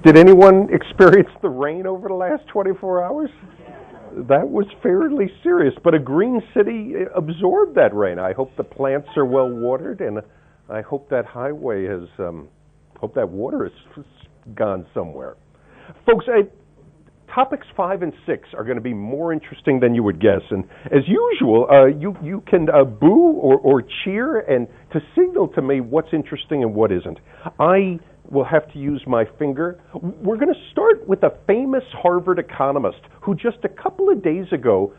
Did anyone experience the rain over the last 24 hours? That was fairly serious, but a green city absorbed that rain. I hope the plants are well watered, and I hope that highway has, hope that water has gone somewhere. Folks, topics 5 and 6 are going to be more interesting than you would guess, and as usual, you can boo or cheer and to signal to me what's interesting and what isn't. I will have to use my finger. We're going to start with a famous Harvard economist who just a couple of days ago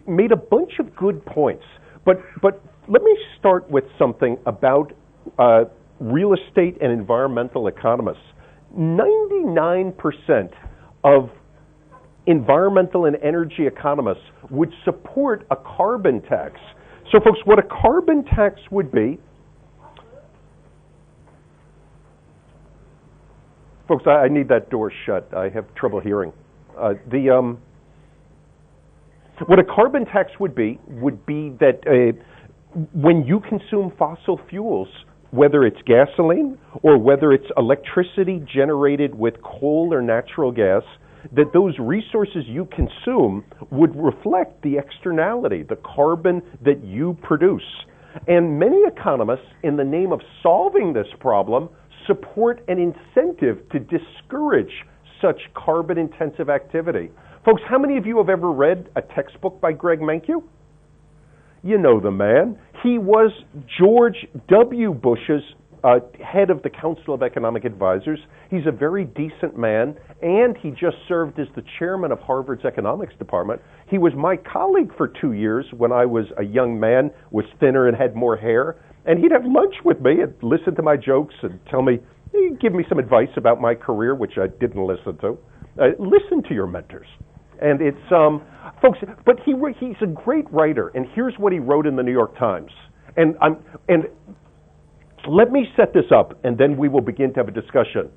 made a bunch of good points. But let me start with something about real estate and environmental economists. 99% of environmental and energy economists would support a carbon tax. So folks, what a carbon tax would be, folks, I need that door shut. I have trouble hearing. What a carbon tax would be that when you consume fossil fuels, whether it's gasoline or whether it's electricity generated with coal or natural gas, that those resources you consume would reflect the externality, the carbon that you produce. And many economists, in the name of solving this problem, support an incentive to discourage such carbon-intensive activity. Folks, how many of you have ever read a textbook by Greg Mankiw? You know the man. He was George W. Bush's head of the Council of Economic Advisors. He's a very decent man, and he just served as the chairman of Harvard's economics department. He was my colleague for 2 years when I was a young man, was thinner and had more hair. And he'd have lunch with me and listen to my jokes and tell me, give me some advice about my career, which I didn't listen to. Listen to your mentors. And it's, folks, but he's a great writer, and here's what he wrote in the New York Times. And let me set this up, and then we will begin to have a discussion.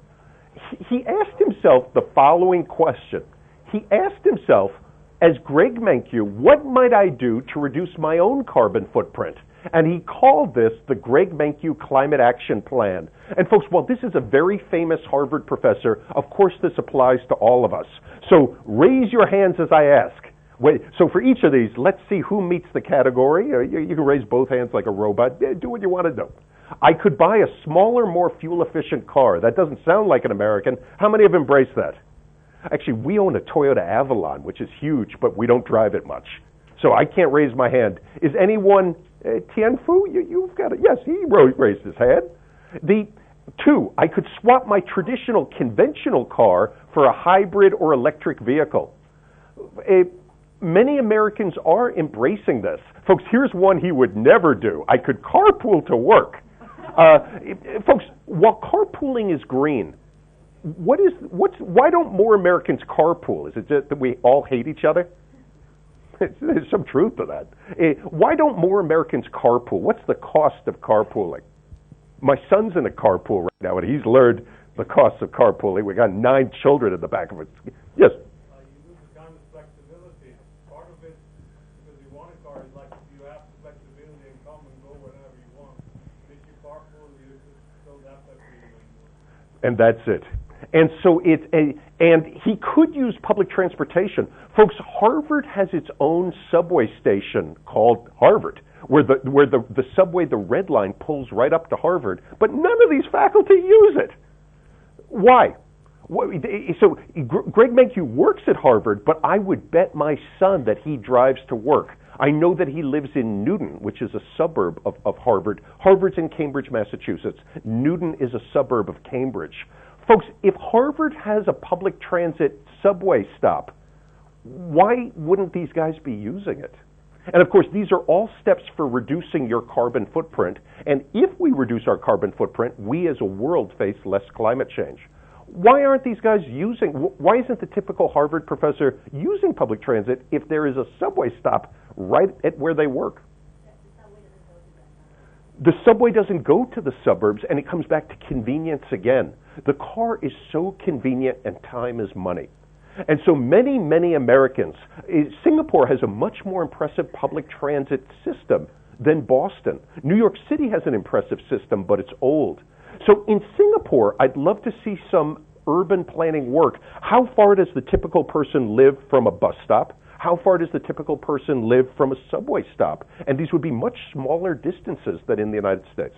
He asked himself the following question. He asked himself, as Greg Mankiw, what might I do to reduce my own carbon footprint? And he called this the Greg Mankiw Climate Action Plan. And folks, while this is a very famous Harvard professor, of course this applies to all of us. So raise your hands as I ask. So for each of these, let's see who meets the category. You can raise both hands like a robot. Do what you want to do. I could buy a smaller, more fuel-efficient car. That doesn't sound like an American. How many have embraced that? Actually, we own a Toyota Avalon, which is huge, but we don't drive it much. So I can't raise my hand. Is anyone, Tian Fu, you've got it. Yes, he raised his hand. The 2, I could swap my traditional conventional car for a hybrid or electric vehicle. Many Americans are embracing this. Folks, here's one he would never do. I could carpool to work. Folks, while carpooling is green, why don't more Americans carpool? Is it just that we all hate each other? There's some truth to that. Why don't more Americans carpool? What's the cost of carpooling? My son's in a carpool right now, and he's learned the cost of carpooling. We got 9 children in the back of it. Yes? You lose the kind of flexibility. Part of it, because you want a car, is like you have the flexibility and come and go whenever you want. And if you carpool, you just don't have that freedom anymore. And that's it. And so and he could use public transportation. Folks, Harvard has its own subway station called Harvard, where the subway, the red line, pulls right up to Harvard, but none of these faculty use it. Why? So Greg Mankiw works at Harvard, but I would bet my son that he drives to work. I know that he lives in Newton, which is a suburb of Harvard. Harvard's in Cambridge, Massachusetts. Newton is a suburb of Cambridge. Folks, if Harvard has a public transit subway stop, why wouldn't these guys be using it? And of course, these are all steps for reducing your carbon footprint. And if we reduce our carbon footprint, we as a world face less climate change. Why aren't these guys why isn't the typical Harvard professor using public transit if there is a subway stop right at where they work? The subway doesn't go to the suburbs, and it comes back to convenience again. The car is so convenient, and time is money. And so many Americans, Singapore has a much more impressive public transit system than Boston. New York City has an impressive system, but it's old. So in Singapore, I'd love to see some urban planning work. How far does the typical person live from a bus stop? How far does the typical person live from a subway stop? And these would be much smaller distances than in the United States.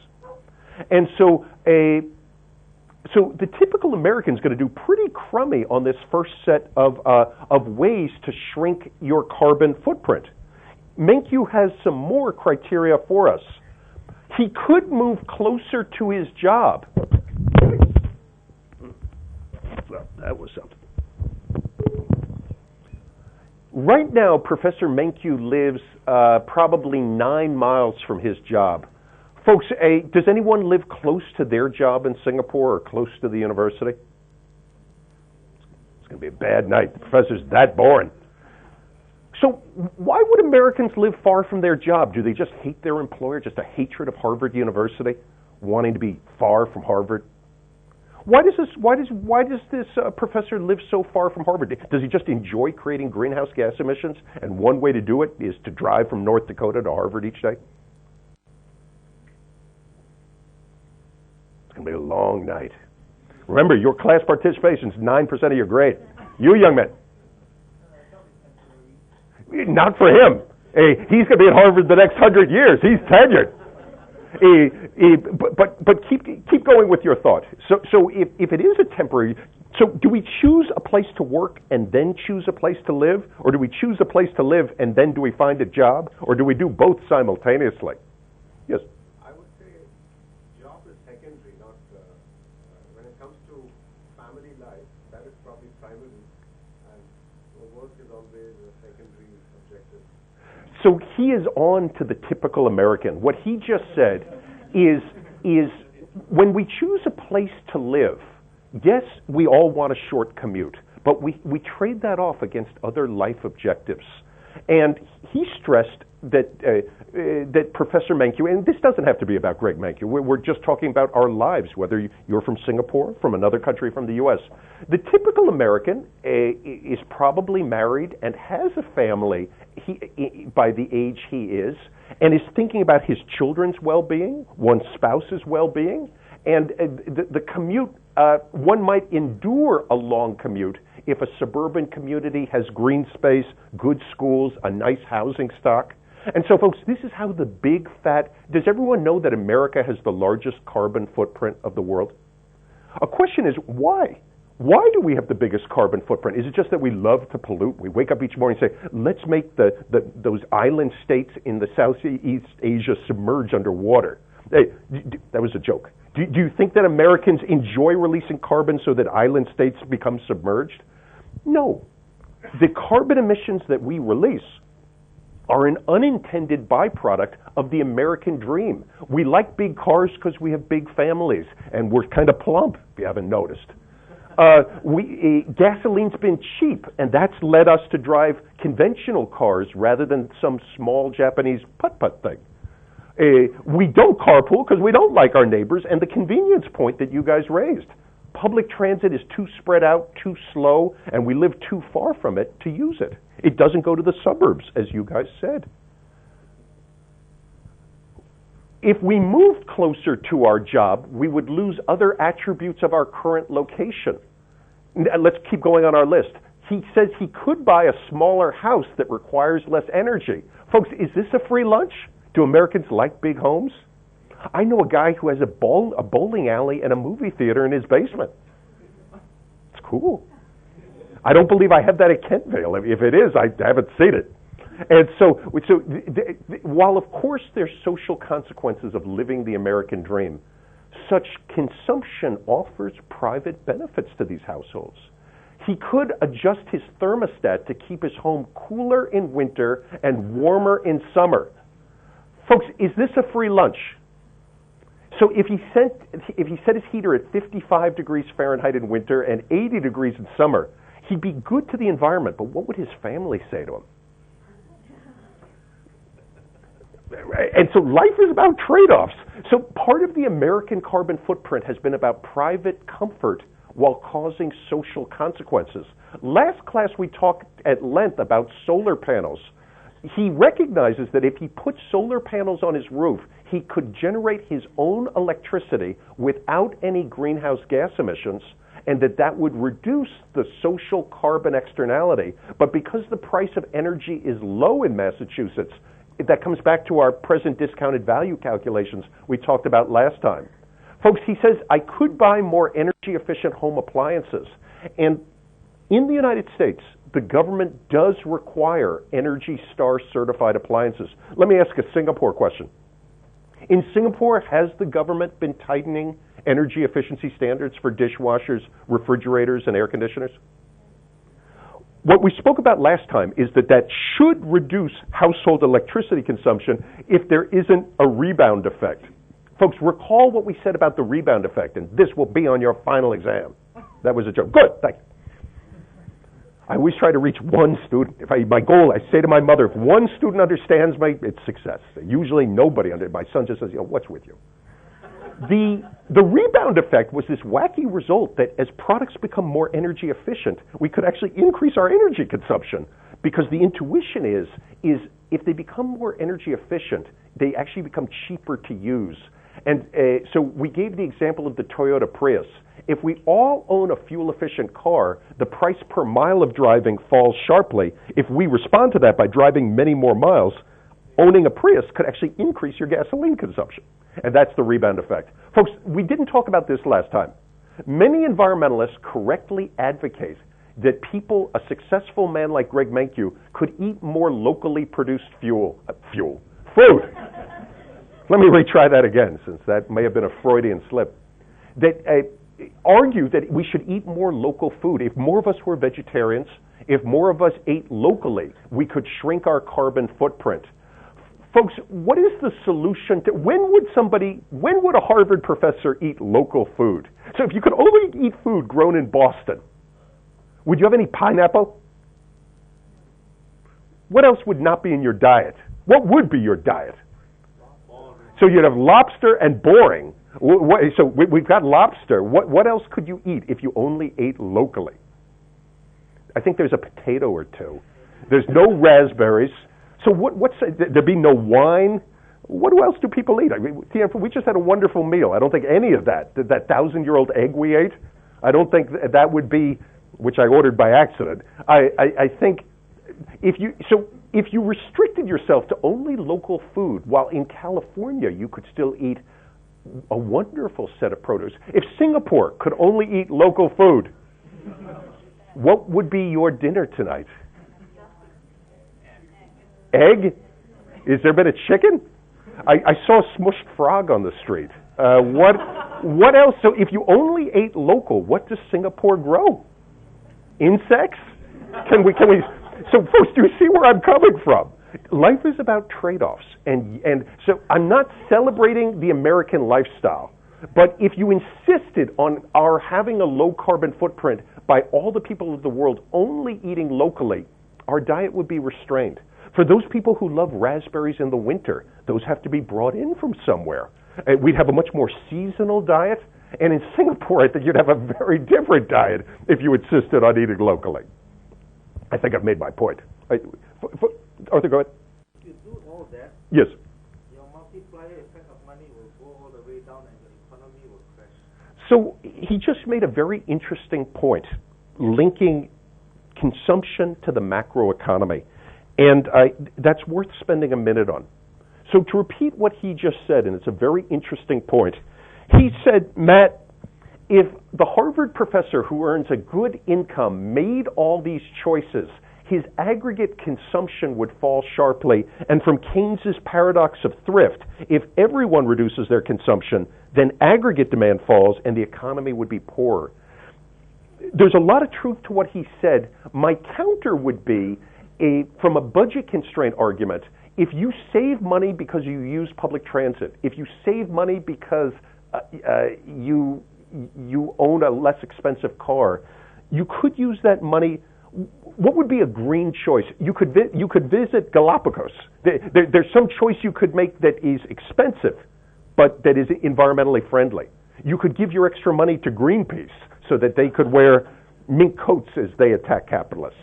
And so the typical American is going to do pretty crummy on this first set of ways to shrink your carbon footprint. Menkyu has some more criteria for us. He could move closer to his job. Well, that was something. Right now, Professor Menkyu lives probably 9 miles from his job. Folks, does anyone live close to their job in Singapore or close to the university? It's going to be a bad night. The professor's that boring. So why would Americans live far from their job? Do they just hate their employer, just a hatred of Harvard University, wanting to be far from Harvard? Why does this professor live so far from Harvard? Does he just enjoy creating greenhouse gas emissions, and one way to do it is to drive from North Dakota to Harvard each day? It's going to be a long night. Remember, your class participation is 9% of your grade. You young men. Not for him. He's going to be at Harvard the next 100 years. He's tenured. But keep going with your thought. So if it is a temporary, so do we choose a place to work and then choose a place to live, or do we choose a place to live and then do we find a job, or do we do both simultaneously? Yes. I would say job is secondary, not when it comes to family life. That is probably primary, and work is always a secondary objective. So he is on to the typical American. What he just said is when we choose a place to live, yes, we all want a short commute, but we trade that off against other life objectives. And he stressed that Professor Menkyu, and this doesn't have to be about Greg Menkyu, we're just talking about our lives, whether you're from Singapore, from another country, from the U.S. The typical American is probably married and has a family by the age he is, and is thinking about his children's well-being, one's spouse's well-being, and the commute, one might endure a long commute if a suburban community has green space, good schools, a nice housing stock. And so, folks, this is how the big fat... Does everyone know that America has the largest carbon footprint of the world? A question is, why? Why do we have the biggest carbon footprint? Is it just that we love to pollute? We wake up each morning and say, let's make those island states in the Southeast Asia submerge underwater. Hey, that was a joke. Do you think that Americans enjoy releasing carbon so that island states become submerged? No. The carbon emissions that we release are an unintended byproduct of the American dream. We like big cars because we have big families, and we're kind of plump, if you haven't noticed. Gasoline's been cheap, and that's led us to drive conventional cars rather than some small Japanese putt-putt thing. We don't carpool because we don't like our neighbors, and the convenience point that you guys raised. Public transit is too spread out, too slow, and we live too far from it to use it. It doesn't go to the suburbs, as you guys said. If we moved closer to our job, we would lose other attributes of our current location. Let's keep going on our list. He says he could buy a smaller house that requires less energy. Folks, is this a free lunch? Do Americans like big homes? I know a guy who has a bowling alley and a movie theater in his basement. It's cool. I don't believe I have that at Kentville. If it is, I haven't seen it. And so while of course there's social consequences of living the American dream, such consumption offers private benefits to these households. He could adjust his thermostat to keep his home cooler in winter and warmer in summer. Folks, is this a free lunch? So if he set his heater at 55 degrees Fahrenheit in winter and 80 degrees in summer, he'd be good to the environment, but what would his family say to him? And so life is about trade-offs. So part of the American carbon footprint has been about private comfort while causing social consequences. Last class we talked at length about solar panels. He recognizes that if he puts solar panels on his roof, he could generate his own electricity without any greenhouse gas emissions, and that would reduce the social carbon externality. But because the price of energy is low in Massachusetts, that comes back to our present discounted value calculations we talked about last time. Folks, he says, I could buy more energy efficient home appliances. And in the United States, the government does require Energy Star certified appliances. Let me ask a Singapore question. In Singapore, has the government been tightening energy efficiency standards for dishwashers, refrigerators, and air conditioners? What we spoke about last time is that should reduce household electricity consumption if there isn't a rebound effect. Folks, recall what we said about the rebound effect, and this will be on your final exam. That was a joke. Good, thank you. I always try to reach one student. My goal, I say to my mother, if one student understands me, it's success. Usually nobody my son just says, what's with you? The rebound effect was this wacky result that as products become more energy efficient, we could actually increase our energy consumption, because the intuition is if they become more energy efficient, they actually become cheaper to use. And so we gave the example of the Toyota Prius. If we all own a fuel-efficient car, the price per mile of driving falls sharply. If we respond to that by driving many more miles, owning a Prius could actually increase your gasoline consumption. And that's the rebound effect. Folks, we didn't talk about this last time. Many environmentalists correctly advocate that people, a successful man like Greg Mankiw, could eat more locally produced food. Let me retry that again, since that may have been a Freudian slip. That argue that we should eat more local food. If more of us were vegetarians, if more of us ate locally, we could shrink our carbon footprint. Folks, what is the solution to, when would a Harvard professor eat local food? So if you could only eat food grown in Boston, would you have any pineapple? What else would not be in your diet? What would be your diet? So you'd have lobster and boring. So we've got lobster. What else could you eat if you only ate locally? I think there's a potato or two. There's no raspberries. So there'd be no wine. What else do people eat? I mean, we just had a wonderful meal. I don't think any of that 1,000-year-old egg we ate, I don't think that would be, which I ordered by accident. I think if you restricted yourself to only local food, while in California you could still eat a wonderful set of produce. If Singapore could only eat local food, what would be your dinner tonight? Egg? Is there a bit of chicken? I saw a smushed frog on the street. What else? So if you only ate local, what does Singapore grow? Insects? Can we? So folks, do you see where I'm coming from? Life is about trade-offs, and so I'm not celebrating the American lifestyle, but if you insisted on our having a low carbon footprint by all the people of the world only eating locally, our diet would be restrained. For those people who love raspberries in the winter, those have to be brought in from somewhere. We'd have a much more seasonal diet, and in Singapore, I think you'd have a very different diet if you insisted on eating locally. I think I've made my point. Arthur, go ahead. If you do all that, yes, your multiplier effect of money will go all the way down and the economy will crash. So he just made a very interesting point, linking consumption to the macroeconomy. And that's worth spending a minute on. So to repeat what he just said, and it's a very interesting point, he said, Matt, if the Harvard professor who earns a good income made all these choices, his aggregate consumption would fall sharply. And from Keynes's paradox of thrift, if everyone reduces their consumption, then aggregate demand falls and the economy would be poorer. There's a lot of truth to what he said. My counter would be, from a budget constraint argument, if you save money because you use public transit, if you save money because you own a less expensive car, you could use that money. What would be a green choice? You could visit Galapagos. There's some choice you could make that is expensive, but that is environmentally friendly. You could give your extra money to Greenpeace so that they could wear mink coats as they attack capitalists.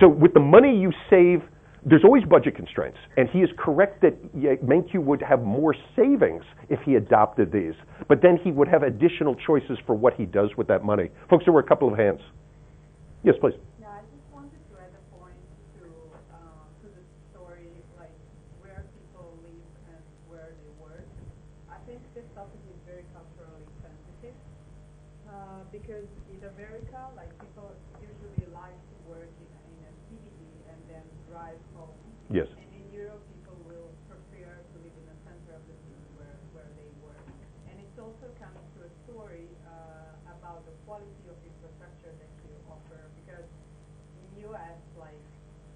So with the money you save there's always budget constraints, and he is correct that Menkyu would have more savings if he adopted these, but then he would have additional choices for what he does with that money. Folks, there were a couple of hands. Yes, please. Yeah, I just wanted to add a point to the story, like where people live and where they work. I think this topic is very culturally sensitive because in America, like people usually like to work in a CBD and then drive home. Yes. And in Europe, people will prefer to live in the center of the city where they work. And it's also coming to a story about the quality of infrastructure that you offer, because in U.S., like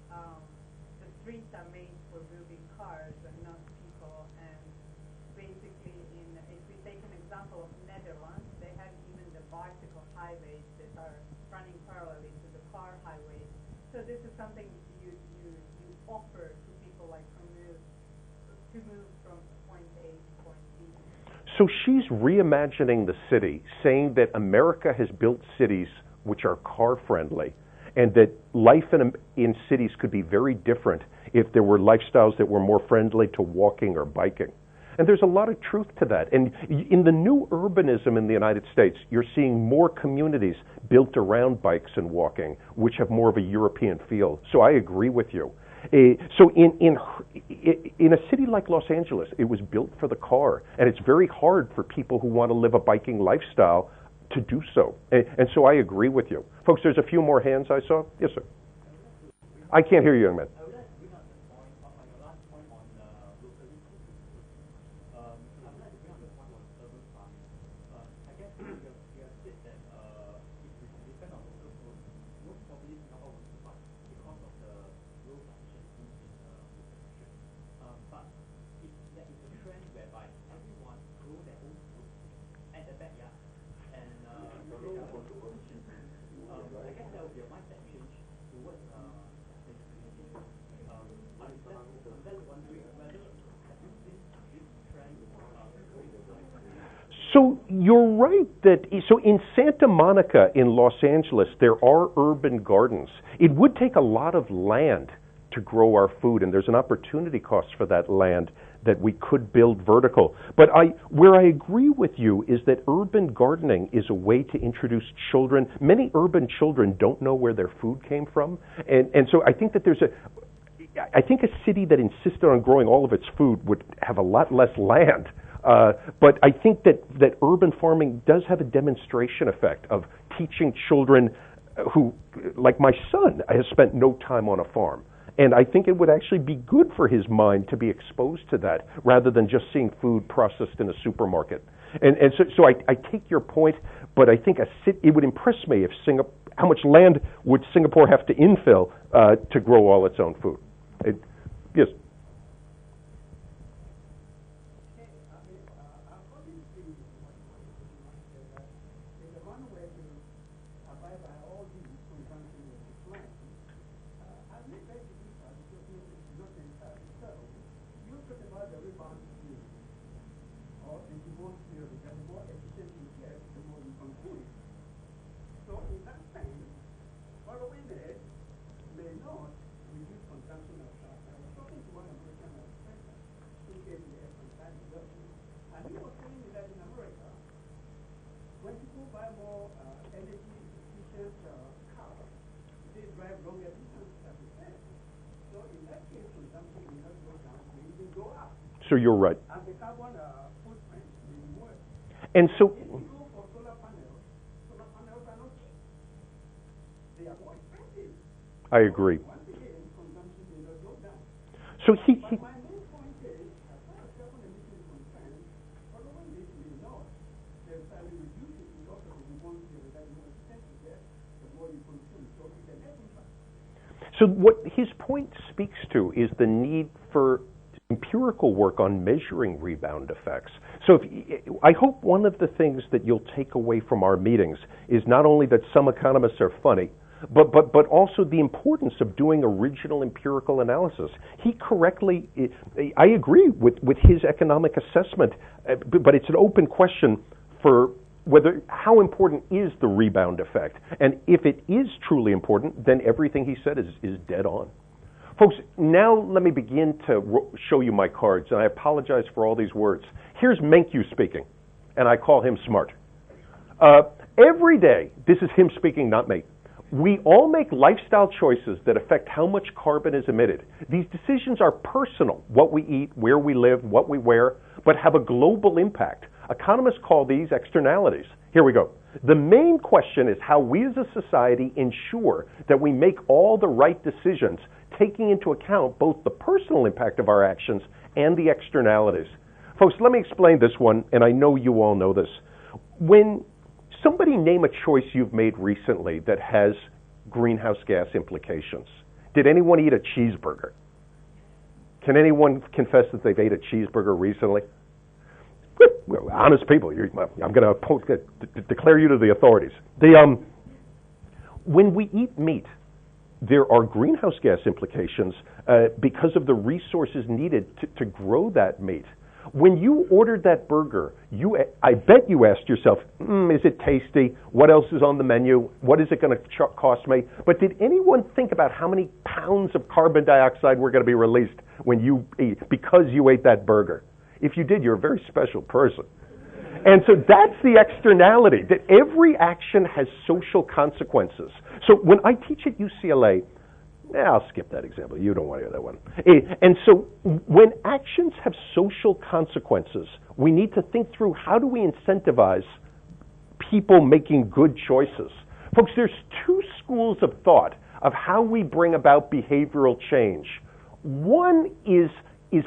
the streets are made for moving cars and not people. And basically, if we take an example of Netherlands, they have even the bicycle highways that are running parallelly to the car highways. So this is something you offer to people like to move from point A to point B. So she's reimagining the city, saying that America has built cities which are car-friendly, and that life in cities could be very different if there were lifestyles that were more friendly to walking or biking. And there's a lot of truth to that. And in the new urbanism in the United States, you're seeing more communities built around bikes and walking, which have more of a European feel. So I agree with you. So in a city like Los Angeles, it was built for the car, and it's very hard for people who want to live a biking lifestyle to do so. And so I agree with you. Folks, there's a few more hands I saw. Yes, sir. I can't hear you, young man. I would like to bring up the point on your last point on locally cooked food. I would like to bring up the point on urban farming. I guess you have said that if we depend on local food, most probably Singapore will survive because of the low sufficiency in production. But if there is a trend whereby everyone grow their own food at the backyard, and I guess there will be a mindset change towards So you're right that, so in Santa Monica in Los Angeles, there are urban gardens. It would take a lot of land to grow our food, and there's an opportunity cost for that land that we could build vertical. But where I agree with you is that urban gardening is a way to introduce children. Many urban children don't know where their food came from, and so I think that I think a city that insisted on growing all of its food would have a lot less land. But I think that urban farming does have a demonstration effect of teaching children who, like my son, has spent no time on a farm. And I think it would actually be good for his mind to be exposed to that rather than just seeing food processed in a supermarket. And so I take your point, but I think it would impress me if how much land would Singapore have to infill to grow all its own food? Yes. So you're right. And the carbon footprint may be worse. And so, if you go for solar panels are not cheap. They are more expensive. I agree. Once again, consumption may not go down. So he But my main point is, as far as carbon emission is concerned, following this may not necessarily reduce it because of the one that is more expensive there, the more you consume. So it's a net impact. So what his point speaks to is the need for empirical work on measuring rebound effects. So I hope one of the things that you'll take away from our meetings is not only that some economists are funny, but also the importance of doing original empirical analysis. He correctly, I agree with his economic assessment, but it's an open question for how important is the rebound effect. And if it is truly important, then everything he said is dead on. Folks, now let me begin to show you my cards, and I apologize for all these words. Here's Menkyu speaking, and I call him smart. Every day, this is him speaking, not me. We all make lifestyle choices that affect how much carbon is emitted. These decisions are personal, what we eat, where we live, what we wear, but have a global impact. Economists call these externalities. Here we go. The main question is how we as a society ensure that we make all the right decisions, taking into account both the personal impact of our actions and the externalities. Folks, let me explain this one, and I know you all know this. When somebody name a choice you've made recently that has greenhouse gas implications. Did anyone eat a cheeseburger? Can anyone confess that they've ate a cheeseburger recently? Well, honest people, I'm going to declare you to the authorities. When we eat meat, there are greenhouse gas implications because of the resources needed to grow that meat. When you ordered that burger, I bet you asked yourself, is it tasty? What else is on the menu? What is it going to cost me? But did anyone think about how many pounds of carbon dioxide were going to be released when you eat, because you ate that burger? If you did, you're a very special person. And so that's the externality, that every action has social consequences. So when I teach at UCLA, I'll skip that example. You don't want to hear that one. And so when actions have social consequences, we need to think through how do we incentivize people making good choices. Folks, there's two schools of thought of how we bring about behavioral change. One is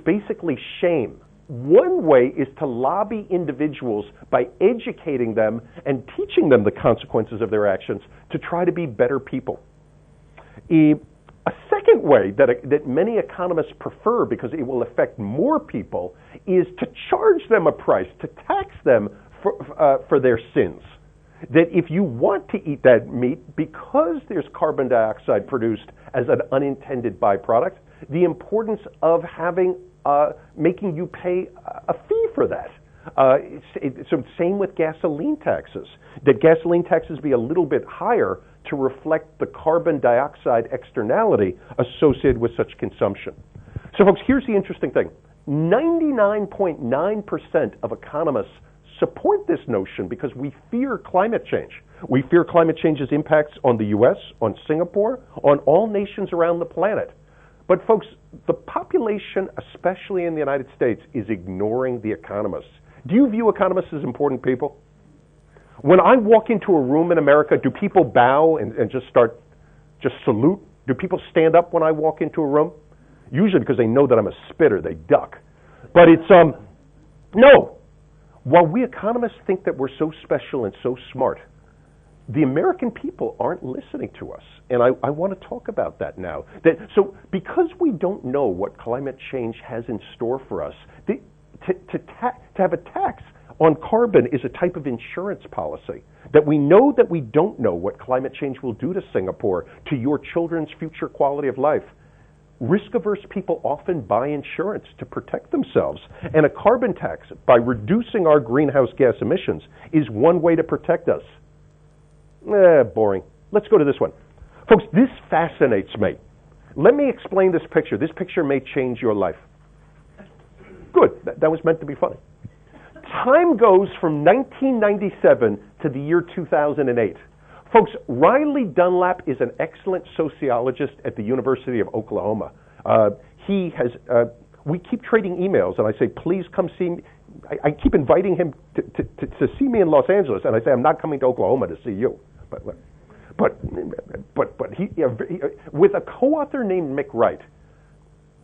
basically shame. One way is to lobby individuals by educating them and teaching them the consequences of their actions to try to be better people. A second way that many economists prefer, because it will affect more people, is to charge them a price, to tax them for their sins. That if you want to eat that meat, because there's carbon dioxide produced as an unintended byproduct, the importance of making you pay a fee for that. So same with gasoline taxes. That gasoline taxes be a little bit higher to reflect the carbon dioxide externality associated with such consumption. So folks, here's the interesting thing. 99.9% of economists support this notion because we fear climate change. We fear climate change's impacts on the U.S., on Singapore, on all nations around the planet. But folks, the population, especially in the United States, is ignoring the economists. Do you view economists as important people? When I walk into a room in America, do people bow and just salute? Do people stand up when I walk into a room? Usually because they know that I'm a spitter, they duck. But it's, no. While we economists think that we're so special and so smart, the American people aren't listening to us. And I want to talk about that now. So because we don't know what climate change has in store for us, to have a tax on carbon is a type of insurance policy. That we know that we don't know what climate change will do to Singapore, to your children's future quality of life. Risk-averse people often buy insurance to protect themselves. And a carbon tax, by reducing our greenhouse gas emissions, is one way to protect us. Boring. Let's go to this one. Folks, this fascinates me. Let me explain this picture. This picture may change your life. Good. That was meant to be funny. Time goes from 1997 to the year 2008. Folks, Riley Dunlap is an excellent sociologist at the University of Oklahoma. We keep trading emails, and I say, please come see me. I keep inviting him to see me in Los Angeles, and I say, I'm not coming to Oklahoma to see you. But he with a co-author named Mick Wright.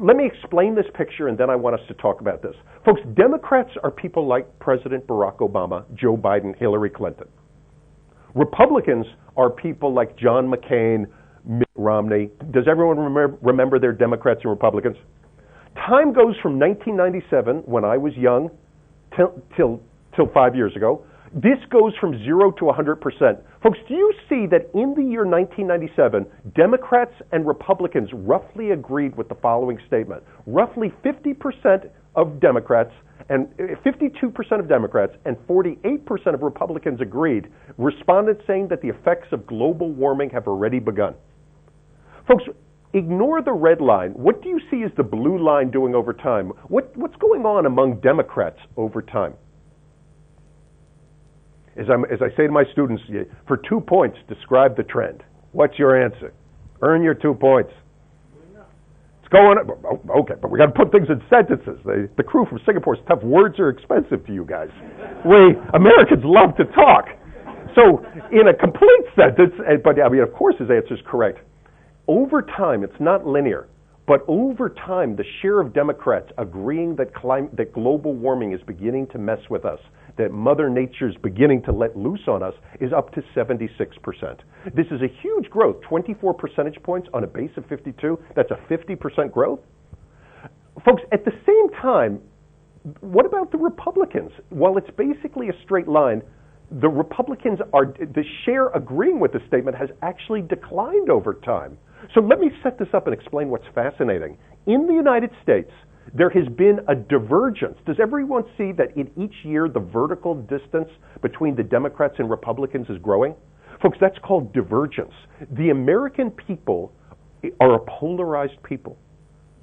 Let me explain this picture, and then I want us to talk about this. Folks, Democrats are people like President Barack Obama, Joe Biden, Hillary Clinton. Republicans are people like John McCain, Mitt Romney. Does everyone remember their Democrats and Republicans? Time goes from 1997, when I was young, till 5 years ago. This goes from 0 to 100%. Folks, do you see that in the year 1997, Democrats and Republicans roughly agreed with the following statement? Roughly 50% of Democrats and 52% of Democrats and 48% of Republicans agreed, respondents saying that the effects of global warming have already begun. Folks, Ignore the red line. What do you see as the blue line doing over time? What's going on among Democrats over time? As I say to my students, for 2 points, describe the trend. What's your answer? Earn your 2 points. It's going up. Okay, but we got to put things in sentences. The crew from Singapore's tough. Words are expensive to you guys. We Americans love to talk. So in a complete sentence, but I mean, of course his answer is correct. Over time, it's not linear, but over time, the share of Democrats agreeing that global warming is beginning to mess with us, that Mother Nature's beginning to let loose on us, is up to 76%. This is a huge growth, 24 percentage points on a base of 52. That's a 50% growth. Folks, at the same time, what about the Republicans? While it's basically a straight line, the Republicans the share agreeing with the statement has actually declined over time. So let me set this up and explain what's fascinating. In the United States, there has been a divergence. Does everyone see that in each year the vertical distance between the Democrats and Republicans is growing? Folks, that's called divergence. The American people are a polarized people.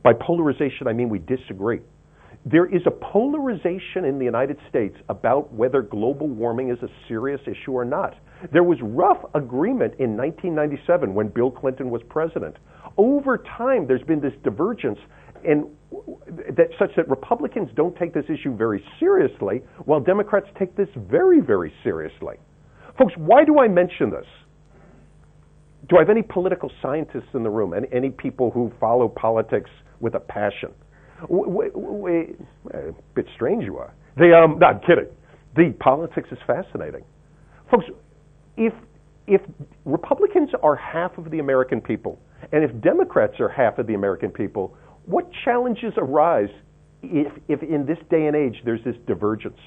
By polarization, I mean we disagree. There is a polarization in the United States about whether global warming is a serious issue or not. There was rough agreement in 1997 when Bill Clinton was president. Over time, there's been this divergence, and such that Republicans don't take this issue very seriously, while Democrats take this very, very seriously. Folks, why do I mention this? Do I have any political scientists in the room? Any people who follow politics with a passion? A bit strange you are. No, I'm kidding. The politics is fascinating. Folks, if Republicans are half of the American people, and if Democrats are half of the American people, what challenges arise if in this day and age there's this divergence?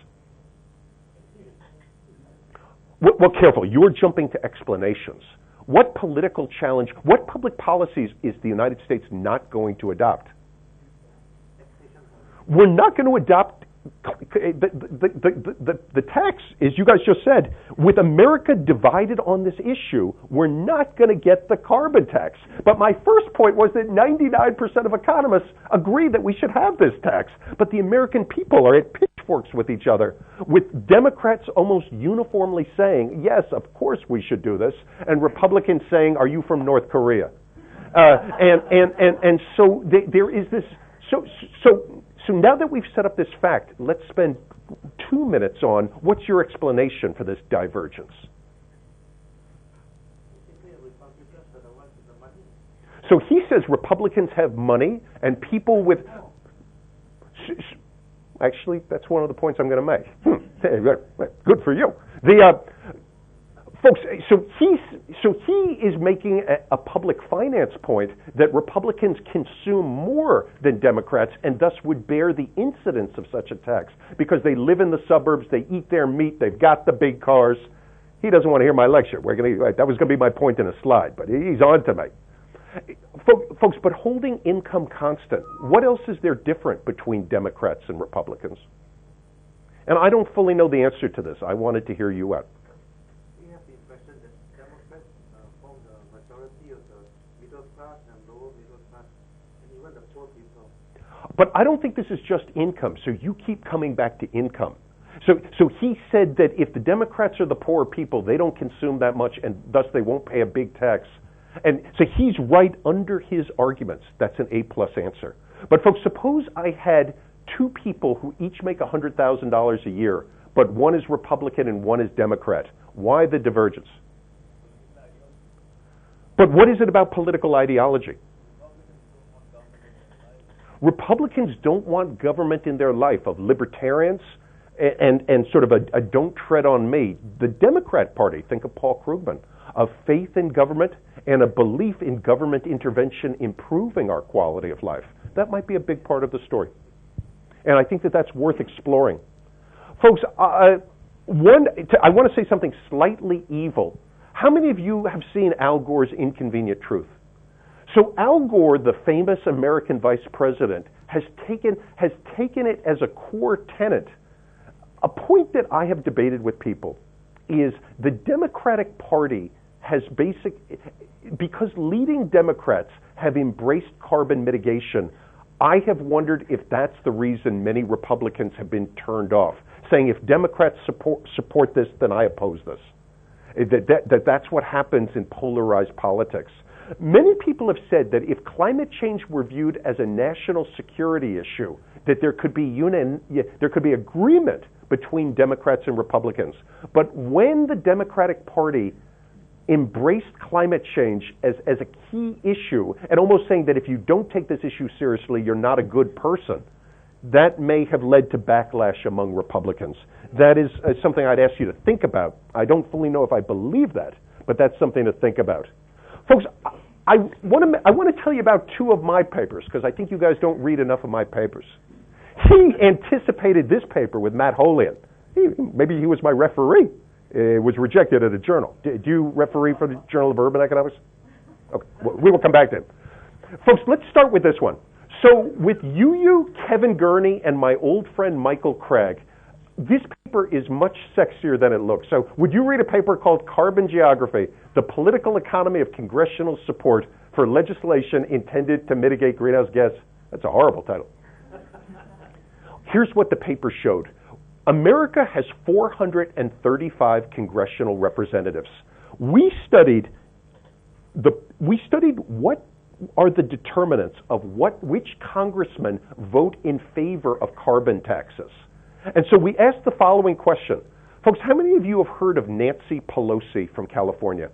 Well, careful, you're jumping to explanations. What political challenge, what public policies is the United States not going to adopt? We're not going to adopt the tax, as you guys just said. With America divided on this issue, we're not going to get the carbon tax. But my first point was that 99% of economists agree that we should have this tax. But the American people are at pitchforks with each other, with Democrats almost uniformly saying, yes, of course we should do this, and Republicans saying, are you from North Korea? And so there is this. So now that we've set up this fact, let's spend 2 minutes on what's your explanation for this divergence. So he says Republicans have money and people with... Actually, that's one of the points I'm going to make. Good for you. Folks, so he is making a public finance point that Republicans consume more than Democrats and thus would bear the incidence of such a tax because they live in the suburbs, they eat their meat, they've got the big cars. He doesn't want to hear my lecture. That was going to be my point in a slide, but he's on to me. Folks, but holding income constant, what else is there different between Democrats and Republicans? And I don't fully know the answer to this. I wanted to hear you out. But I don't think this is just income, so you keep coming back to income. So he said that if the Democrats are the poorer people, they don't consume that much, and thus they won't pay a big tax. And so he's right under his arguments. That's an A-plus answer. But folks, suppose I had two people who each make $100,000 a year, but one is Republican and one is Democrat. Why the divergence? But what is it about political ideology? Republicans don't want government in their life, of libertarians and sort of a don't tread on me. The Democrat Party, think of Paul Krugman, of faith in government and a belief in government intervention improving our quality of life. That might be a big part of the story. And I think that that's worth exploring. Folks, I want to say something slightly evil. How many of you have seen Al Gore's Inconvenient Truth? So Al Gore, the famous American vice president, has taken it as a core tenet. A point that I have debated with people is the Democratic Party has because leading Democrats have embraced carbon mitigation. I have wondered if that's the reason many Republicans have been turned off, saying if Democrats support this, then I oppose this. That's what happens in polarized politics. Many people have said that if climate change were viewed as a national security issue, that there could be agreement between Democrats and Republicans. But when the Democratic Party embraced climate change as a key issue, and almost saying that if you don't take this issue seriously, you're not a good person, that may have led to backlash among Republicans. That is something I'd ask you to think about. I don't fully know if I believe that, but that's something to think about. Folks, I want to tell you about two of my papers, because I think you guys don't read enough of my papers. He anticipated this paper with Matt Holian. Maybe he was my referee. It was rejected at a journal. Do you referee for the Journal of Urban Economics? Okay, we will come back to him. Folks, let's start with this one. So with you, Kevin Gurney, and my old friend Michael Craig, this paper is much sexier than it looks. So would you read a paper called Carbon Geography, the Political Economy of Congressional Support for Legislation Intended to Mitigate Greenhouse Gas? That's a horrible title. Here's what the paper showed. America has 435 congressional representatives. We studied what are the determinants of which congressmen vote in favor of carbon taxes. And so we asked the following question. Folks, how many of you have heard of Nancy Pelosi from California?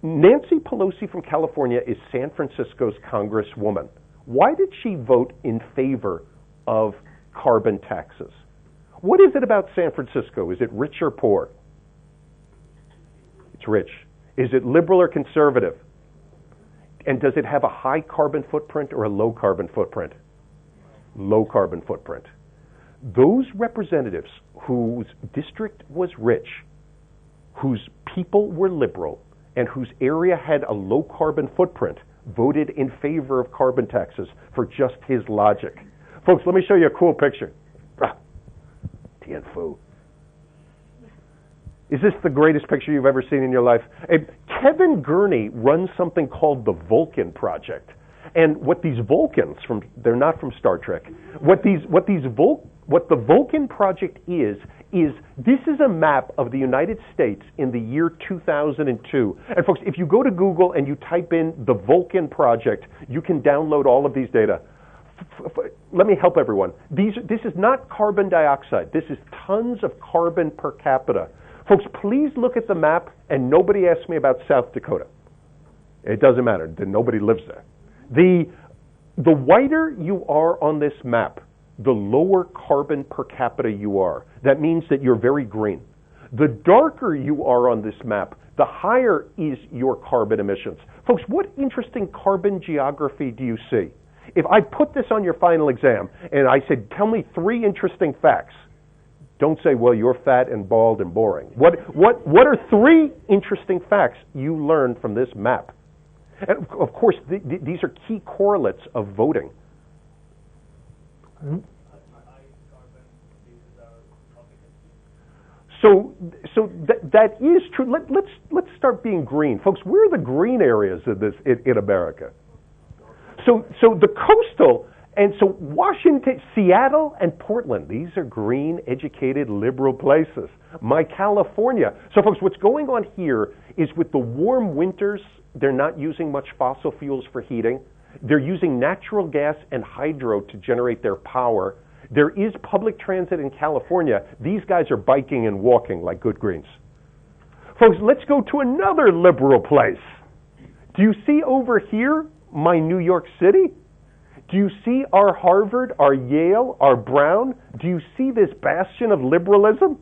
Nancy Pelosi from California is San Francisco's congresswoman. Why did she vote in favor of carbon taxes? What is it about San Francisco? Is it rich or poor? It's rich. Is it liberal or conservative? And does it have a high carbon footprint or a low carbon footprint? Low carbon footprint. Those representatives whose district was rich, whose people were liberal, and whose area had a low carbon footprint voted in favor of carbon taxes for just his logic. Folks, let me show you a cool picture. Tien Fu. Is this the greatest picture you've ever seen in your life? Kevin Gurney runs something called the Vulcan Project. And what these Vulcans, they're not from Star Trek, what the Vulcan Project is this is a map of the United States in the year 2002. And folks, if you go to Google and you type in the Vulcan Project, you can download all of these data. Let me help everyone. This is not carbon dioxide. This is tons of carbon per capita. Folks, please look at the map, and nobody asks me about South Dakota. It doesn't matter. Nobody lives there. The whiter you are on this map, the lower carbon per capita you are. That means that you're very green. The darker you are on this map, the higher is your carbon emissions. Folks, what interesting carbon geography do you see? If I put this on your final exam and I said, tell me 3 interesting facts, don't say, well, you're fat and bald and boring. What are 3 interesting facts you learned from this map? And of course, these are key correlates of voting. So that is true. Let's start being green, folks. Where are the green areas of this in America? So the coastal, and so Washington, Seattle, and Portland, these are green, educated, liberal places. My California. So folks, what's going on here is with the warm winters, they're not using much fossil fuels for heating. They're using natural gas and hydro to generate their power. There is public transit in California. These guys are biking and walking like good Greens. Folks, let's go to another liberal place. Do you see over here my New York City? Do you see our Harvard, our Yale, our Brown? Do you see this bastion of liberalism?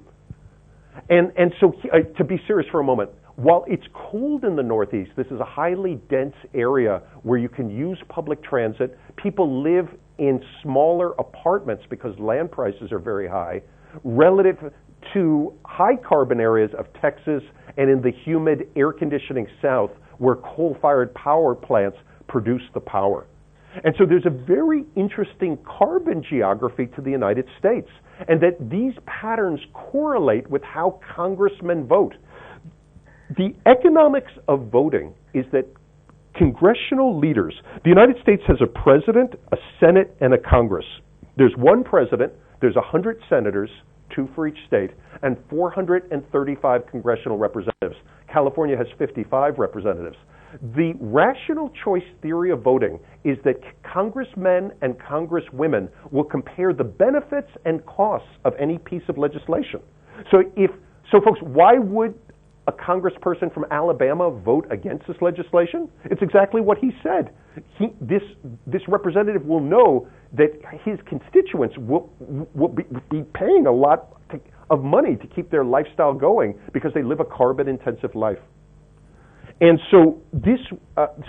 And so to be serious for a moment, while it's cold in the Northeast, this is a highly dense area where you can use public transit. People live in smaller apartments because land prices are very high, relative to high carbon areas of Texas and in the humid air conditioning South where coal-fired power plants produce the power. And so there's a very interesting carbon geography to the United States, and that these patterns correlate with how congressmen vote. The economics of voting is that Congressional leaders. The United States has a president, a Senate, and a Congress. There's one president, there's 100 senators, 2 for each state, and 435 congressional representatives. California has 55 representatives. The rational choice theory of voting is that congressmen and congresswomen will compare the benefits and costs of any piece of legislation. So folks, why would a congressperson from Alabama vote against this legislation? It's exactly what he said. This representative will know that his constituents will be paying a lot of money to keep their lifestyle going because they live a carbon-intensive life. And so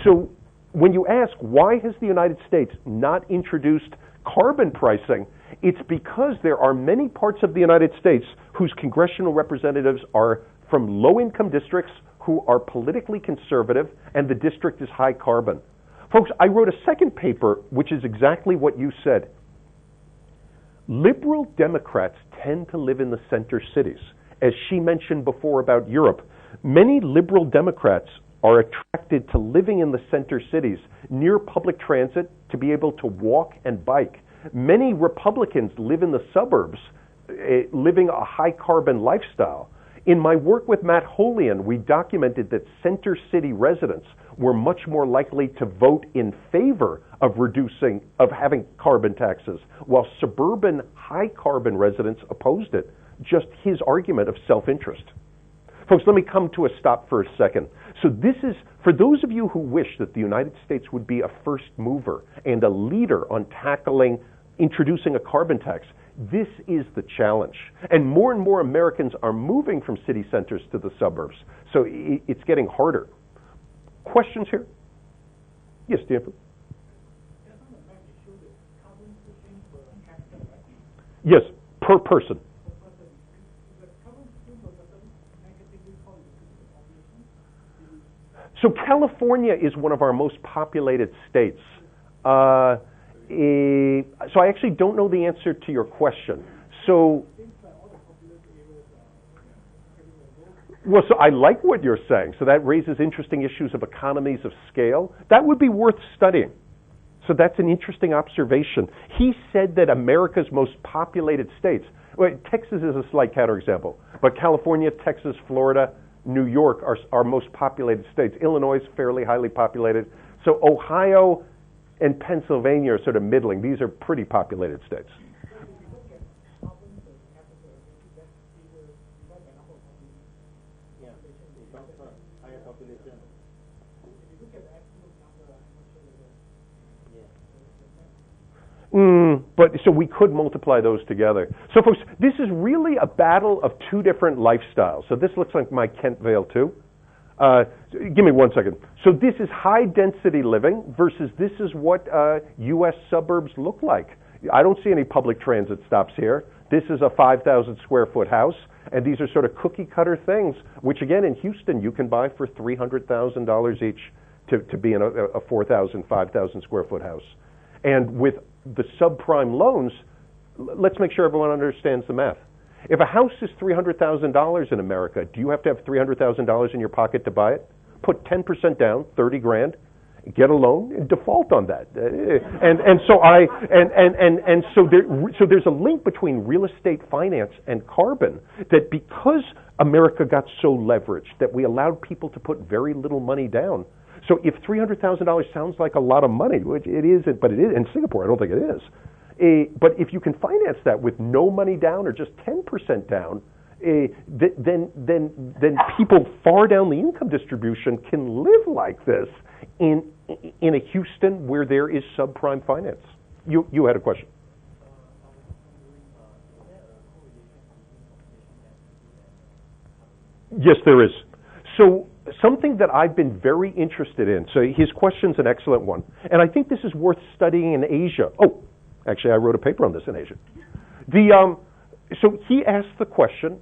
so when you ask why has the United States not introduced carbon pricing, it's because there are many parts of the United States whose congressional representatives are from low-income districts who are politically conservative, and the district is high carbon. Folks, I wrote a second paper which is exactly what you said. Liberal Democrats tend to live in the center cities. As she mentioned before about Europe, many liberal Democrats are attracted to living in the center cities near public transit to be able to walk and bike. Many Republicans live in the suburbs, living a high carbon lifestyle. In my work with Matt Holian, we documented that center city residents were much more likely to vote in favor of having carbon taxes, while suburban high carbon residents opposed it. Just his argument of self-interest. Folks, let me come to a stop for a second. So this is, for those of you who wish that the United States would be a first mover and a leader on introducing a carbon tax, this is the challenge. And more Americans are moving from city centers to the suburbs. So it's getting harder. Questions here? Yes, Stanford. Yes, per person. So California is one of our most populated states. So I actually don't know the answer to your question. So I like what you're saying. So that raises interesting issues of economies of scale. That would be worth studying. So that's an interesting observation. He said that America's most populated states, well, Texas is a slight counterexample, but California, Texas, Florida, New York are our most populated states. Illinois is fairly highly populated. So Ohio and Pennsylvania are sort of middling. These are pretty populated states. But so we could multiply those together. So folks, this is really a battle of two different lifestyles. So this looks like my Kent Vale too. Give me 1 second. So this is high density living versus this is what U.S. suburbs look like. I don't see any public transit stops here. This is a 5,000 square foot house, and these are sort of cookie cutter things, which again in Houston you can buy for $300,000 each to be in a 4,000, 5,000 square foot house. And with the subprime loans, let's make sure everyone understands the math. If a house is $300,000 in America, do you have to have $300,000 in your pocket to buy it? Put 10% down, 30 grand, get a loan, and default on that. So there's a link between real estate finance and carbon, that because America got so leveraged that we allowed people to put very little money down. So if $300,000 sounds like a lot of money, which it isn't, but it is in Singapore, I don't think it is. But if you can finance that with no money down or just 10% down, then people far down the income distribution can live like this in a Houston where there is subprime finance. You had a question. Yes, there is. So something that I've been very interested in, so his question's an excellent one, and I think this is worth studying in Asia. Oh, actually, I wrote a paper on this in Asia. So he asked the question,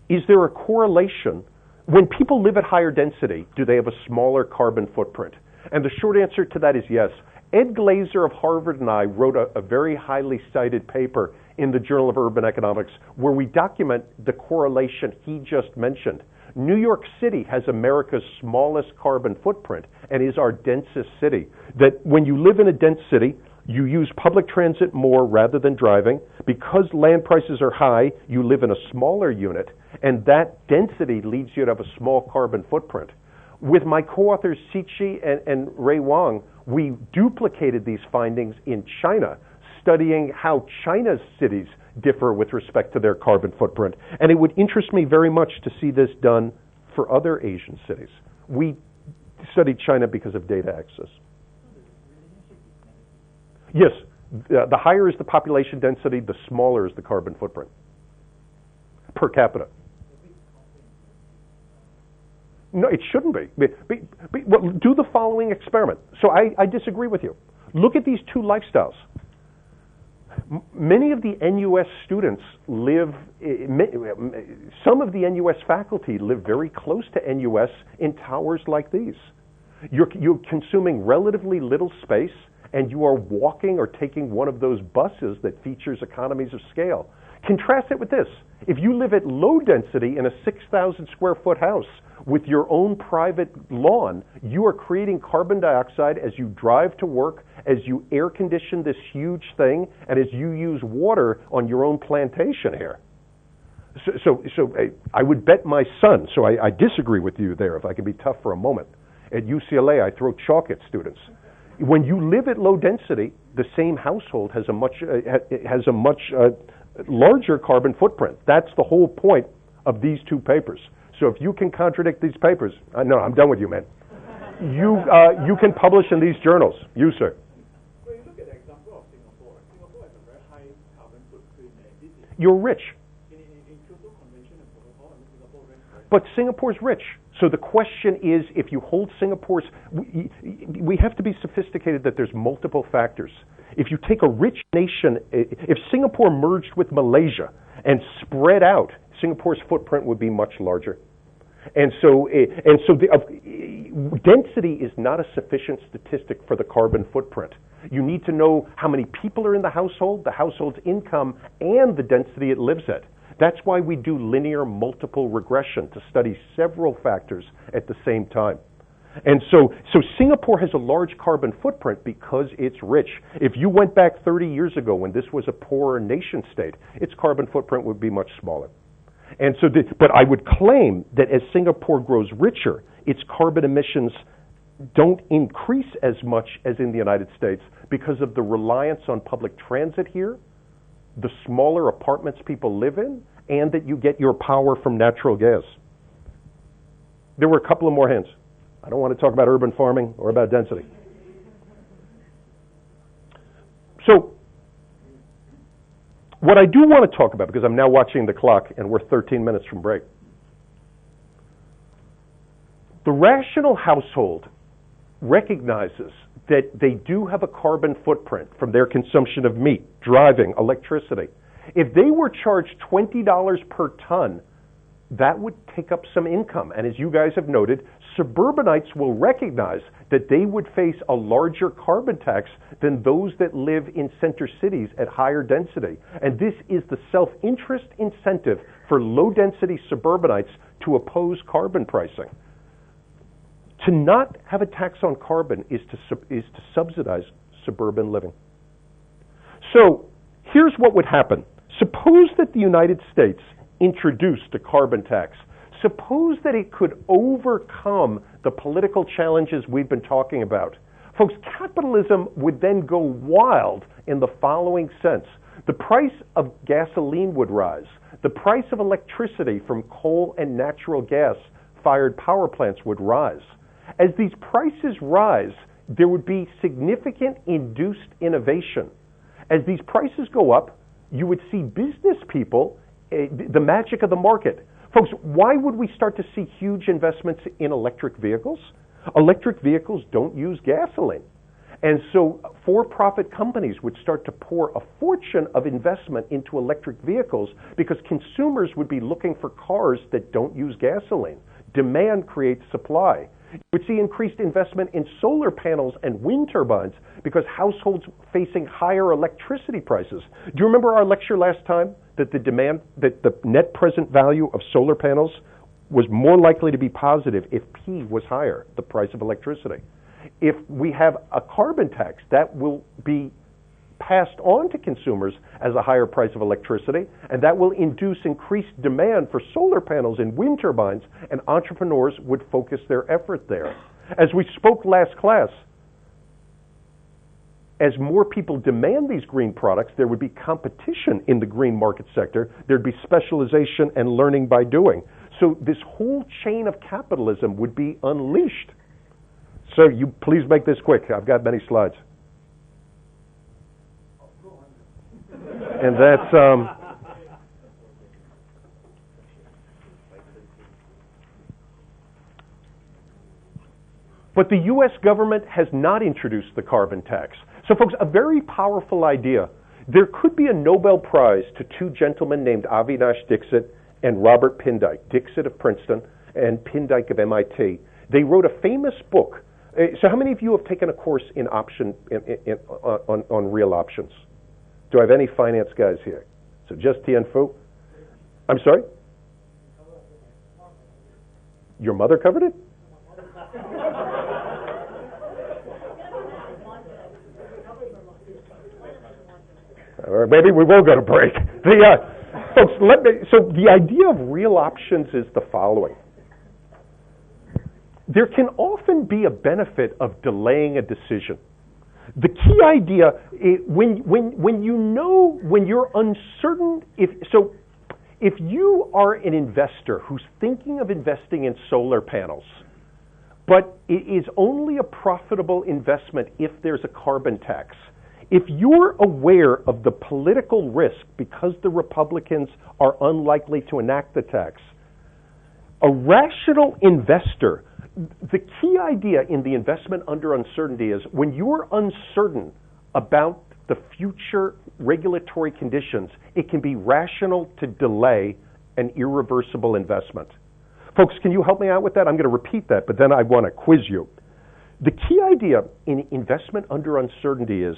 is there a correlation? When people live at higher density, do they have a smaller carbon footprint? And the short answer to that is yes. Ed Glazer of Harvard and I wrote a very highly cited paper in the Journal of Urban Economics where we document the correlation he just mentioned. New York City has America's smallest carbon footprint and is our densest city. That when you live in a dense city, you use public transit more rather than driving. Because land prices are high, you live in a smaller unit, and that density leads you to have a small carbon footprint. With my co-authors Siqi and Ray Wang, we duplicated these findings in China, studying how China's cities differ with respect to their carbon footprint. And it would interest me very much to see this done for other Asian cities. We studied China because of data access. Yes, the higher is the population density, the smaller is the carbon footprint per capita. No, it shouldn't be. Well, do the following experiment. So I disagree with you. Look at these two lifestyles. Many of the NUS students live, some of the NUS faculty live very close to NUS in towers like these. You're consuming relatively little space, and you are walking or taking one of those buses that features economies of scale. Contrast it with this. If you live at low density in a 6,000 square foot house with your own private lawn, you are creating carbon dioxide as you drive to work, as you air condition this huge thing, and as you use water on your own plantation here. So I would bet my son, so I disagree with you there, if I can be tough for a moment. At UCLA, I throw chalk at students. When you live at low density, the same household has a much larger carbon footprint. That's the whole point of these two papers. So if you can contradict these papers, no, I'm done with you, man. You can publish in these journals. You, sir. When you look at the example of Singapore, Singapore has a very high carbon footprint. You're rich. In Kyoto Convention and Protocol, Singapore ranks very high. But Singapore's rich. So the question is, if you hold Singapore's, we have to be sophisticated that there's multiple factors. If you take a rich nation, if Singapore merged with Malaysia and spread out, Singapore's footprint would be much larger. And so density is not a sufficient statistic for the carbon footprint. You need to know how many people are in the household's income, and the density it lives at. That's why we do linear multiple regression, to study several factors at the same time. And so Singapore has a large carbon footprint because it's rich. If you went back 30 years ago when this was a poorer nation state, its carbon footprint would be much smaller. And so, but I would claim that as Singapore grows richer, its carbon emissions don't increase as much as in the United States because of the reliance on public transit here, the smaller apartments people live in, and that you get your power from natural gas. There were a couple of more hands. I don't want to talk about urban farming or about density. So, what I do want to talk about, because I'm now watching the clock and we're 13 minutes from break. The rational household recognizes that they do have a carbon footprint from their consumption of meat, driving, electricity. If they were charged $20 per ton, that would take up some income. And as you guys have noted, suburbanites will recognize that they would face a larger carbon tax than those that live in center cities at higher density. And this is the self-interest incentive for low-density suburbanites to oppose carbon pricing. To not have a tax on carbon is to subsidize suburban living. So here's what would happen. Suppose that the United States introduced a carbon tax. Suppose that it could overcome the political challenges we've been talking about. Folks, capitalism would then go wild in the following sense. The price of gasoline would rise. The price of electricity from coal and natural gas-fired power plants would rise. As these prices rise, there would be significant induced innovation. As these prices go up, you would see business people, the magic of the market. Folks, why would we start to see huge investments in electric vehicles? Electric vehicles don't use gasoline. And so for-profit companies would start to pour a fortune of investment into electric vehicles because consumers would be looking for cars that don't use gasoline. Demand creates supply. You would see increased investment in solar panels and wind turbines because households facing higher electricity prices. Do you remember our lecture last time that the net present value of solar panels was more likely to be positive if P was higher, the price of electricity. If we have a carbon tax, that will be passed on to consumers as a higher price of electricity, and that will induce increased demand for solar panels and wind turbines, and entrepreneurs would focus their effort there. As we spoke last class, as more people demand these green products, there would be competition in the green market sector. There'd be specialization and learning by doing. So this whole chain of capitalism would be unleashed. So you please make this quick. I've got many slides. And that's but the U.S. government has not introduced the carbon tax. So folks, a very powerful idea. There could be a Nobel Prize to two gentlemen named Avinash Dixit and Robert Pindyck, Dixit of Princeton and Pindyck of MIT. They wrote a famous book. So how many of you have taken a course in option on real options? Do I have any finance guys here? So just Tien Phu? I'm sorry? Your mother covered it? Or maybe we will go to break. Folks, so the idea of real options is the following. There can often be a benefit of delaying a decision. The key idea, when you're uncertain, if you are an investor who's thinking of investing in solar panels, but it is only a profitable investment if there's a carbon tax, if you're aware of the political risk because the Republicans are unlikely to enact the tax, a rational investor, the key idea in the investment under uncertainty is when you're uncertain about the future regulatory conditions, it can be rational to delay an irreversible investment. Folks, can you help me out with that? I'm going to repeat that, but then I want to quiz you. The key idea in investment under uncertainty is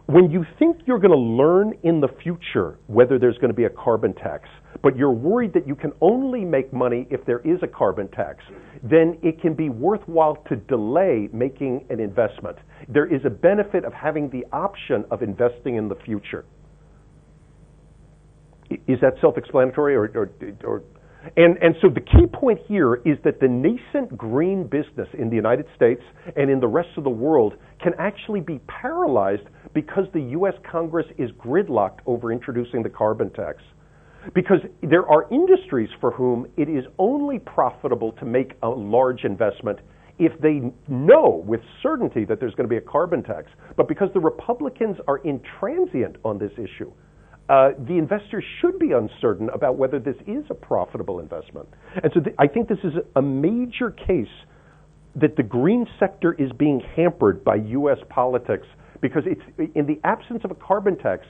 when you think you're going to learn in the future whether there's going to be a carbon tax, but you're worried that you can only make money if there is a carbon tax, then it can be worthwhile to delay making an investment. There is a benefit of having the option of investing in the future. Is that self-explanatory? And so the key point here is that the nascent green business in the United States and in the rest of the world can actually be paralyzed because the U.S. Congress is gridlocked over introducing the carbon tax. Because there are industries for whom it is only profitable to make a large investment if they know with certainty that there's going to be a carbon tax. But because the Republicans are intransient on this issue, the investors should be uncertain about whether this is a profitable investment. And so I think this is a major case that the green sector is being hampered by U.S. politics because it's in the absence of a carbon tax,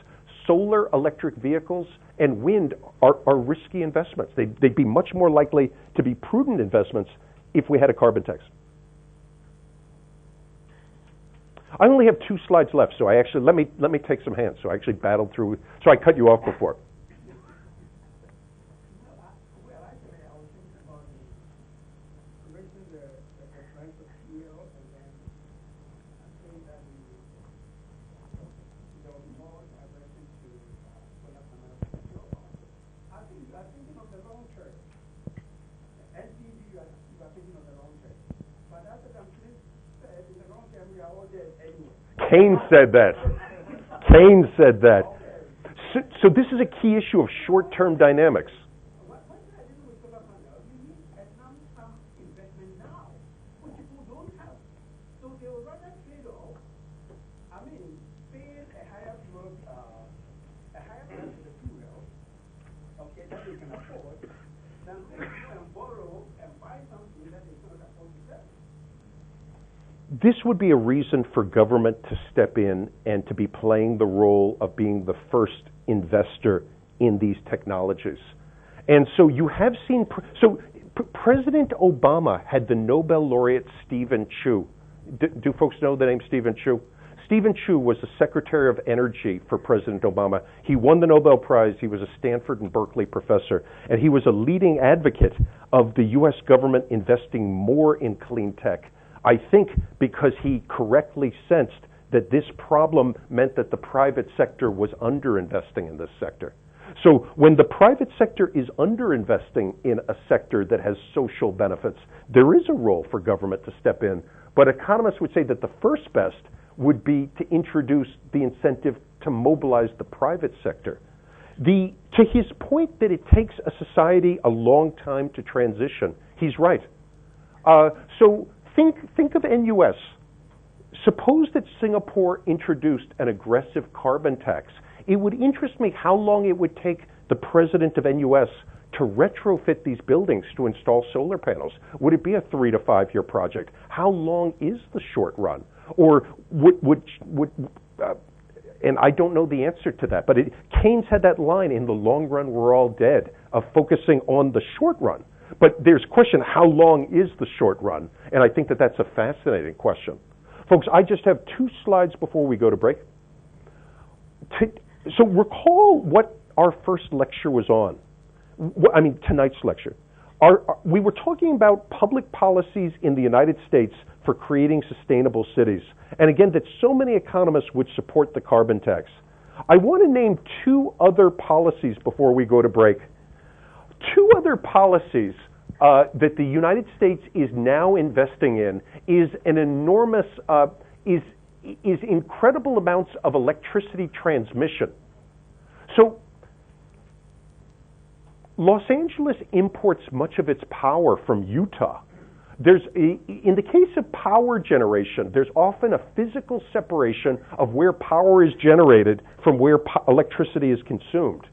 solar electric vehicles and wind are risky investments. They'd be much more likely to be prudent investments if we had a carbon tax. I only have 2 slides left, so let me take some hands. So I actually battled through. So I cut you off before. Well, actually, I was thinking about raising the price of fuel, and then I think that there was more direction to solar panels. I think you are thinking of the wrong church. NTV, you are thinking of the wrong church. But as the country said, in the wrong church, we are all dead anyway. Keynes said that. Keynes said that. So this is a key issue of short-term dynamics. What should I do with solar panels? We need a lump sum investment now, which people don't have. So they will rather trade off, paying a higher price for the fuel, okay, that they can afford, than go and borrow and buy something that they cannot afford to sell. This would be a reason for government to step in and to be playing the role of being the first investor in these technologies. And so you have seen, President Obama had the Nobel laureate Stephen Chu. Do folks know the name Stephen Chu? Stephen Chu was the Secretary of Energy for President Obama. He won the Nobel Prize. He was a Stanford and Berkeley professor, and he was a leading advocate of the U.S. government investing more in clean tech. I think because he correctly sensed that this problem meant that the private sector was underinvesting in this sector. So when the private sector is underinvesting in a sector that has social benefits, there is a role for government to step in. But economists would say that the first best would be to introduce the incentive to mobilize the private sector. To his point that it takes a society a long time to transition, he's right. So think of NUS. Suppose that Singapore introduced an aggressive carbon tax. It would interest me how long it would take the president of NUS to retrofit these buildings to install solar panels. Would it be a 3 to 5 year project? How long is the short run? Or and I don't know the answer to that, but Keynes had that line, in the long run we're all dead, of focusing on the short run. But there's a question, how long is the short run? And I think that that's a fascinating question. Folks, I just have 2 slides before we go to break. So recall what our first lecture was on. I mean, tonight's lecture. We were talking about public policies in the United States for creating sustainable cities. And again, that so many economists would support the carbon tax. I want to name 2 other policies before we go to break. 2 other policies that the United States is now investing in is an enormous, is incredible amounts of electricity transmission. So Los Angeles imports much of its power from Utah. In the case of power generation, there's often a physical separation of where power is generated from where electricity is consumed.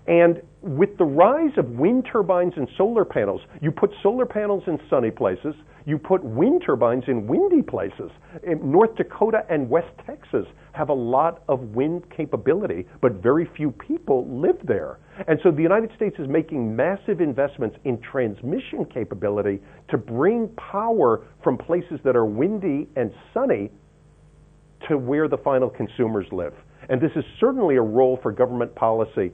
And with the rise of wind turbines and solar panels, you put solar panels in sunny places, you put wind turbines in windy places. North Dakota and West Texas have a lot of wind capability, but very few people live there. And so the United States is making massive investments in transmission capability to bring power from places that are windy and sunny to where the final consumers live. And this is certainly a role for government policy.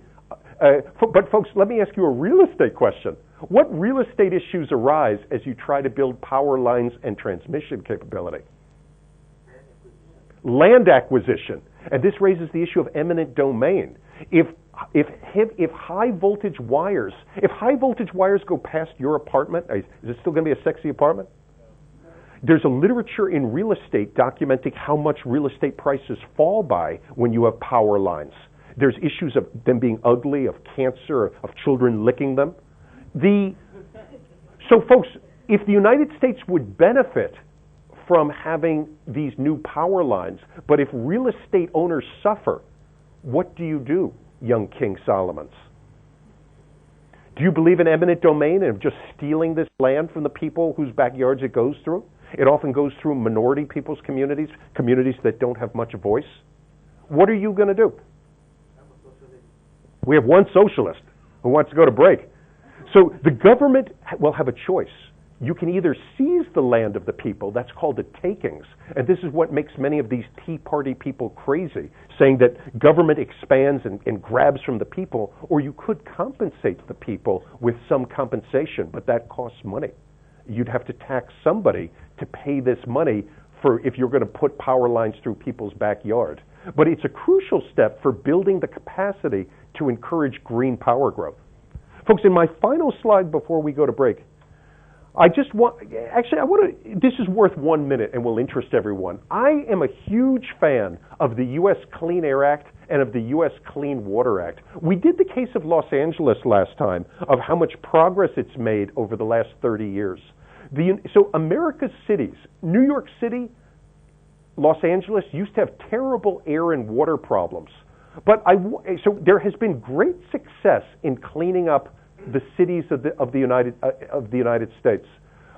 But folks, let me ask you a real estate question. What real estate issues arise as you try to build power lines and transmission capability? Land acquisition. And this raises the issue of eminent domain. If high voltage wires go past your apartment, is it still going to be a sexy apartment? There's a literature in real estate documenting how much real estate prices fall by when you have power lines. There's issues of them being ugly, of cancer, of children licking them. So folks, if the United States would benefit from having these new power lines, but if real estate owners suffer, what do you do, young King Solomons? Do you believe in eminent domain and just stealing this land from the people whose backyards it goes through? It often goes through minority people's communities, communities that don't have much voice. What are you going to do? We have one socialist who wants to go to break. So the government will have a choice. You can either seize the land of the people, that's called a takings, and this is what makes many of these Tea Party people crazy, saying that government expands and grabs from the people, or you could compensate the people with some compensation, but that costs money. You'd have to tax somebody to pay this money for if you're going to put power lines through people's backyard. But it's a crucial step for building the capacity to encourage green power growth. Folks, in my final slide before we go to break, this is worth 1 minute and will interest everyone. I am a huge fan of the U.S. Clean Air Act and of the U.S. Clean Water Act. We did the case of Los Angeles last time, of how much progress it's made over the last 30 years. So America's cities, New York City, Los Angeles used to have terrible air and water problems. But so there has been great success in cleaning up the cities of the United States.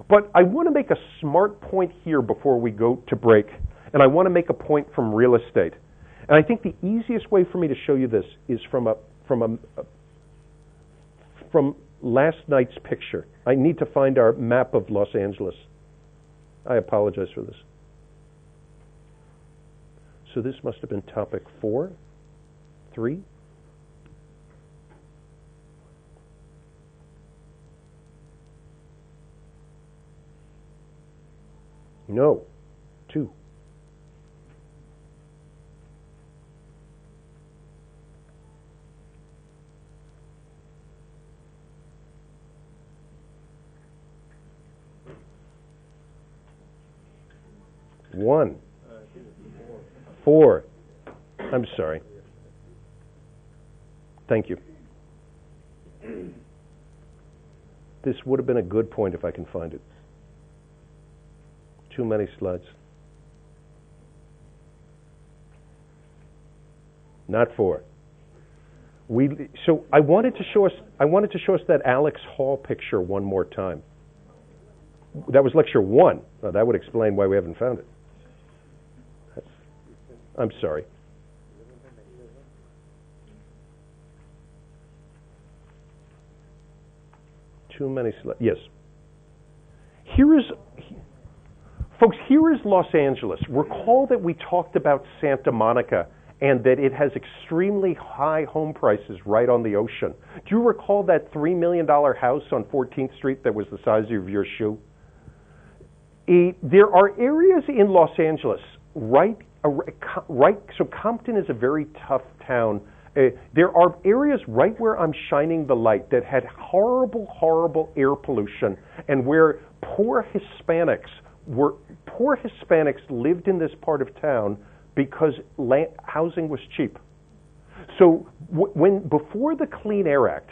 But I want to make a smart point here before we go to break, and I want to make a point from real estate. And I think the easiest way for me to show you this is from last night's picture. I need to find our map of Los Angeles. I apologize for this. So this must have been topic 4, 3. No, 2. One. 4. I'm sorry. Thank you. This would have been a good point if I can find it. Too many slides. Not 4. So I wanted to show us that Alex Hall picture one more time. That was lecture 1. Well, that would explain why we haven't found it. I'm sorry. Too many slides. Yes. Folks, here is Los Angeles. Recall that we talked about Santa Monica and that it has extremely high home prices right on the ocean. Do you recall that $3 million house on 14th Street that was the size of your shoe? There are areas in Los Angeles, so Compton is a very tough town. There are areas right where I'm shining the light that had horrible, horrible air pollution and where poor Hispanics lived in this part of town because housing was cheap. So before the Clean Air Act,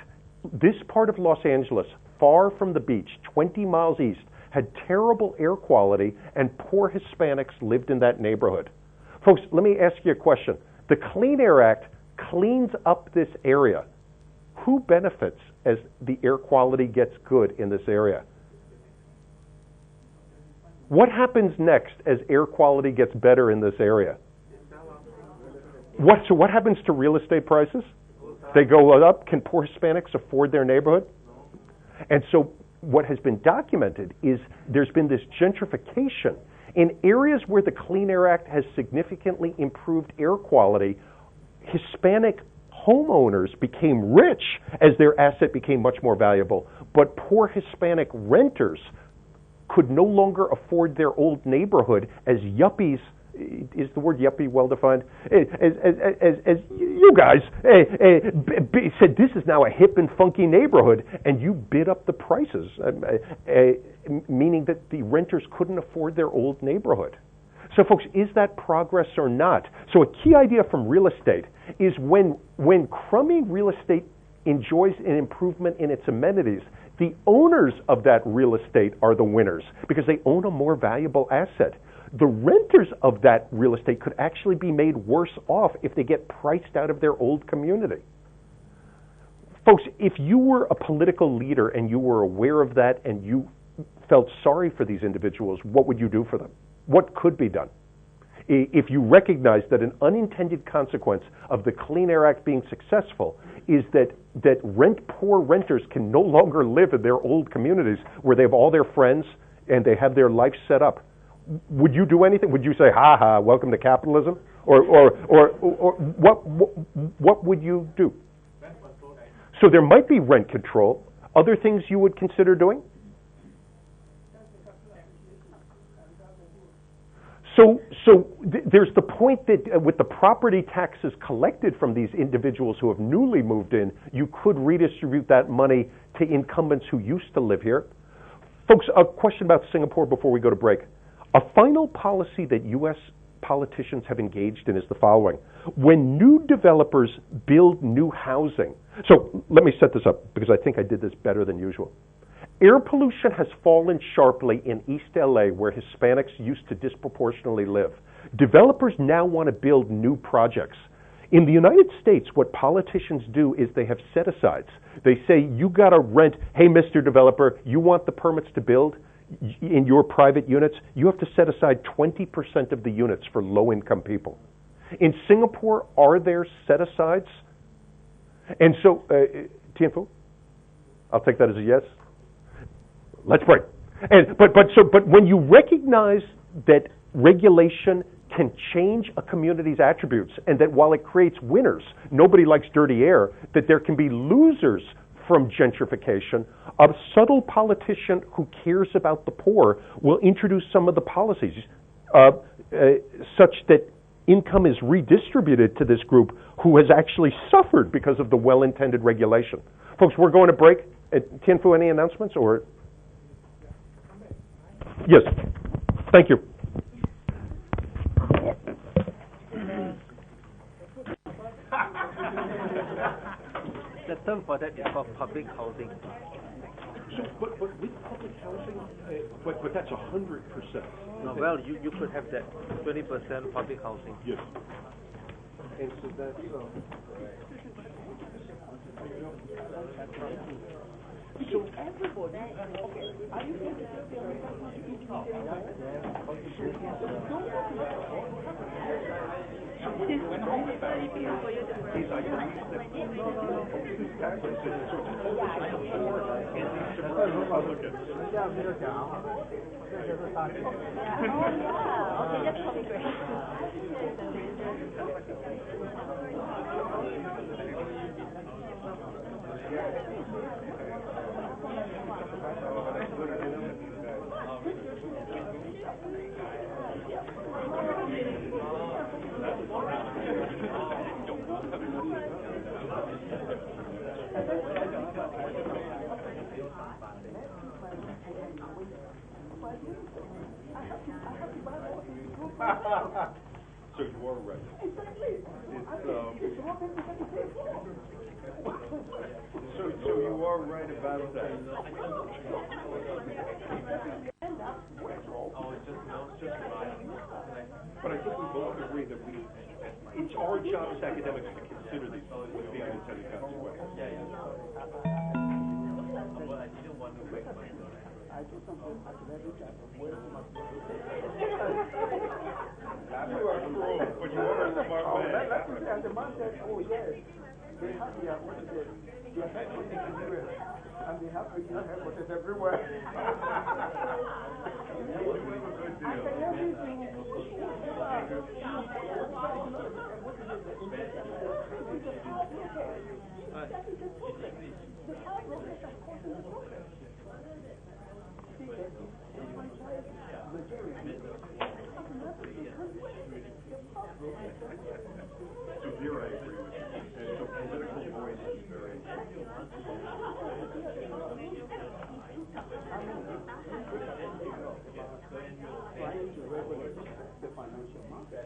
this part of Los Angeles, far from the beach, 20 miles east, had terrible air quality and poor Hispanics lived in that neighborhood. Folks, let me ask you a question. The Clean Air Act cleans up this area. Who benefits as the air quality gets good in this area? What happens next as air quality gets better in this area? So what happens to real estate prices? They go up. Can poor Hispanics afford their neighborhood? And so what has been documented is there's been this gentrification. In areas where the Clean Air Act has significantly improved air quality, Hispanic homeowners became rich as their asset became much more valuable, but poor Hispanic renters could no longer afford their old neighborhood as yuppies. Is the word yuppie well defined? As you guys said, this is now a hip and funky neighborhood, and you bid up the prices, meaning that the renters couldn't afford their old neighborhood. So, folks, is that progress or not? So, a key idea from real estate is when crummy real estate enjoys an improvement in its amenities, the owners of that real estate are the winners because they own a more valuable asset. The renters of that real estate could actually be made worse off if they get priced out of their old community. Folks, if you were a political leader and you were aware of that and you felt sorry for these individuals, what would you do for them? What could be done? If you recognize that an unintended consequence of the Clean Air Act being successful is that poor renters can no longer live in their old communities where they have all their friends and they have their life set up, would you do anything? Would you say, "Ha ha, welcome to capitalism"? Or what would you do? So there might be rent control. Other things you would consider doing? There's the point that with the property taxes collected from these individuals who have newly moved in, you could redistribute that money to incumbents who used to live here. Folks, a question about Singapore before we go to break. A final policy that U.S. politicians have engaged in is the following. When new developers build new housing, so let me set this up because I think I did this better than usual. Air pollution has fallen sharply in East LA where Hispanics used to disproportionately live. Developers now want to build new projects. In the United States, what politicians do is they have set-asides. They say, you got to rent, hey, Mr. Developer, you want the permits to build in your private units? You have to set aside 20% of the units for low-income people. In Singapore, are there set-asides? And so, Tianfu, I'll take that as a yes. Let's break. But when you recognize that regulation can change a community's attributes, and that while it creates winners, nobody likes dirty air, that there can be losers from gentrification. A subtle politician who cares about the poor will introduce some of the policies such that income is redistributed to this group who has actually suffered because of the well-intended regulation. Folks, we're going to break. Tianfu, any announcements? Or yes, thank you. The term for that is called public housing. So, but with public housing, but that's 100%. No, well, you could have that 20% public housing. Yes. And so that's So everybody, okay, are you going to take the So you are right. So you are right about that. But I think we both agree that it's our job as academics to consider these with the unintended consequences. Well, I didn't want to make my I do something academic and where my You are cruel, but you are a smart man. Let me say, as the man said, oh yes, they have their, what is it, their headquarters everywhere, and they have regional headquarters everywhere. And then everything, So here I agree with you. And so political voice is very trying to regulate the financial market.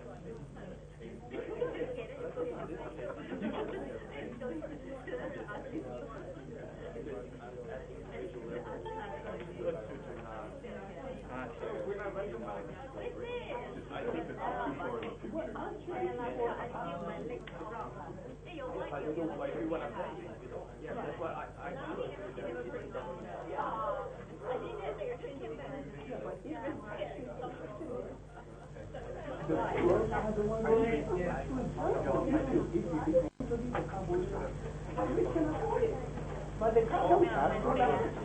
But the carbon tax,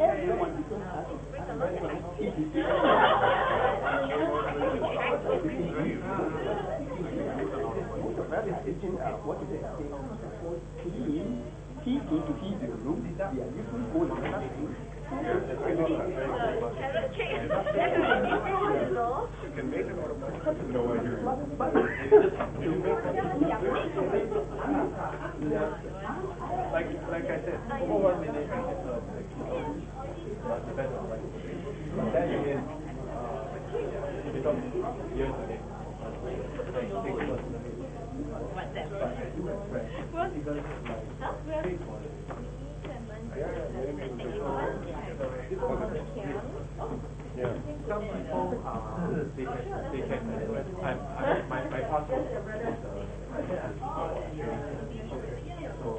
everyone is going to have what is it? He into his room, they are usually going on nothing. no idea. like I said, over 1 minute depends on like then again it becomes years again. What's that? Yeah. Some people they can my passport is so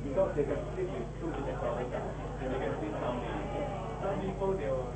because they can speak with 2 different languages, they can speak some people they will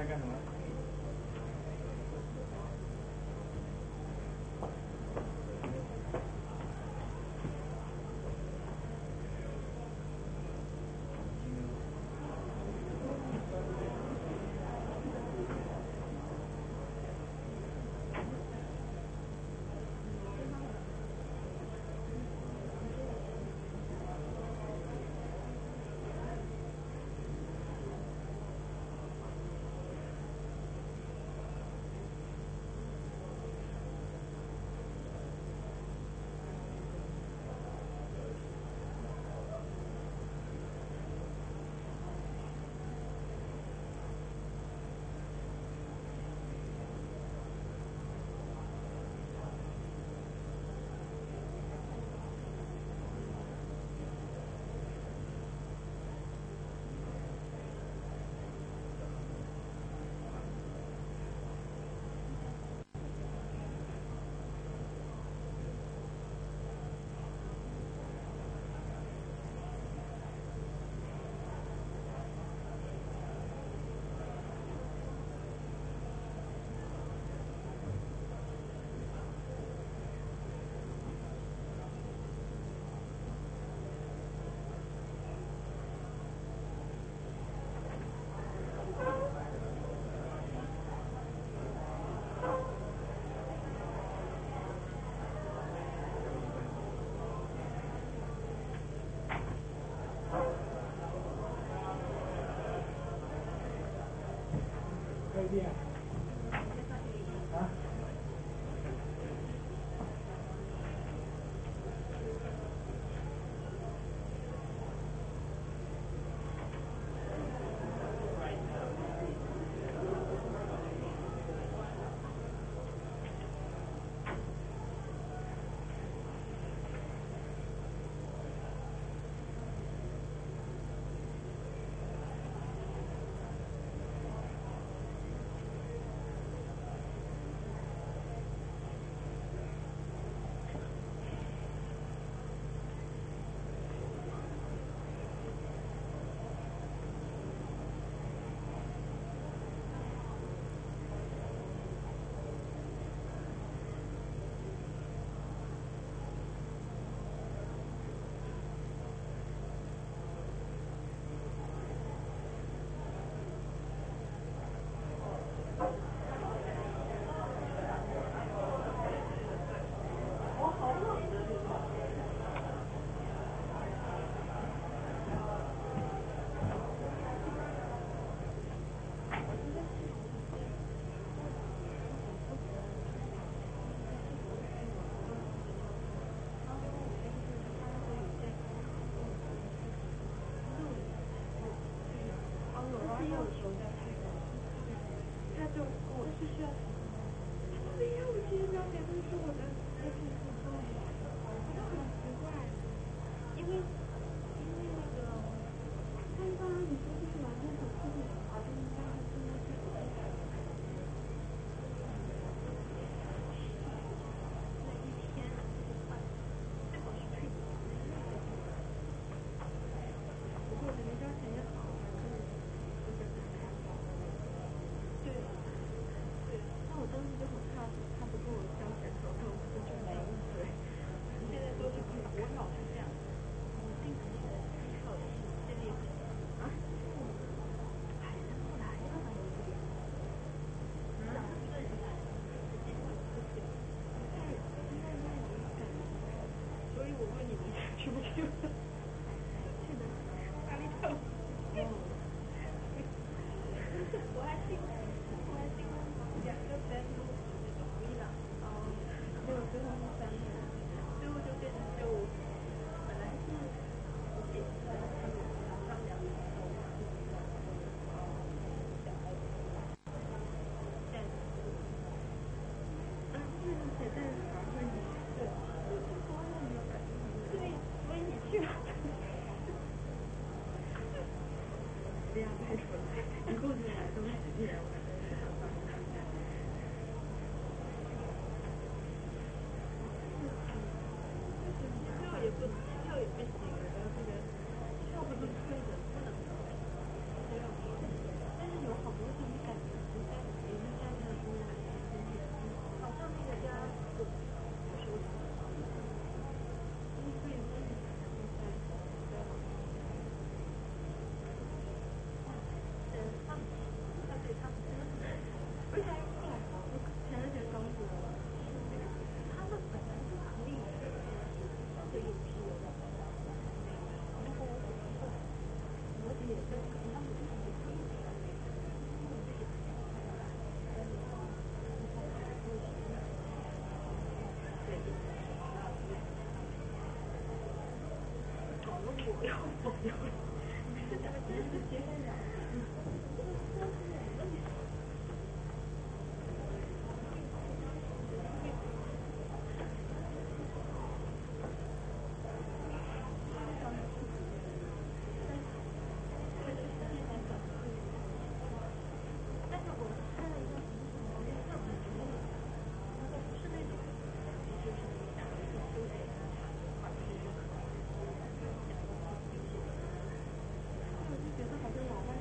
干什么？机会，可是咱们真是接受不了。觉得好像老外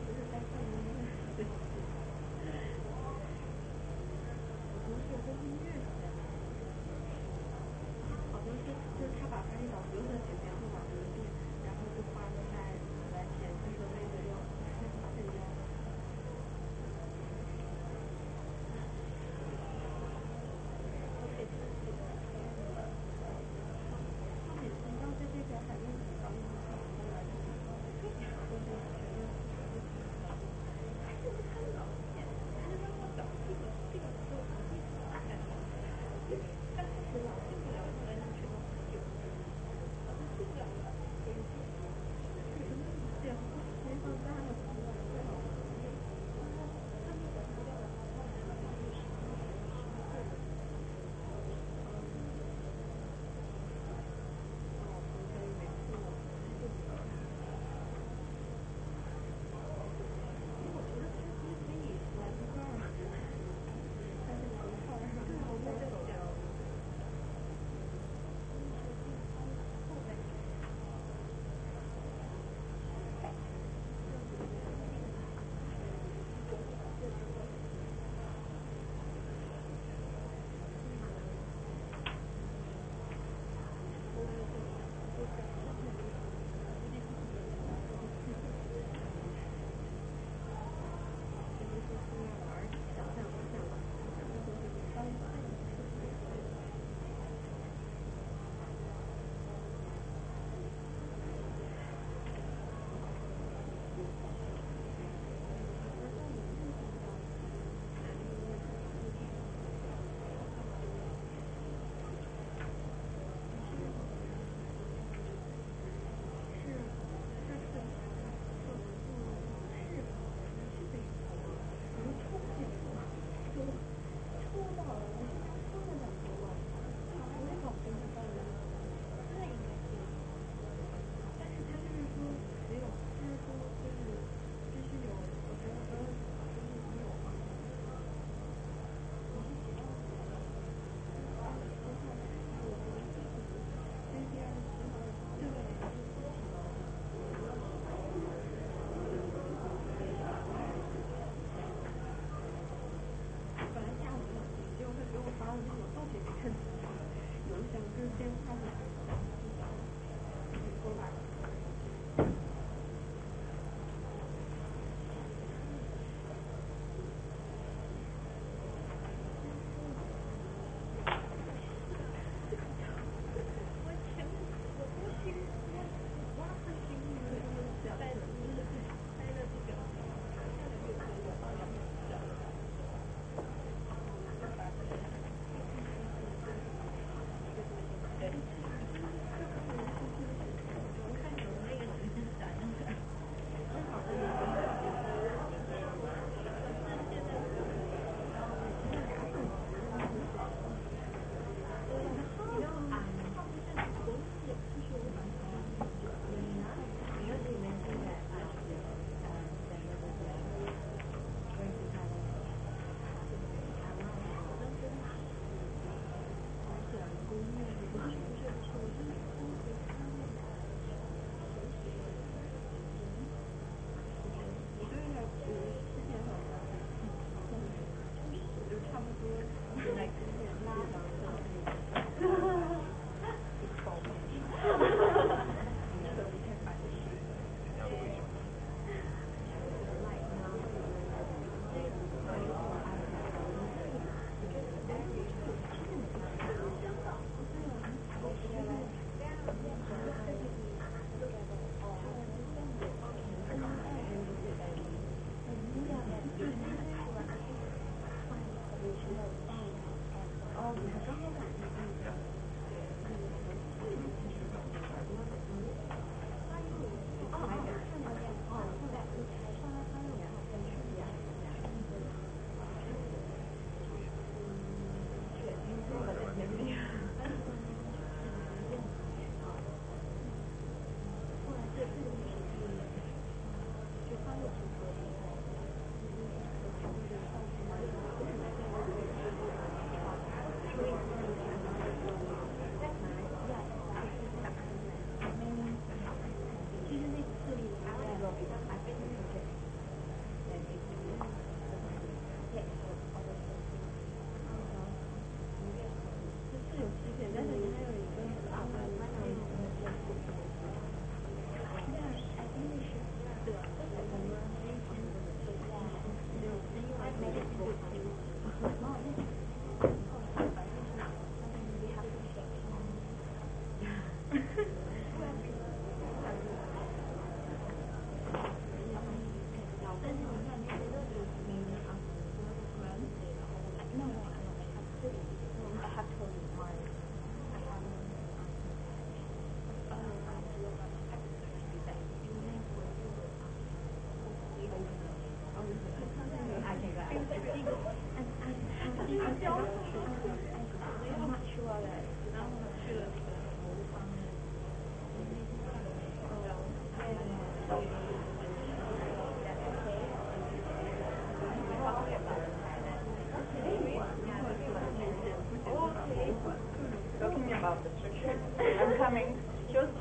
Talking about the structure. I'm coming. Just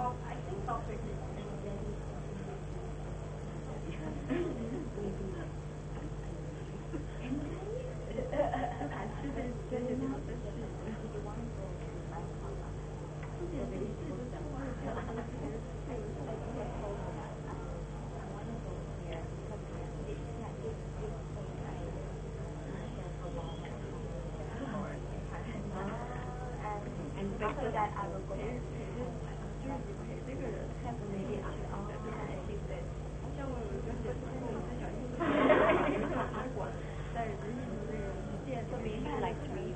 I think topic and after that I will go back. Maybe for me like 3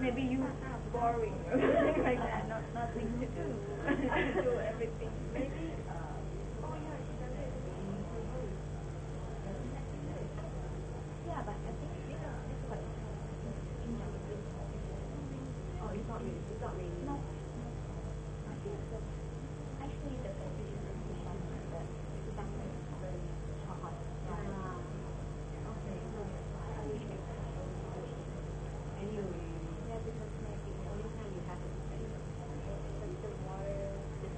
Maybe you boring like that, nothing to do. Do everything. Maybe. Yeah, but I think this one. Oh, it's not really. It's not really. No. I think so. Actually, the position is the one that is very hot. Okay. Anyway. Yeah, because maybe the only time you have to say the water, the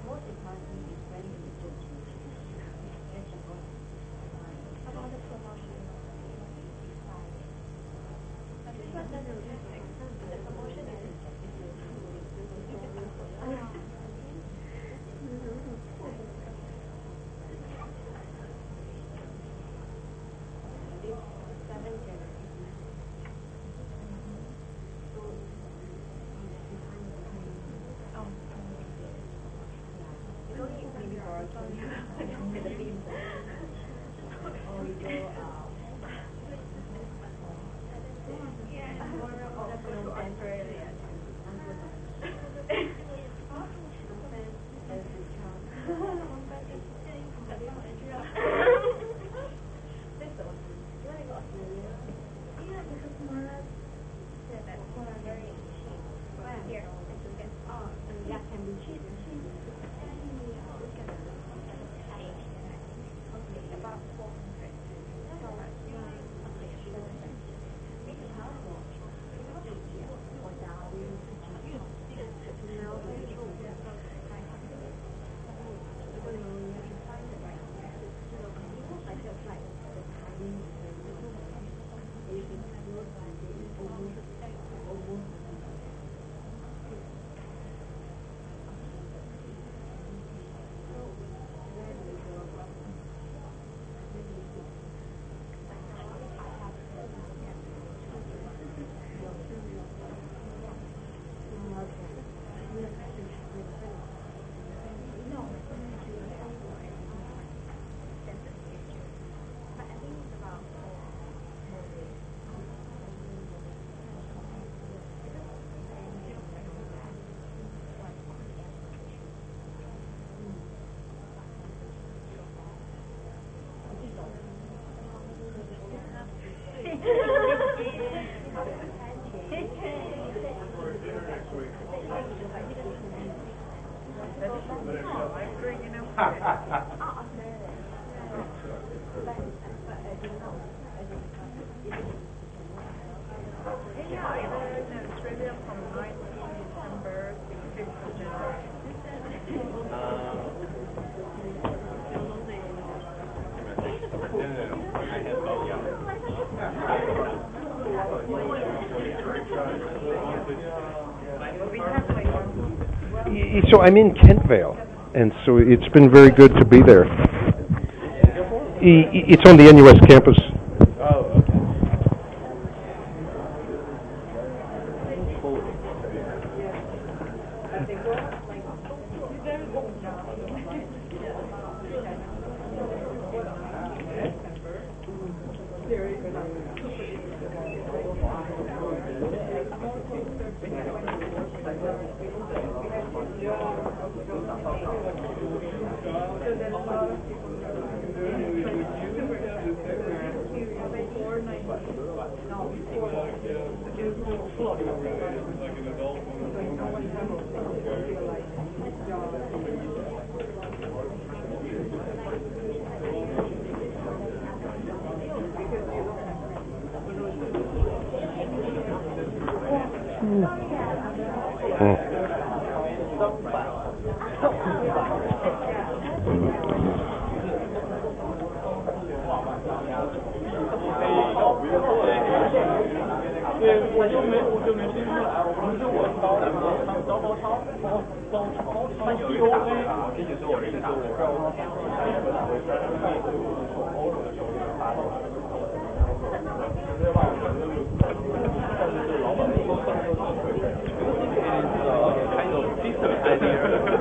most important is when you do about the promotion. This one doesn't have exam. The promotion is it's 7 January. Maybe borrow from Philippines. Or you go temporarily. Can be cheap. So I'm in Kentvale, and so it's been very good to be there. It's on the NUS campus.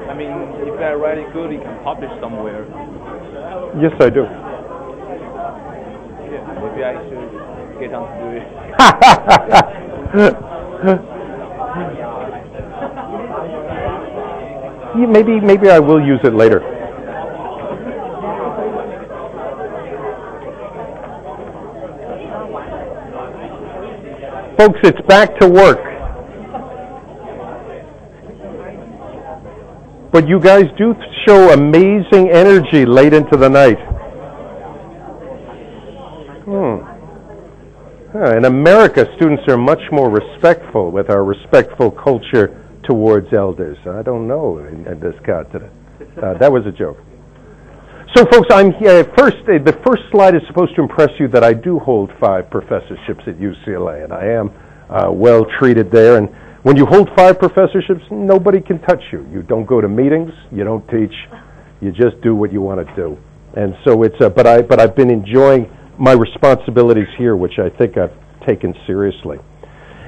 I mean, if they're really good, you can publish somewhere. Yes, I do. Yeah, maybe I should get on to it. Maybe I will use it later. Folks, it's back to work. But you guys do show amazing energy late into the night. In America, students are much more respectful with our respectful culture towards elders. I don't know in this continent. That was a joke. So, folks, I'm here. The first slide is supposed to impress you that I do hold 5 professorships at UCLA, and I am well treated there. And when you hold 5 professorships, nobody can touch you. You don't go to meetings. You don't teach. You just do what you want to do. And so it's. But I've been enjoying my responsibilities here, which I think I've taken seriously.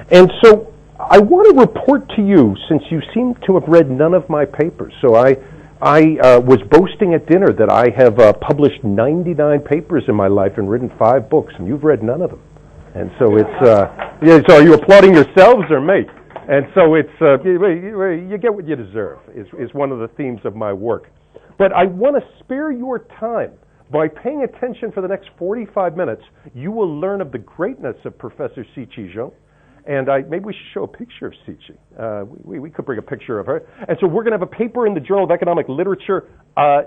And so I want to report to you, since you seem to have read none of my papers. So I was boasting at dinner that I have published 99 papers in my life and written 5 books, and you've read none of them. And so it's, so are you applauding yourselves or me? And so it's, you get what you deserve, is one of the themes of my work. But I want to spare your time. By paying attention for the next 45 minutes, you will learn of the greatness of Professor Siqi Zheng. And maybe we should show a picture of Siqi. We could bring a picture of her. And so we're going to have a paper in the Journal of Economic Literature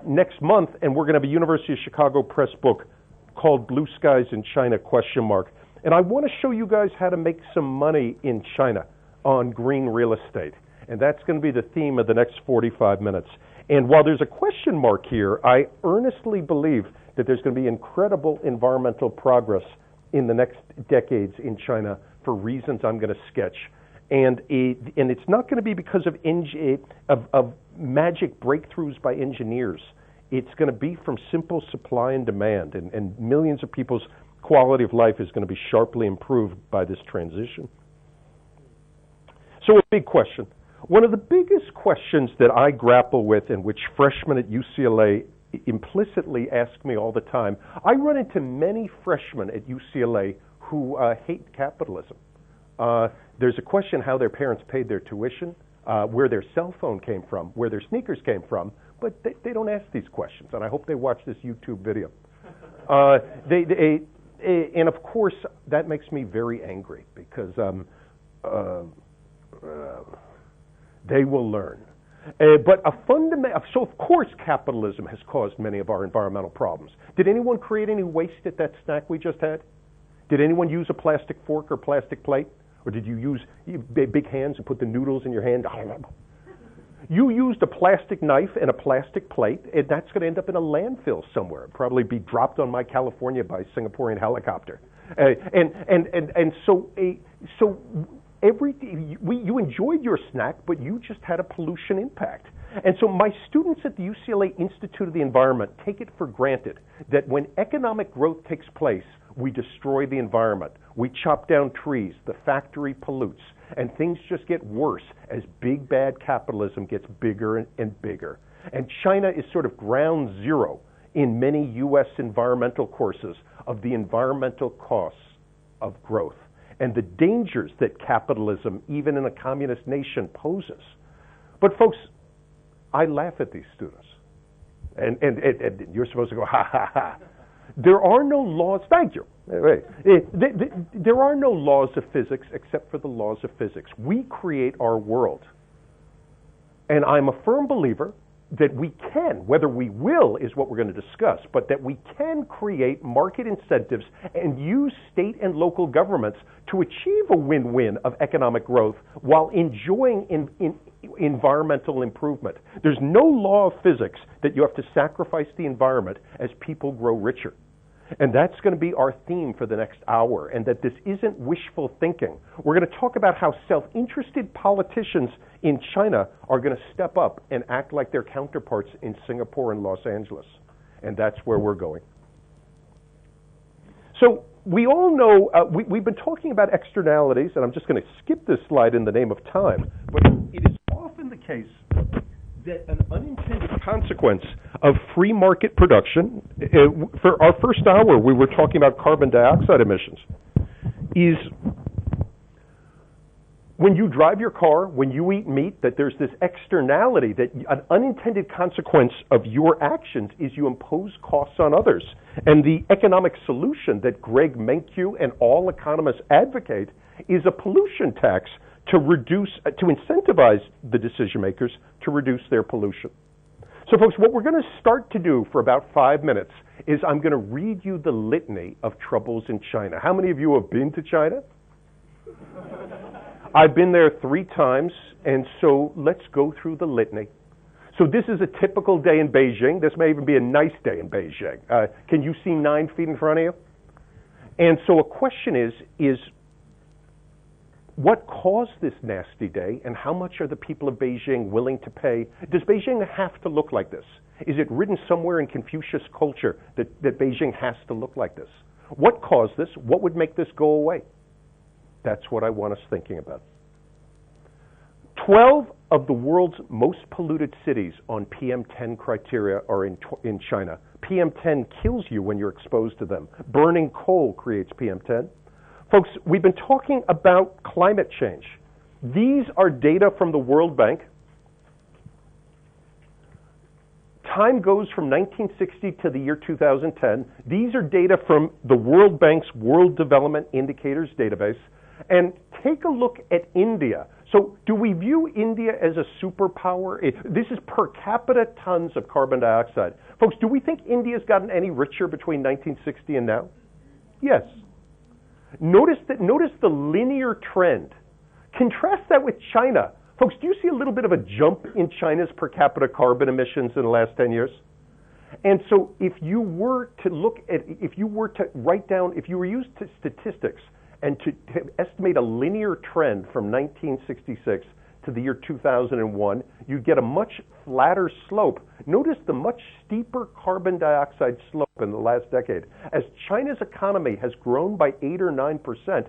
next month, and we're going to have a University of Chicago Press book called Blue Skies in China, ? And I want to show you guys how to make some money in China on green real estate. And that's going to be the theme of the next 45 minutes. And while there's a question mark here, I earnestly believe that there's going to be incredible environmental progress in the next decades in China for reasons I'm going to sketch. And it's not going to be because of magic breakthroughs by engineers. It's going to be from simple supply and demand, and millions of people's quality of life is going to be sharply improved by this transition. So a big question. One of the biggest questions that I grapple with, and which freshmen at UCLA implicitly ask me all the time, I run into many freshmen at UCLA who hate capitalism. There's a question how their parents paid their tuition, where their cell phone came from, where their sneakers came from, but they don't ask these questions, and I hope they watch this YouTube video. And of course, that makes me very angry, because they will learn. So of course capitalism has caused many of our environmental problems. Did anyone create any waste at that snack we just had? Did anyone use a plastic fork or plastic plate? Or did you use big hands and put the noodles in your hand? You used a plastic knife and a plastic plate, and that's going to end up in a landfill somewhere. Probably be dropped on my California by a Singaporean helicopter. You enjoyed your snack, but you just had a pollution impact. And so my students at the UCLA Institute of the Environment take it for granted that when economic growth takes place, we destroy the environment. We chop down trees, the factory pollutes, and things just get worse as big bad capitalism gets bigger and bigger. And China is sort of ground zero in many U.S. environmental courses of the environmental costs of growth and the dangers that capitalism, even in a communist nation, poses. But folks, I laugh at these students. And you're supposed to go, ha, ha, ha. There are no laws, thank you. There are no laws of physics except for the laws of physics. We create our world. And I'm a firm believer that we can, whether we will is what we're going to discuss, but that we can create market incentives and use state and local governments to achieve a win-win of economic growth while enjoying environmental improvement. There's no law of physics that you have to sacrifice the environment as people grow richer. And that's going to be our theme for the next hour, and that this isn't wishful thinking. We're going to talk about how self-interested politicians in China are going to step up and act like their counterparts in Singapore and Los Angeles. And that's where we're going. So we all know, we've been talking about externalities, and I'm just going to skip this slide in the name of time, but it is often the case that an unintended consequence of free market production, for our first hour we were talking about carbon dioxide emissions, is when you drive your car, when you eat meat, that there's this externality, that an unintended consequence of your actions is you impose costs on others. And the economic solution that Greg Menke and all economists advocate is a pollution tax to incentivize the decision makers to reduce their pollution. So folks, what we're going to start to do for about 5 minutes is I'm going to read you the litany of troubles in China. How many of you have been to China? I've been there 3 times, and so let's go through the litany. So this is a typical day in Beijing. This may even be a nice day in Beijing. Can you see 9 feet in front of you? And so a question is what caused this nasty day, and how much are the people of Beijing willing to pay? Does Beijing have to look like this? Is it written somewhere in Confucius culture that Beijing has to look like this? What caused this? What would make this go away? That's what I want us thinking about. 12 of the world's most polluted cities on PM10 criteria are in China. PM10 kills you when you're exposed to them. Burning coal creates PM10. Folks, we've been talking about climate change. These are data from the World Bank. Time goes from 1960 to the year 2010. These are data from the World Bank's World Development Indicators database. And take a look at India. So do we view India as a superpower? This is per capita tons of carbon dioxide. Folks, do we think India's gotten any richer between 1960 and now? Yes. Notice the linear trend. Contrast that with China. Folks, do you see a little bit of a jump in China's per capita carbon emissions in the last 10 years? And so if you were to use statistics and to estimate a linear trend from 1966 to the year 2001, you'd get a much flatter slope. Notice the much steeper carbon dioxide slope in the last decade. As China's economy has grown by 8 or 9%,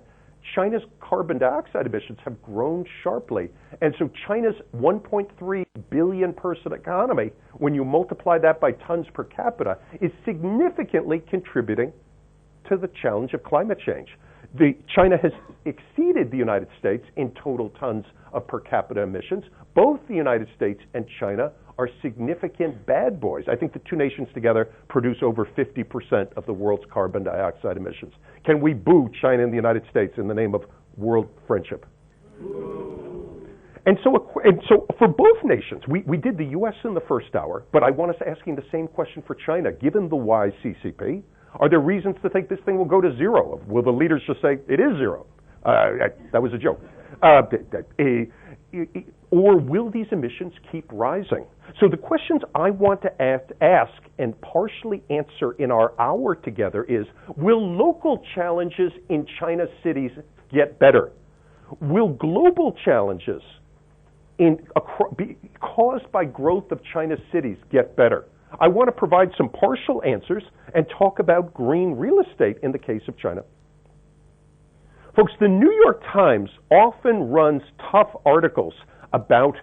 China's carbon dioxide emissions have grown sharply. And so China's 1.3 billion person economy, when you multiply that by tons per capita, is significantly contributing to the challenge of climate change. China has exceeded the United States in total tons of per capita emissions. Both the United States and China are significant bad boys. I think the two nations together produce over 50% of the world's carbon dioxide emissions. Can we boo China and the United States in the name of world friendship? And so for both nations, we did the U.S. in the first hour, but I want us asking the same question for China. Given the wise CCP, are there reasons to think this thing will go to zero? Will the leaders just say, it is zero? That was a joke. Or will these emissions keep rising? So the questions I want to ask and partially answer in our hour together is, will local challenges in China's cities get better? Will global challenges be caused by growth of China's cities get better? I want to provide some partial answers and talk about green real estate in the case of China. Folks, the New York Times often runs tough articles about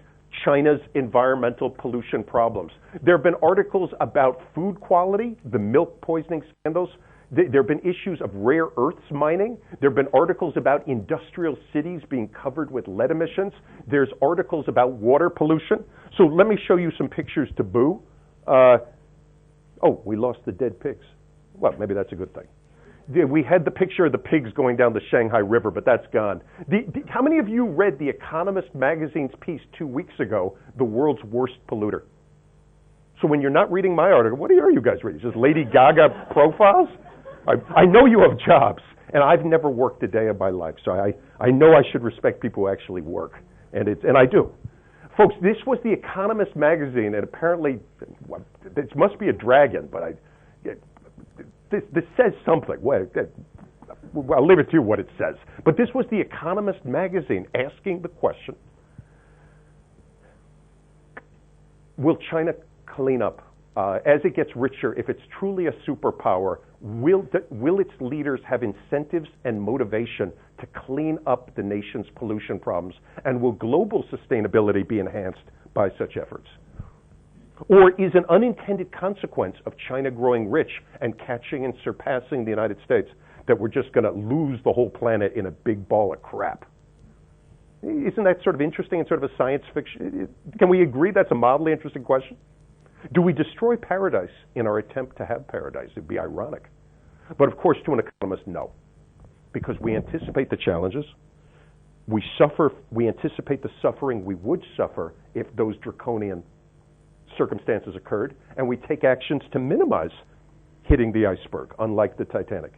China's environmental pollution problems. There have been articles about food quality, the milk poisoning scandals. There have been issues of rare earths mining. There have been articles about industrial cities being covered with lead emissions. There's articles about water pollution. So let me show you some pictures to boo. Oh, we lost the dead pigs. Well, maybe that's a good thing. We had the picture of the pigs going down the Shanghai River, but that's gone. How many of you read The Economist magazine's piece 2 weeks ago, The World's Worst Polluter? So when you're not reading my article, what are you guys reading? Just Lady Gaga profiles? I know you have jobs, and I've never worked a day of my life, so I know I should respect people who actually work, and I do. Folks, this was The Economist magazine, and apparently, this must be a dragon, but this says something. Well, I'll leave it to you what it says. But this was The Economist magazine asking the question, will China clean up? As it gets richer, if it's truly a superpower, will its leaders have incentives and motivation to clean up the nation's pollution problems? And will global sustainability be enhanced by such efforts? Or is an unintended consequence of China growing rich and catching and surpassing the United States that we're just going to lose the whole planet in a big ball of crap? Isn't that sort of interesting and sort of a science fiction? Can we agree that's a mildly interesting question? Do we destroy paradise in our attempt to have paradise? It'd be ironic. But of course, to an economist, no. Because we anticipate the challenges. We anticipate the suffering we would suffer if those draconian circumstances occurred, and we take actions to minimize hitting the iceberg, unlike the Titanic.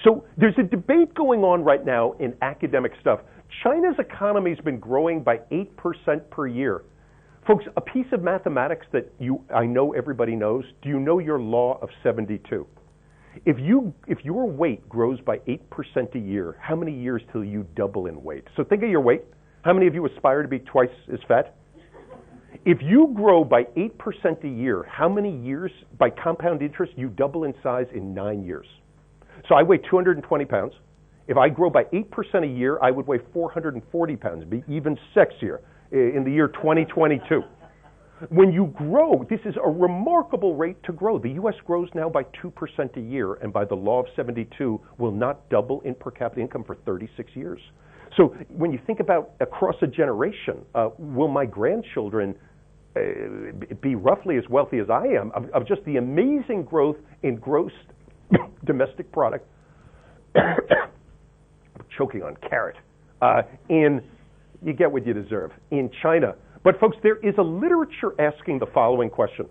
So there's a debate going on right now in academic stuff. China's economy has been growing by 8% per year. Folks, a piece of mathematics that I know everybody knows. Do you know your law of 72? If your weight grows by 8% a year, how many years till you double in weight? So think of your weight. How many of you aspire to be twice as fat? If you grow by 8% a year, how many years, by compound interest, you double in size in 9 years? So I weigh 220 pounds. If I grow by 8% a year, I would weigh 440 pounds, be even sexier in the year 2022. When you grow, this is a remarkable rate to grow. The U.S. grows now by 2% a year, and by the law of 72, will not double in per capita income for 36 years. So when you think about across a generation, will my grandchildren be roughly as wealthy as I am of just the amazing growth in gross domestic product, choking on carrot, you get what you deserve, in China. But folks, there is a literature asking the following question.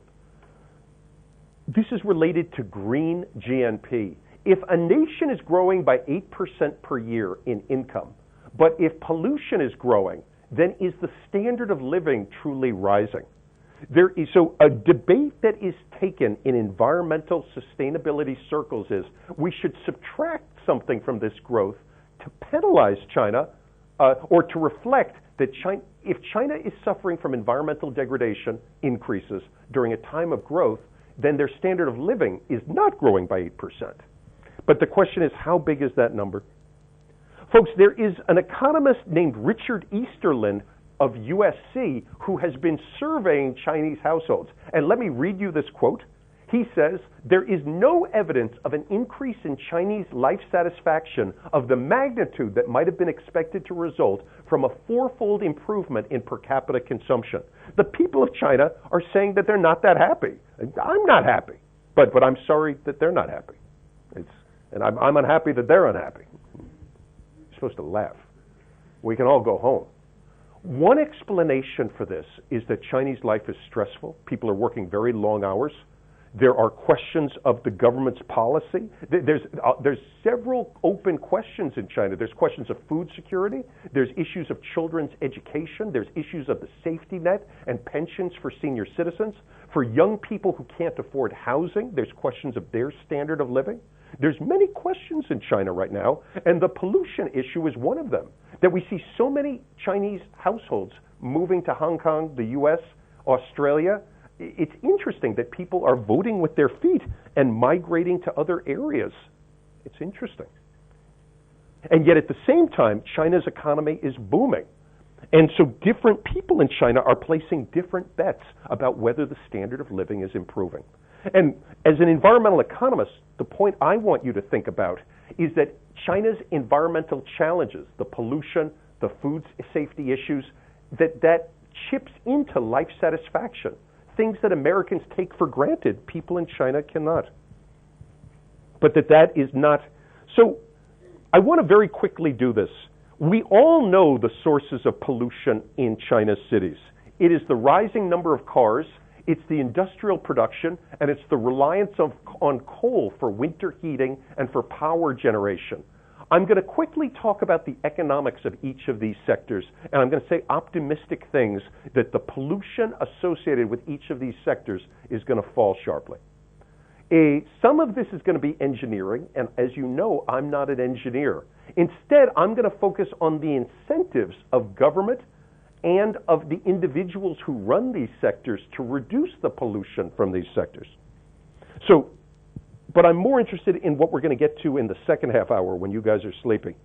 This is related to green GNP. If a nation is growing by 8% per year in income, but if pollution is growing, then is the standard of living truly rising? So a debate that is taken in environmental sustainability circles is we should subtract something from this growth to penalize China or to reflect that if China is suffering from environmental degradation increases during a time of growth, then their standard of living is not growing by 8%. But the question is, how big is that number? Folks, there is an economist named Richard Easterlin of USC who has been surveying Chinese households. And let me read you this quote. He says, there is no evidence of an increase in Chinese life satisfaction of the magnitude that might have been expected to result from a fourfold improvement in per capita consumption. The people of China are saying that they're not that happy. I'm not happy, but I'm sorry that they're not happy. And I'm unhappy that they're unhappy. You're supposed to laugh. We can all go home. One explanation for this is that Chinese life is stressful. People are working very long hours. There are questions of the government's policy. There's several open questions in China. There's questions of food security. There's issues of children's education. There's issues of the safety net and pensions for senior citizens. For young people who can't afford housing, there's questions of their standard of living. There's many questions in China right now, and the pollution issue is one of them. That we see so many Chinese households moving to Hong Kong, the U.S., Australia. It's interesting that people are voting with their feet and migrating to other areas. It's interesting. And yet at the same time, China's economy is booming. And so different people in China are placing different bets about whether the standard of living is improving. And as an environmental economist, the point I want you to think about is that China's environmental challenges, the pollution, the food safety issues, that chips into life satisfaction. Things that Americans take for granted, people in China cannot. But that is not. So I want to very quickly do this. We all know the sources of pollution in China's cities. It is the rising number of cars, it's the industrial production, and it's the reliance on coal for winter heating and for power generation. I'm going to quickly talk about the economics of each of these sectors, and I'm going to say optimistic things that the pollution associated with each of these sectors is going to fall sharply. Some of this is going to be engineering, and as you know, I'm not an engineer. Instead, I'm going to focus on the incentives of government and of the individuals who run these sectors to reduce the pollution from these sectors. But I'm more interested in what we're going to get to in the second half hour when you guys are sleeping.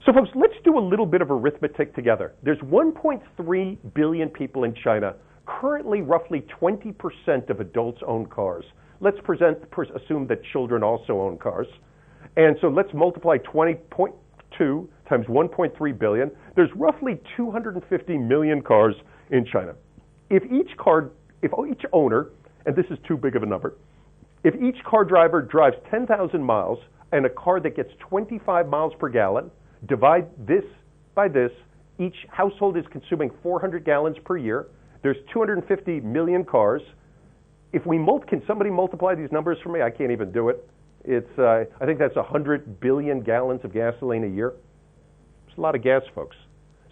So folks, let's do a little bit of arithmetic together. There's 1.3 billion people in China. Currently, roughly 20% of adults own cars. Let's assume that children also own cars. And so let's multiply 20.2 times 1.3 billion. There's roughly 250 million cars in China. If each owner, and this is too big of a number, if each car driver drives 10,000 miles and a car that gets 25 miles per gallon, divide this by this, each household is consuming 400 gallons per year. There's 250 million cars. Can somebody multiply these numbers for me? I can't even do it. I think that's 100 billion gallons of gasoline a year. It's a lot of gas, folks.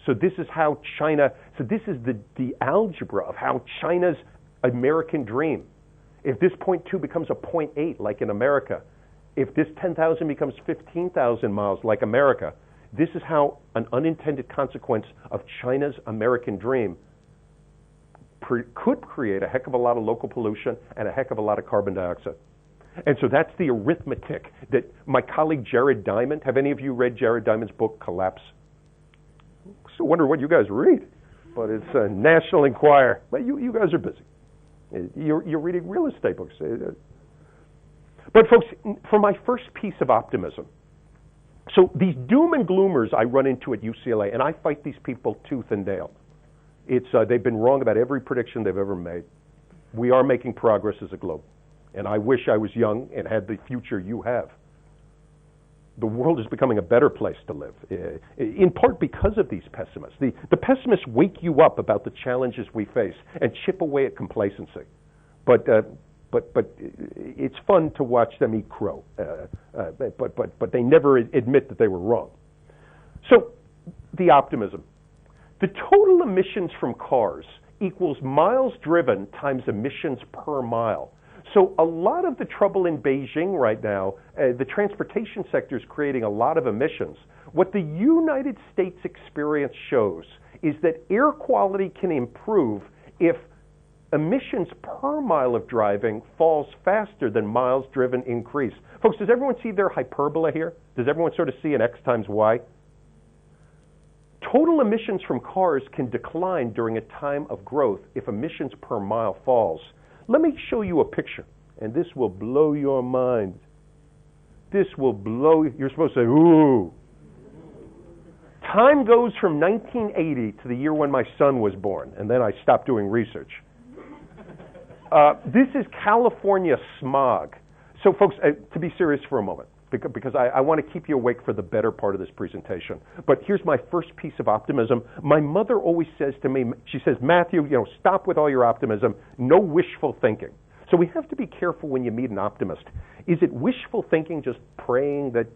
So this is how China, this is the algebra of how China's American dream. If this 0.2 becomes a 0.8 like in America, if this 10,000 becomes 15,000 miles like America, this is how an unintended consequence of China's American dream could create a heck of a lot of local pollution and a heck of a lot of carbon dioxide. And so that's the arithmetic that my colleague Jared Diamond, have any of you read Jared Diamond's book, Collapse? I still wonder what you guys read, but it's a National Enquirer. But you guys are busy. You're reading real estate books. But folks, for my first piece of optimism, so these doom and gloomers I run into at UCLA, and I fight these people tooth and nail. They've been wrong about every prediction they've ever made. We are making progress as a globe. And I wish I was young and had the future you have. The world is becoming a better place to live, in part because of these pessimists. The pessimists wake you up about the challenges we face and chip away at complacency. But it's fun to watch them eat crow. But they never admit that they were wrong. So the optimism. The total emissions from cars equals miles driven times emissions per mile. So a lot of the trouble in Beijing right now, the transportation sector is creating a lot of emissions. What the United States experience shows is that air quality can improve if emissions per mile of driving falls faster than miles driven increase. Folks, does everyone see their hyperbola here? Does everyone sort of see an X times Y? Total emissions from cars can decline during a time of growth if emissions per mile falls. Let me show you a picture, and this will blow your mind. You're supposed to say, ooh. Time goes from 1980 to the year when my son was born, and then I stopped doing research. This is California smog. So folks, to be serious for a moment, because I want to keep you awake for the better part of this presentation. But here's my first piece of optimism. My mother always says to me, she says, Matthew, stop with all your optimism, no wishful thinking. So we have to be careful when you meet an optimist. Is it wishful thinking, just praying that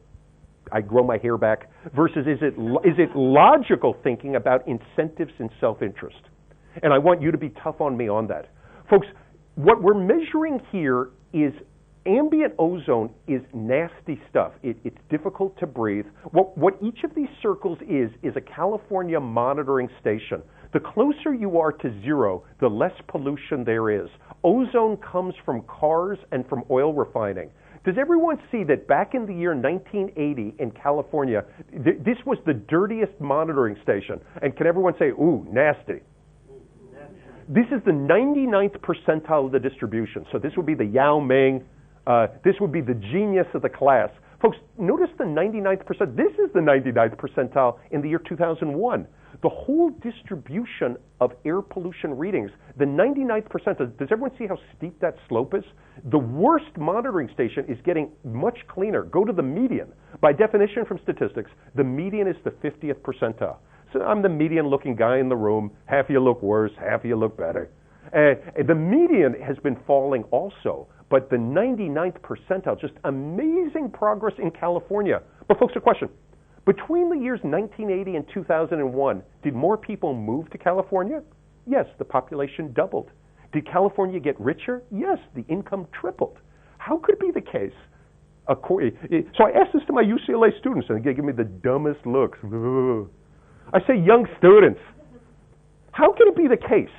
I grow my hair back, versus is it logical thinking about incentives and self-interest? And I want you to be tough on me on that. Folks, what we're measuring here is ambient ozone is nasty stuff. It's difficult to breathe. What each of these circles is a California monitoring station. The closer you are to zero, the less pollution there is. Ozone comes from cars and from oil refining. Does everyone see that back in the year 1980 in California, this was the dirtiest monitoring station? And can everyone say, ooh, nasty? This is the 99th percentile of the distribution. So this would be the Yao Ming. This would be the genius of the class. Folks, notice the 99th percent. This is the 99th percentile in the year 2001. The whole distribution of air pollution readings, the 99th percentile, does everyone see how steep that slope is? The worst monitoring station is getting much cleaner. Go to the median. By definition from statistics, the median is the 50th percentile. So I'm the median-looking guy in the room. Half of you look worse, half of you look better. The median has been falling also, but the 99th percentile, just amazing progress in California. But folks, a question. Between the years 1980 and 2001, did more people move to California? Yes, the population doubled. Did California get richer? Yes, the income tripled. How could it be the case? So I asked this to my UCLA students, and they give me the dumbest looks. I say, young students, how can it be the case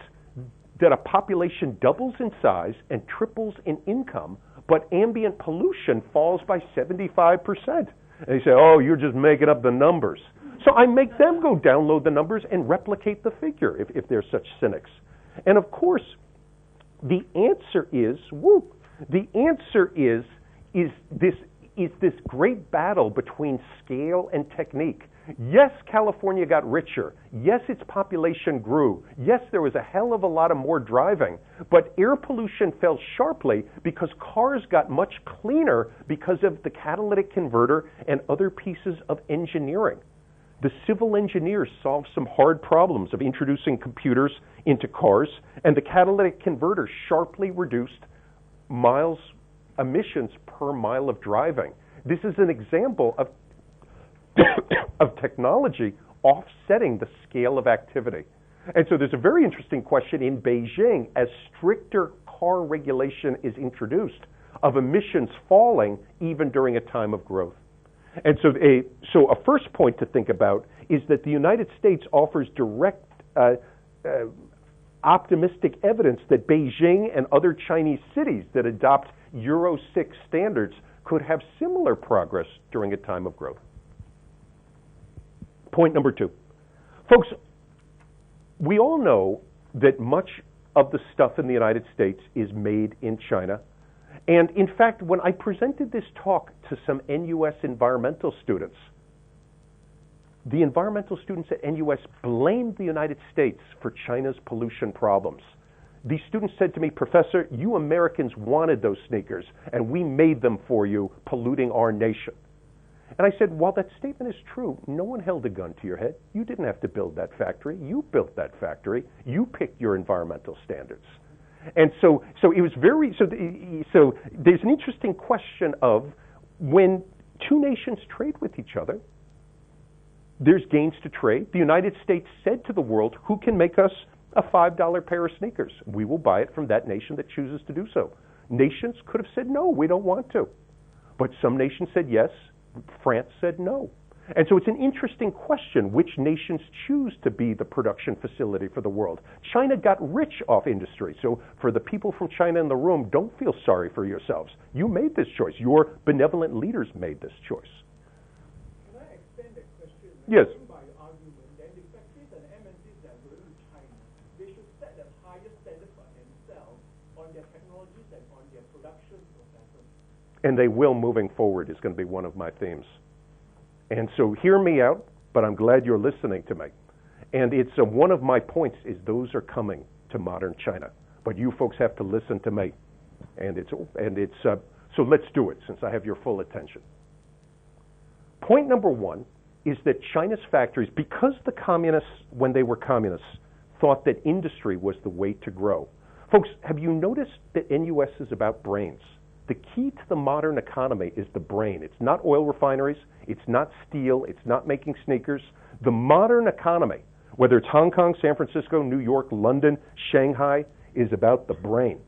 that a population doubles in size and triples in income, but ambient pollution falls by 75%? And they say, oh, you're just making up the numbers. So I make them go download the numbers and replicate the figure if they're such cynics. And of course, the answer is, this great battle between scale and technique. Yes, California got richer. Yes, its population grew. Yes, there was a hell of a lot of more driving. But air pollution fell sharply because cars got much cleaner because of the catalytic converter and other pieces of engineering. The civil engineers solved some hard problems of introducing computers into cars, and the catalytic converter sharply reduced emissions per mile of driving. This is an example of technology offsetting the scale of activity. And so there's a very interesting question in Beijing as stricter car regulation is introduced of emissions falling even during a time of growth. And so a first point to think about is that the United States offers direct optimistic evidence that Beijing and other Chinese cities that adopt Euro 6 standards could have similar progress during a time of growth. Point number 2. Folks, we all know that much of the stuff in the United States is made in China. And in fact, when I presented this talk to some NUS environmental students, the environmental students at NUS blamed the United States for China's pollution problems. These students said to me, Professor, you Americans wanted those sneakers, and we made them for you, polluting our nation. And I said, while that statement is true, no one held a gun to your head. You didn't have to build that factory. You built that factory. You picked your environmental standards. And so it was so there's an interesting question of when two nations trade with each other, there's gains to trade. The United States said to the world, who can make us a $5 pair of sneakers? We will buy it from that nation that chooses to do so. Nations could have said, no, we don't want to. But some nations said yes. France said no. And so it's an interesting question which nations choose to be the production facility for the world. China got rich off industry. So for the people from China in the room, don't feel sorry for yourselves. You made this choice. Your benevolent leaders made this choice. Can I extend that question? Yes. By your argument that the factories and MNCs that are going to China, they should set the highest standard for themselves on their technologies and on their production processes. And they will moving forward is going to be one of my themes. And so hear me out, but I'm glad you're listening to me. And it's one of my points is those are coming to modern China. But you folks have to listen to me. So let's do it since I have your full attention. Point number 1 is that China's factories, because the communists, when they were communists, thought that industry was the way to grow. Folks, have you noticed that NUS is about brains? The key to the modern economy is the brain. It's not oil refineries, it's not steel, it's not making sneakers. The modern economy, whether it's Hong Kong, San Francisco, New York, London, Shanghai, is about the brain.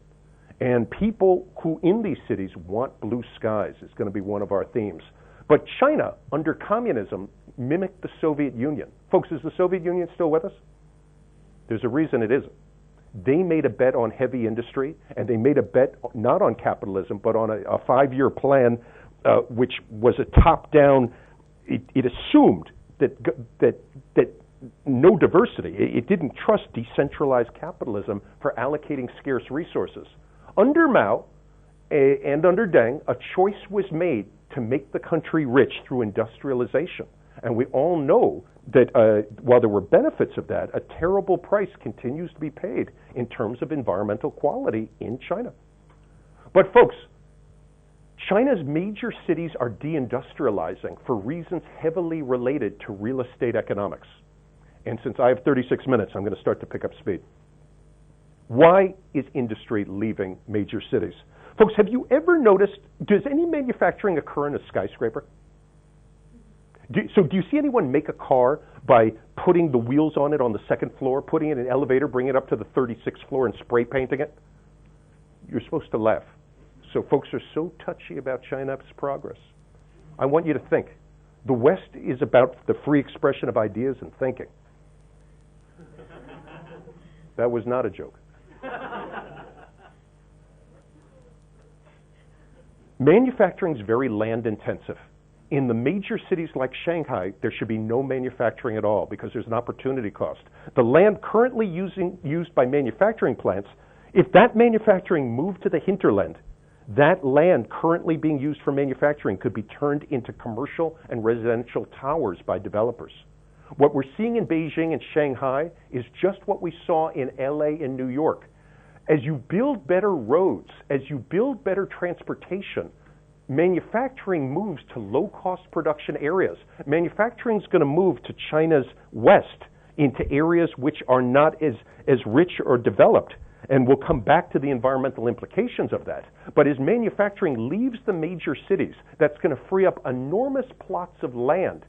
And people who in these cities want blue skies is going to be one of our themes. But China, under communism, mimicked the Soviet Union. Folks, is the Soviet Union still with us? There's a reason it isn't. They made a bet on heavy industry, and they made a bet not on capitalism, but on a 5-year plan, which was a top-down. It assumed that no diversity. It didn't trust decentralized capitalism for allocating scarce resources. Under Mao and under Deng, a choice was made to make the country rich through industrialization. And we all know that while there were benefits of that, a terrible price continues to be paid in terms of environmental quality in China. But folks, China's major cities are deindustrializing for reasons heavily related to real estate economics. And since I have 36 minutes, I'm going to start to pick up speed. Why is industry leaving major cities? Folks, have you ever noticed, does any manufacturing occur in a skyscraper? Do you see anyone make a car by putting the wheels on it on the second floor, putting it in an elevator, bringing it up to the 36th floor and spray painting it? You're supposed to laugh. So folks are so touchy about China's progress. I want you to think. The West is about the free expression of ideas and thinking. That was not a joke. Manufacturing is very land intensive. In the major cities like Shanghai, there should be no manufacturing at all because there's an opportunity cost. The land currently used by manufacturing plants, if that manufacturing moved to the hinterland, that land currently being used for manufacturing could be turned into commercial and residential towers by developers. What we're seeing in Beijing and Shanghai is just what we saw in LA and New York. As you build better roads, as you build better transportation, manufacturing moves to low-cost production areas. Manufacturing is going to move to China's west into areas which are not as rich or developed. And we'll come back to the environmental implications of that. But as manufacturing leaves the major cities, that's going to free up enormous plots of land,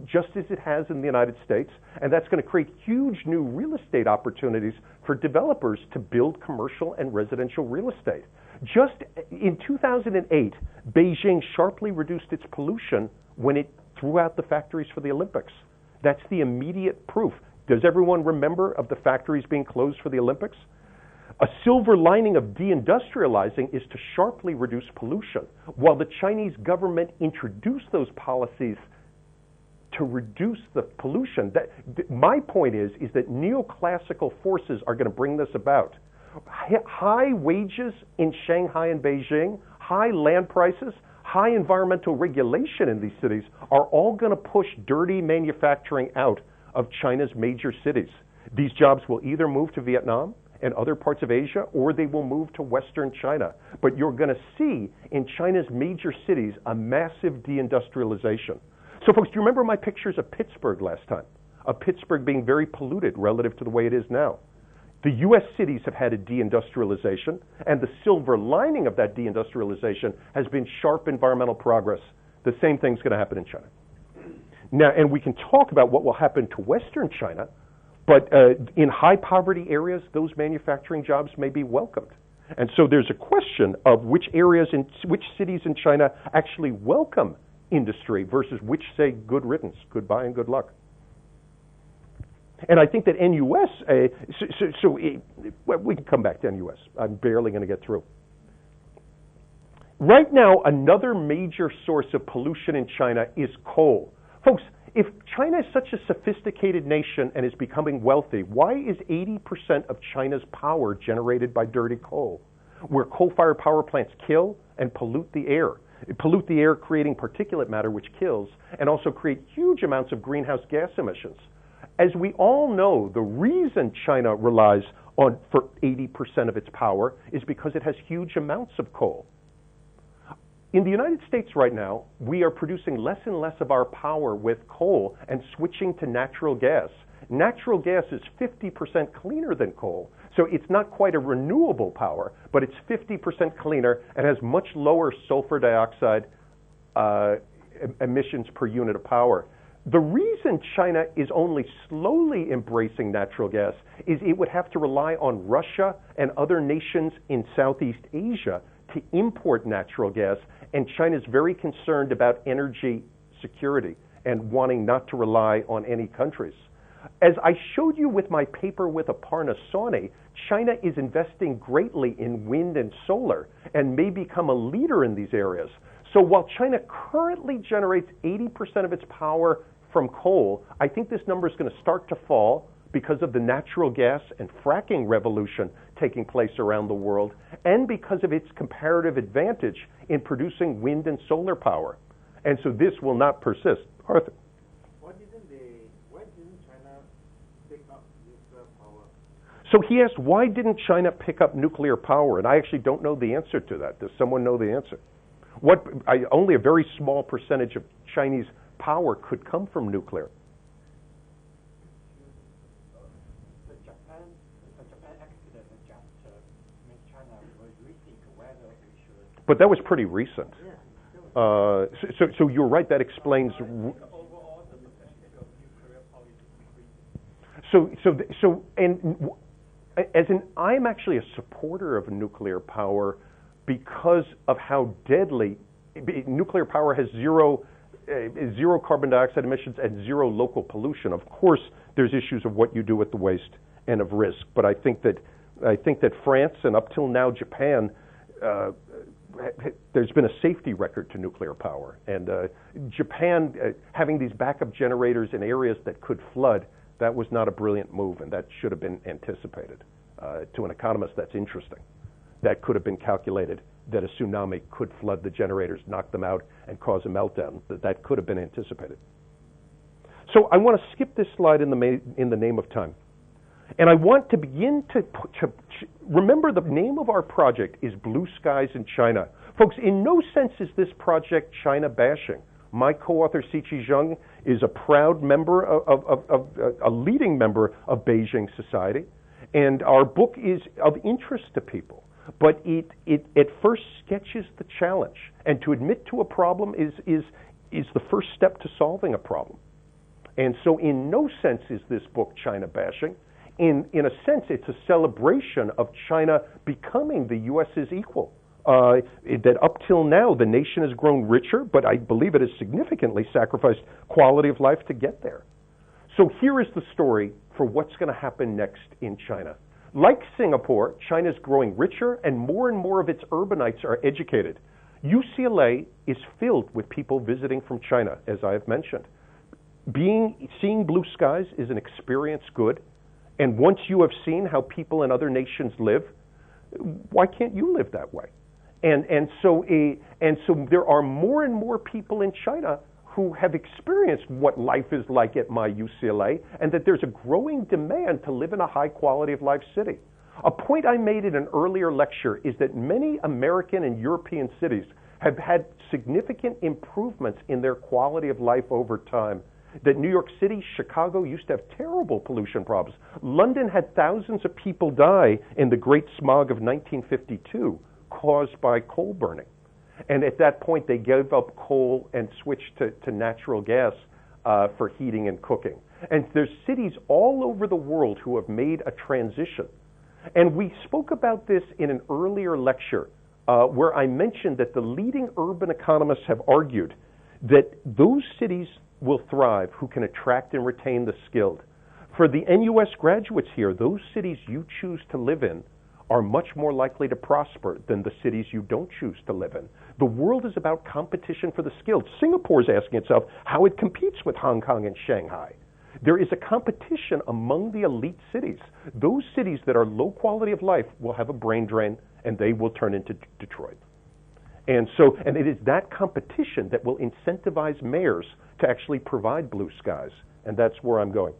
just as it has in the United States, and that's going to create huge new real estate opportunities for developers to build commercial and residential real estate. Just in 2008, Beijing sharply reduced its pollution when it threw out the factories for the Olympics. That's the immediate proof. Does everyone remember of the factories being closed for the Olympics? A silver lining of deindustrializing is to sharply reduce pollution. While the Chinese government introduced those policies to reduce the pollution, my point is that neoclassical forces are going to bring this about. High wages in Shanghai and Beijing, high land prices, high environmental regulation in these cities are all going to push dirty manufacturing out of China's major cities. These jobs will either move to Vietnam and other parts of Asia, or they will move to Western China. But you're going to see in China's major cities a massive deindustrialization. So folks, do you remember my pictures of Pittsburgh last time? Of Pittsburgh being very polluted relative to the way it is now. The U.S. cities have had a deindustrialization, and the silver lining of that deindustrialization has been sharp environmental progress. The same thing's going to happen in China. Now, and we can talk about what will happen to Western China, but in high poverty areas, those manufacturing jobs may be welcomed. And so there's a question of which areas and which cities in China actually welcome industry versus which say good riddance, goodbye and good luck. And I think that NUS, we can come back to NUS. I'm barely going to get through. Right now, another major source of pollution in China is coal. Folks, if China is such a sophisticated nation and is becoming wealthy, why is 80% of China's power generated by dirty coal? Where coal-fired power plants kill and pollute the air. Pollute the air, creating particulate matter which kills, and also create huge amounts of greenhouse gas emissions. As we all know, the reason China relies on for 80% of its power is because it has huge amounts of coal. In the United States right now, we are producing less and less of our power with coal and switching to natural gas. Natural gas is 50% cleaner than coal. So it's not quite a renewable power, but it's 50% cleaner and has much lower sulfur dioxide emissions per unit of power. The reason China is only slowly embracing natural gas is it would have to rely on Russia and other nations in Southeast Asia to import natural gas, and China's very concerned about energy security and wanting not to rely on any countries. As I showed you with my paper with Aparna Sawhney, China is investing greatly in wind and solar and may become a leader in these areas. So while China currently generates 80% of its power from coal, I think this number is going to start to fall because of the natural gas and fracking revolution taking place around the world, and because of its comparative advantage in producing wind and solar power. And so this will not persist. Arthur? Why didn't China pick up nuclear power? So he asked, why didn't China pick up nuclear power? And I actually don't know the answer to that. Does someone know the answer? Only a very small percentage of Chinese power could come from nuclear. The Japan accident just made China rethink whether we should. But that was pretty recent. So you're right. That explains. Overall, the percentage of nuclear power is increasing. I'm actually a supporter of nuclear power because of how deadly nuclear power has zero carbon dioxide emissions and zero local pollution. Of course, there's issues of what you do with the waste and of risk. But I think that France and up till now Japan, there's been a safety record to nuclear power. And Japan having these backup generators in areas that could flood, that was not a brilliant move, and that should have been anticipated. To an economist, that's interesting. That could have been calculated, that a tsunami could flood the generators, knock them out, and cause a meltdown. That could have been anticipated. So I want to skip this slide in the name of time. And I want to begin to remember the name of our project is Blue Skies in China. Folks, in no sense is this project China bashing. My co-author, Siqi Zheng, is a proud member a leading member of Beijing society. And our book is of interest to people. But it at first sketches the challenge. And to admit to a problem is the first step to solving a problem. And so in no sense is this book China bashing. In a sense, it's a celebration of China becoming the U.S.'s equal. That up till now, the nation has grown richer, but I believe it has significantly sacrificed quality of life to get there. So here is the story for what's going to happen next in China. Like Singapore, China's growing richer, and more of its urbanites are educated. UCLA is filled with people visiting from China, as I have mentioned. Seeing blue skies is an experience good, and once you have seen how people in other nations live, why can't you live that way? And so there are more and more people in China who have experienced what life is like at my UCLA, and that there's a growing demand to live in a high quality of life city. A point I made in an earlier lecture is that many American and European cities have had significant improvements in their quality of life over time. That New York City, Chicago used to have terrible pollution problems. London had thousands of people die in the Great Smog of 1952 caused by coal burning. And at that point, they gave up coal and switched to natural gas for heating and cooking. And there's cities all over the world who have made a transition. And we spoke about this in an earlier lecture where I mentioned that the leading urban economists have argued that those cities will thrive who can attract and retain the skilled. For the NUS graduates here, those cities you choose to live in are much more likely to prosper than the cities you don't choose to live in. The world is about competition for the skilled. Singapore is asking itself how it competes with Hong Kong and Shanghai. There is a competition among the elite cities. Those cities that are low quality of life will have a brain drain, and they will turn into Detroit. And it is that competition that will incentivize mayors to actually provide blue skies, and that's where I'm going.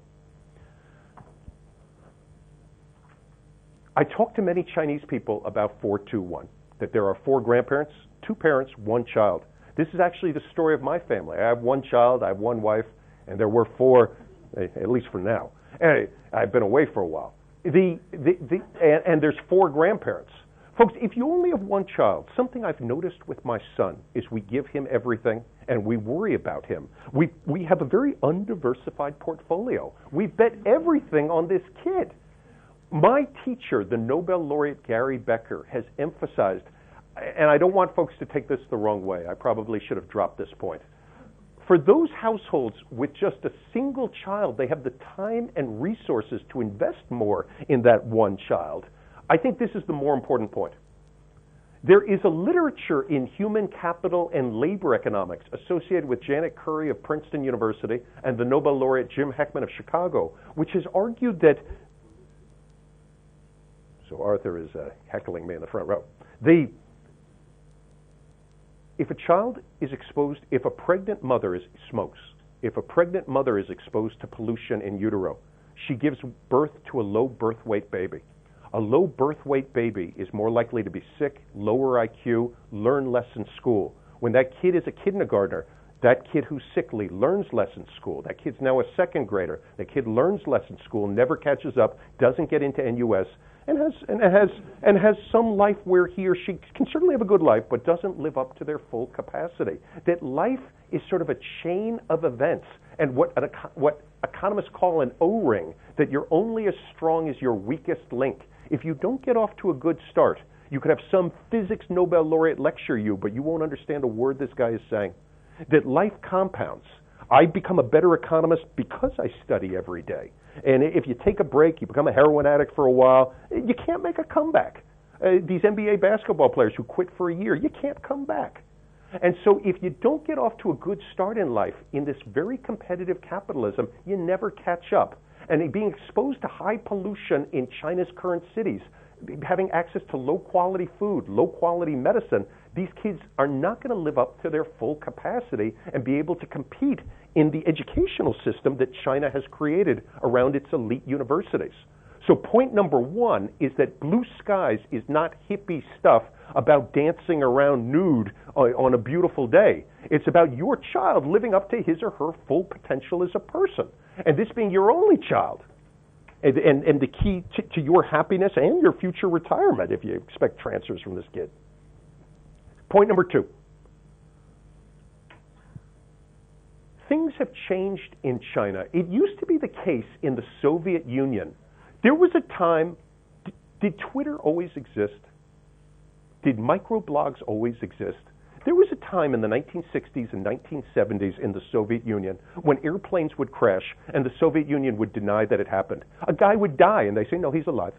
I talk to many Chinese people about 4-2-1, that there are 4 grandparents, 2 parents, 1 child. This is actually the story of my family. I have 1 child, I have 1 wife, and there were 4, at least for now. And I've been away for a while. And there's 4 grandparents. Folks, if you only have one child, something I've noticed with my son is we give him everything and we worry about him. We have a very undiversified portfolio. We bet everything on this kid. My teacher, the Nobel laureate Gary Becker, has emphasized, and I don't want folks to take this the wrong way, I probably should have dropped this point. For those households with just a single child, they have the time and resources to invest more in that one child. I think this is the more important point. There is a literature in human capital and labor economics associated with Janet Curry of Princeton University and the Nobel laureate Jim Heckman of Chicago, which has argued that, so Arthur is heckling me in the front row. If a child is exposed, if a pregnant mother smokes, if a pregnant mother is exposed to pollution in utero, she gives birth to a low birth weight baby. A low birth weight baby is more likely to be sick, lower IQ, learn less in school. When that kid is a kindergartner, that kid who's sickly learns less in school. That kid's now a second grader. That kid learns less in school, never catches up, doesn't get into NUS, and has some life where he or she can certainly have a good life, but doesn't live up to their full capacity. That life is sort of a chain of events, and what economists call an O-ring, that you're only as strong as your weakest link. If you don't get off to a good start, you could have some physics Nobel laureate lecture you, but you won't understand a word this guy is saying. That life compounds. I become a better economist because I study every day. And if you take a break, you become a heroin addict for a while, you can't make a comeback. These NBA basketball players who quit for a year, you can't come back. And so if you don't get off to a good start in life in this very competitive capitalism, you never catch up. And being exposed to high pollution in China's current cities, having access to low-quality food, low-quality medicine, these kids are not going to live up to their full capacity and be able to compete in the educational system that China has created around its elite universities. So point number 1 is that blue skies is not hippie stuff about dancing around nude on a beautiful day. It's about your child living up to his or her full potential as a person, and this being your only child. And the key to your happiness and your future retirement if you expect transfers from this kid. Point number 2. Things have changed in China. It used to be the case in the Soviet Union. There was a time, did Twitter always exist? Did microblogs always exist? There was a time in the 1960s and 1970s in the Soviet Union when airplanes would crash and the Soviet Union would deny that it happened. A guy would die and they say, no, he's alive.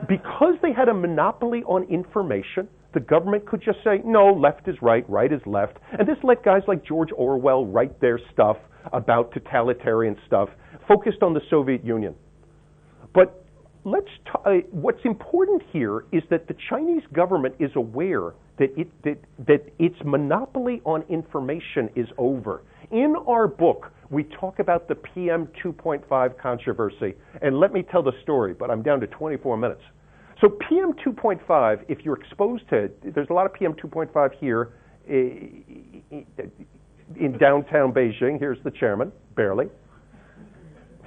Because they had a monopoly on information, the government could just say, no, left is right is left. And this let guys like George Orwell write their stuff about totalitarian stuff, focused on the Soviet Union. But what's important here is that the Chinese government is aware that its monopoly on information is over. In our book, we talk about the PM 2.5 controversy, and let me tell the story, but I'm down to 24 minutes. So PM 2.5, if you're exposed to it, there's a lot of PM 2.5 here in downtown Beijing. Here's the chairman, barely.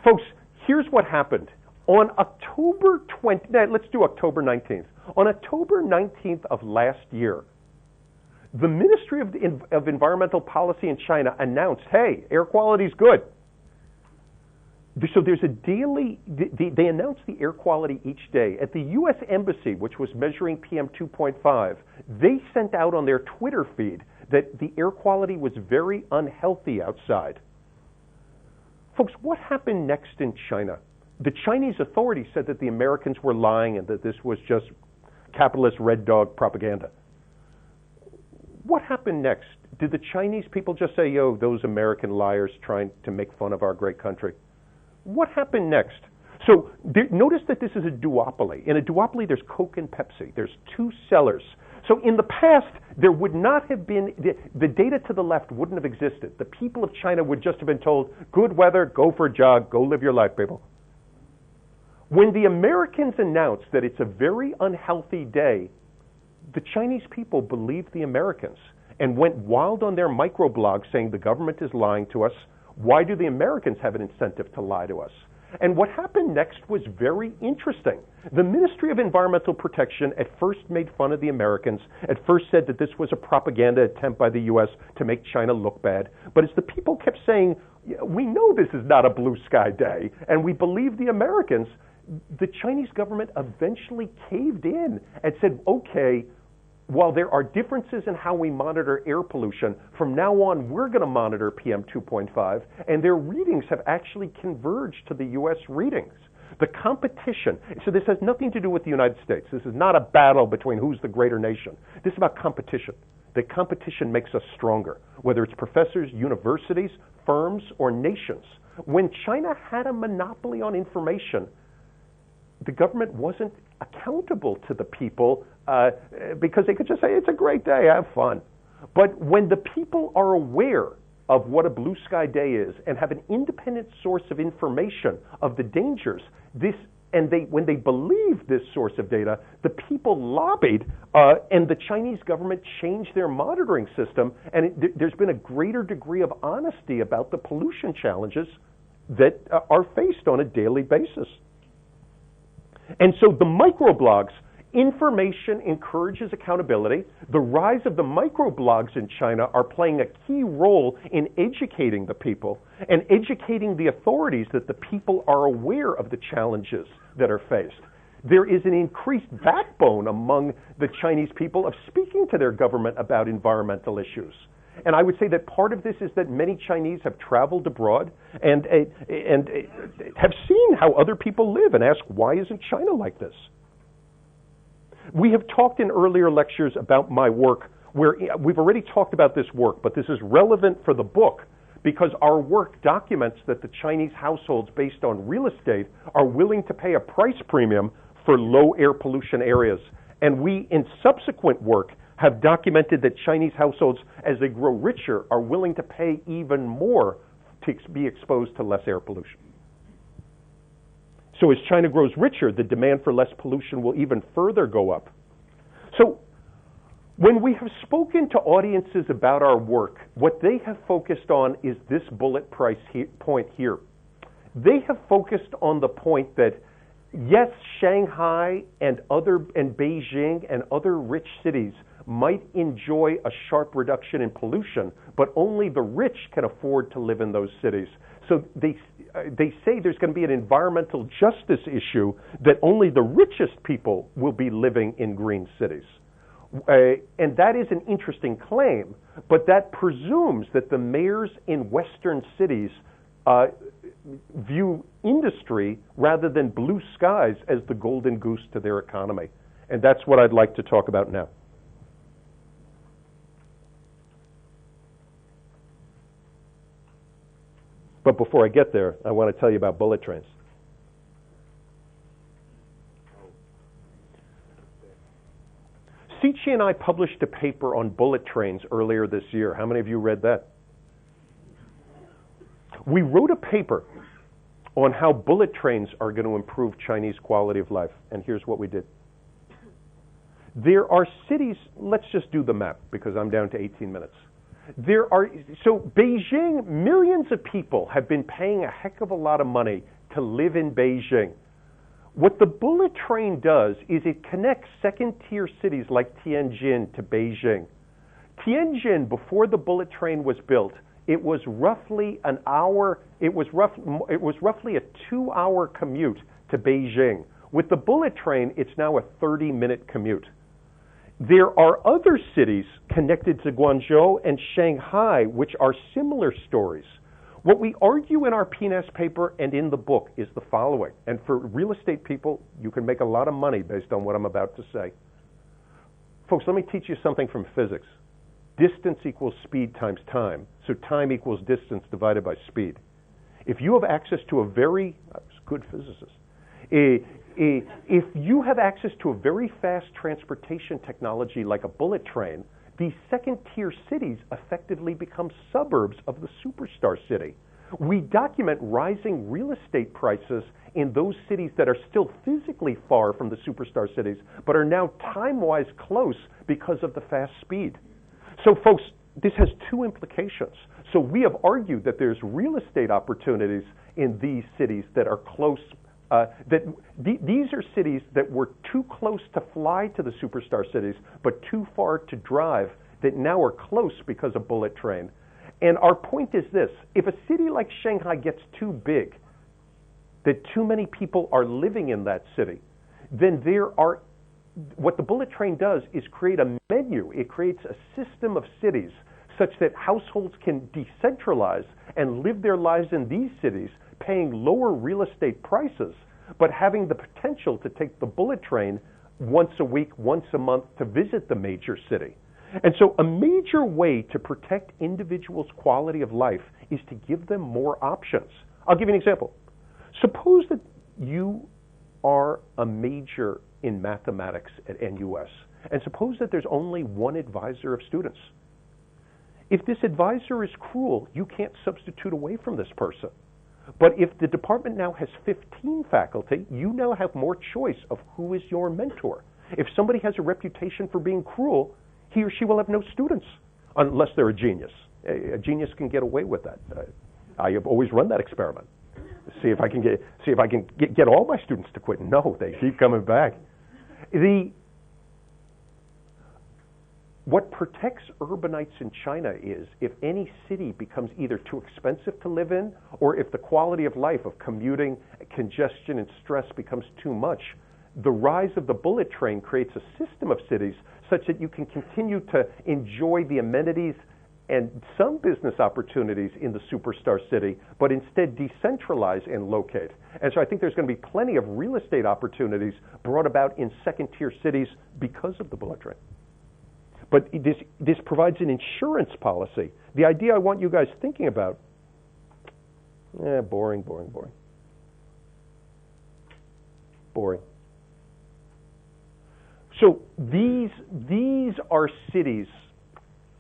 Folks, here's what happened. On October 20th, let's do October 19th. On October 19th of last year, the Ministry of Environmental Policy in China announced, hey, air quality is good. So there's a daily, they announced the air quality each day. At the U.S. Embassy, which was measuring PM 2.5, they sent out on their Twitter feed that the air quality was very unhealthy outside. Folks, what happened next in China? The Chinese authorities said that the Americans were lying and that this was just capitalist red dog propaganda. What happened next? Did the Chinese people just say, yo, those American liars trying to make fun of our great country? What happened next? So notice that this is a duopoly. In a duopoly, there's Coke and Pepsi. There's two sellers. So in the past, there would not have been, the data to the left wouldn't have existed. The people of China would just have been told, good weather, go for a jog, go live your life, people. When the Americans announced that it's a very unhealthy day, the Chinese people believed the Americans and went wild on their microblog saying the government is lying to us. Why do the Americans have an incentive to lie to us? And what happened next was very interesting. The Ministry of Environmental Protection at first made fun of the Americans, at first said that this was a propaganda attempt by the U.S. to make China look bad. But as the people kept saying, we know this is not a blue sky day, and we believe the Americans, the Chinese government eventually caved in and said, okay, while there are differences in how we monitor air pollution, from now on we're going to monitor PM 2.5, and their readings have actually converged to the U.S. readings. The competition, so this has nothing to do with the United States. This is not a battle between who's the greater nation. This is about competition. The competition makes us stronger, whether it's professors, universities, firms, or nations. When China had a monopoly on information, the government wasn't accountable to the people because they could just say, it's a great day, have fun. But when the people are aware of what a blue sky day is and have an independent source of information of the dangers, when they believe this source of data, the people lobbied and the Chinese government changed their monitoring system, and there's been a greater degree of honesty about the pollution challenges that are faced on a daily basis. And so the microblogs, information encourages accountability. The rise of the microblogs in China are playing a key role in educating the people and educating the authorities that the people are aware of the challenges that are faced. There is an increased backbone among the Chinese people of speaking to their government about environmental issues. And I would say that part of this is that many Chinese have traveled abroad and have seen how other people live and ask, why isn't China like this? We have talked in earlier lectures about my work, where we've already talked about this work, but this is relevant for the book because our work documents that the Chinese households based on real estate are willing to pay a price premium for low air pollution areas. And we, in subsequent work, have documented that Chinese households, as they grow richer, are willing to pay even more to be exposed to less air pollution. So as China grows richer, the demand for less pollution will even further go up. So when we have spoken to audiences about our work, what they have focused on is this bullet point here. They have focused on the point that, yes, Shanghai and Beijing and other rich cities might enjoy a sharp reduction in pollution, but only the rich can afford to live in those cities. So they say there's going to be an environmental justice issue that only the richest people will be living in green cities. And that is an interesting claim, but that presumes that the mayors in Western cities view industry rather than blue skies as the golden goose to their economy. And that's what I'd like to talk about now. But before I get there, I want to tell you about bullet trains. Sichi and I published a paper on bullet trains earlier this year. How many of you read that? We wrote a paper on how bullet trains are going to improve Chinese quality of life, and here's what we did. There are cities, let's just do the map because I'm down to 18 minutes. So Beijing, millions of people have been paying a heck of a lot of money to live in Beijing. What the bullet train does is it connects second-tier cities like Tianjin to Beijing. Tianjin, before the bullet train was built, it was roughly an hour, it was roughly a 2-hour commute to Beijing. With the bullet train, it's now a 30-minute commute. There are other cities connected to Guangzhou and Shanghai which are similar stories. What we argue in our PNAS paper and in the book is the following. And for real estate people, you can make a lot of money based on what I'm about to say. Folks, let me teach you something from physics. Distance equals speed times time. So time equals distance divided by speed. If you have access to a very good physicist, if you have access to a very fast transportation technology like a bullet train, these second-tier cities effectively become suburbs of the superstar city. We document rising real estate prices in those cities that are still physically far from the superstar cities, but are now time-wise close because of the fast speed. So folks, this has two implications. So we have argued that there's real estate opportunities in these cities that are close. These are cities that were too close to fly to the superstar cities, but too far to drive, that now are close because of bullet train. And our point is this: if a city like Shanghai gets too big, that too many people are living in that city, then what the bullet train does is create a menu. It creates a system of cities such that households can decentralize and live their lives in these cities, paying lower real estate prices, but having the potential to take the bullet train once a week, once a month to visit the major city. And so a major way to protect individuals' quality of life is to give them more options. I'll give you an example. Suppose that you are a major in mathematics at NUS, and suppose that there's only one advisor of students. If this advisor is cruel, you can't substitute away from this person. But if the department now has 15 faculty, you now have more choice of who is your mentor. If somebody has a reputation for being cruel, he or she will have no students, unless they're a genius. A genius can get away with that. I have always run that experiment. See if I can get all my students to quit. No, they keep coming back. What protects urbanites in China is if any city becomes either too expensive to live in, or if the quality of life of commuting, congestion, and stress becomes too much, the rise of the bullet train creates a system of cities such that you can continue to enjoy the amenities and some business opportunities in the superstar city, but instead decentralize and locate. And so I think there's going to be plenty of real estate opportunities brought about in second-tier cities because of the bullet train. But this provides an insurance policy. The idea I want you guys thinking about, boring. So these are cities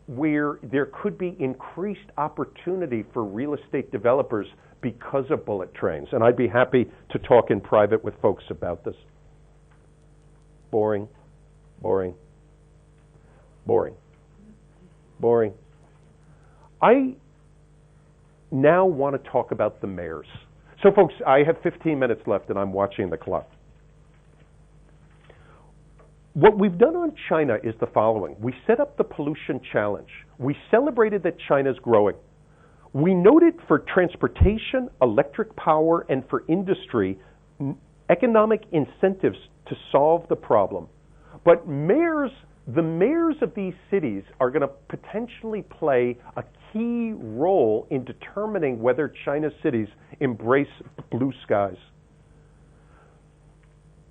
where there could be increased opportunity for real estate developers because of bullet trains. And I'd be happy to talk in private with folks about this. Boring. I now want to talk about the mayors. So folks, I have 15 minutes left and I'm watching the clock. What we've done on China is the following. We set up the pollution challenge. We celebrated that China's growing. We noted for transportation, electric power, and for industry, economic incentives to solve the problem. But the mayors of these cities are going to potentially play a key role in determining whether China's cities embrace blue skies.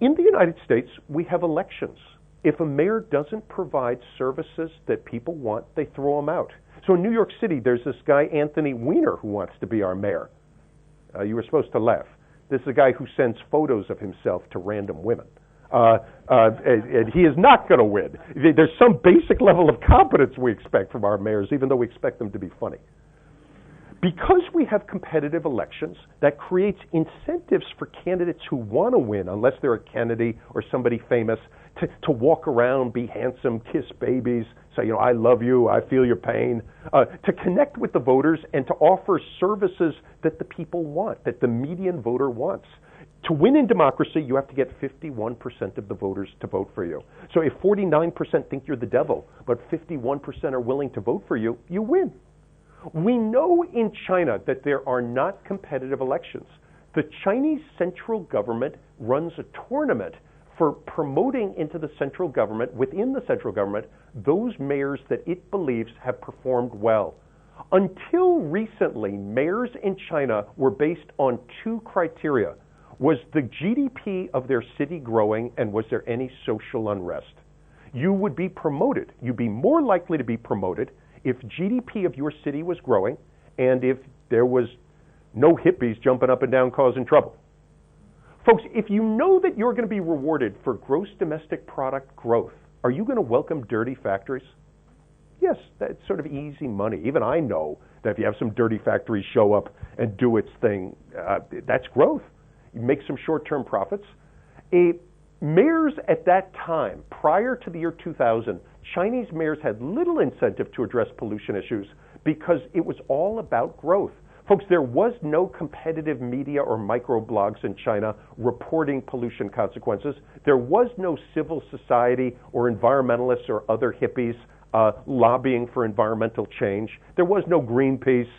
In the United States, we have elections. If a mayor doesn't provide services that people want, they throw him out. So in New York City, there's this guy, Anthony Weiner, who wants to be our mayor. You were supposed to laugh. This is a guy who sends photos of himself to random women. And he is not going to win. There's some basic level of competence we expect from our mayors, even though we expect them to be funny. Because we have competitive elections, that creates incentives for candidates who want to win, unless they're a Kennedy or somebody famous, to walk around, be handsome, kiss babies, say, I love you, I feel your pain, to connect with the voters and to offer services that the people want, that the median voter wants. To win in democracy, you have to get 51% of the voters to vote for you. So if 49% think you're the devil, but 51% are willing to vote for you, you win. We know in China that there are not competitive elections. The Chinese central government runs a tournament for promoting into the central government, within the central government, those mayors that it believes have performed well. Until recently, mayors in China were based on two criteria. Was the GDP of their city growing, and was there any social unrest? You would be promoted. You'd be more likely to be promoted if GDP of your city was growing and if there was no hippies jumping up and down causing trouble. Folks, if you know that you're going to be rewarded for gross domestic product growth, are you going to welcome dirty factories? Yes, that's sort of easy money. Even I know that if you have some dirty factories show up and do its thing, that's growth. You make some short-term profits. mayors at that time, prior to the year 2000, Chinese mayors had little incentive to address pollution issues because it was all about growth. Folks, there was no competitive media or microblogs in China reporting pollution consequences. There was no civil society or environmentalists or other hippies lobbying for environmental change. There was no Greenpeace.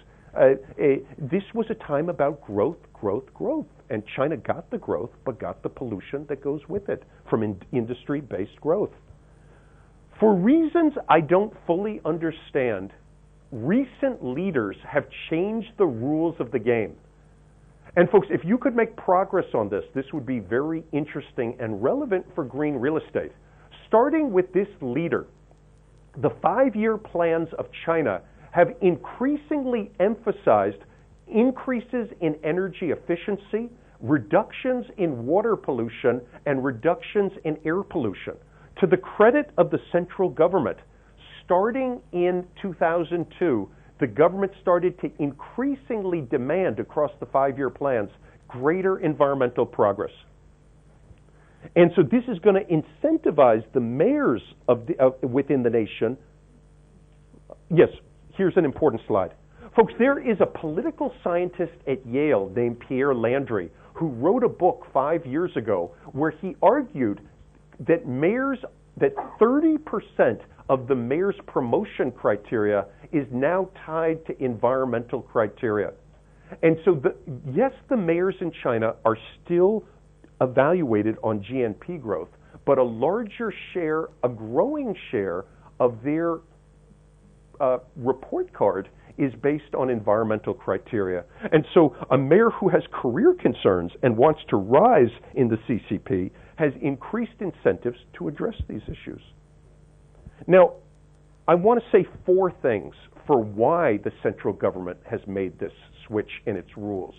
This was a time about growth, growth, growth. And China got the growth, but got the pollution that goes with it from industry-based growth. For reasons I don't fully understand, recent leaders have changed the rules of the game. And folks, if you could make progress on this, this would be very interesting and relevant for green real estate. Starting with this leader, the 5-year plans of China have increasingly emphasized increases in energy efficiency, reductions in water pollution, and reductions in air pollution. To the credit of the central government, starting in 2002, the government started to increasingly demand across the 5-year plans greater environmental progress. And so this is going to incentivize the mayors within the nation. Yes, here's an important slide. Folks, there is a political scientist at Yale named Pierre Landry who wrote a book 5 years ago where he argued that 30% of the mayor's promotion criteria is now tied to environmental criteria. And so, yes, the mayors in China are still evaluated on GNP growth, but a larger share, a growing share of their report card is based on environmental criteria. And so a mayor who has career concerns and wants to rise in the CCP has increased incentives to address these issues. Now, I want to say 4 things for why the central government has made this switch in its rules.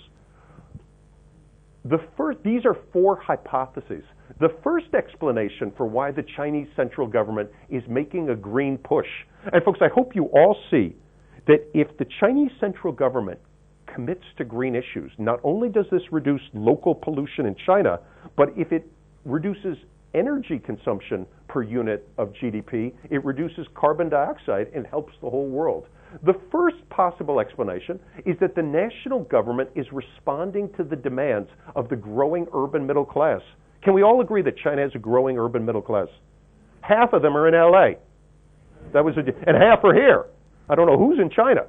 These are 4 hypotheses. The first explanation for why the Chinese central government is making a green push, and folks, I hope you all see that if the Chinese central government commits to green issues, not only does this reduce local pollution in China, but if it reduces energy consumption per unit of GDP, it reduces carbon dioxide and helps the whole world. The first possible explanation is that the national government is responding to the demands of the growing urban middle class. Can we all agree that China has a growing urban middle class? Half of them are in LA. And half are here. I don't know who's in China.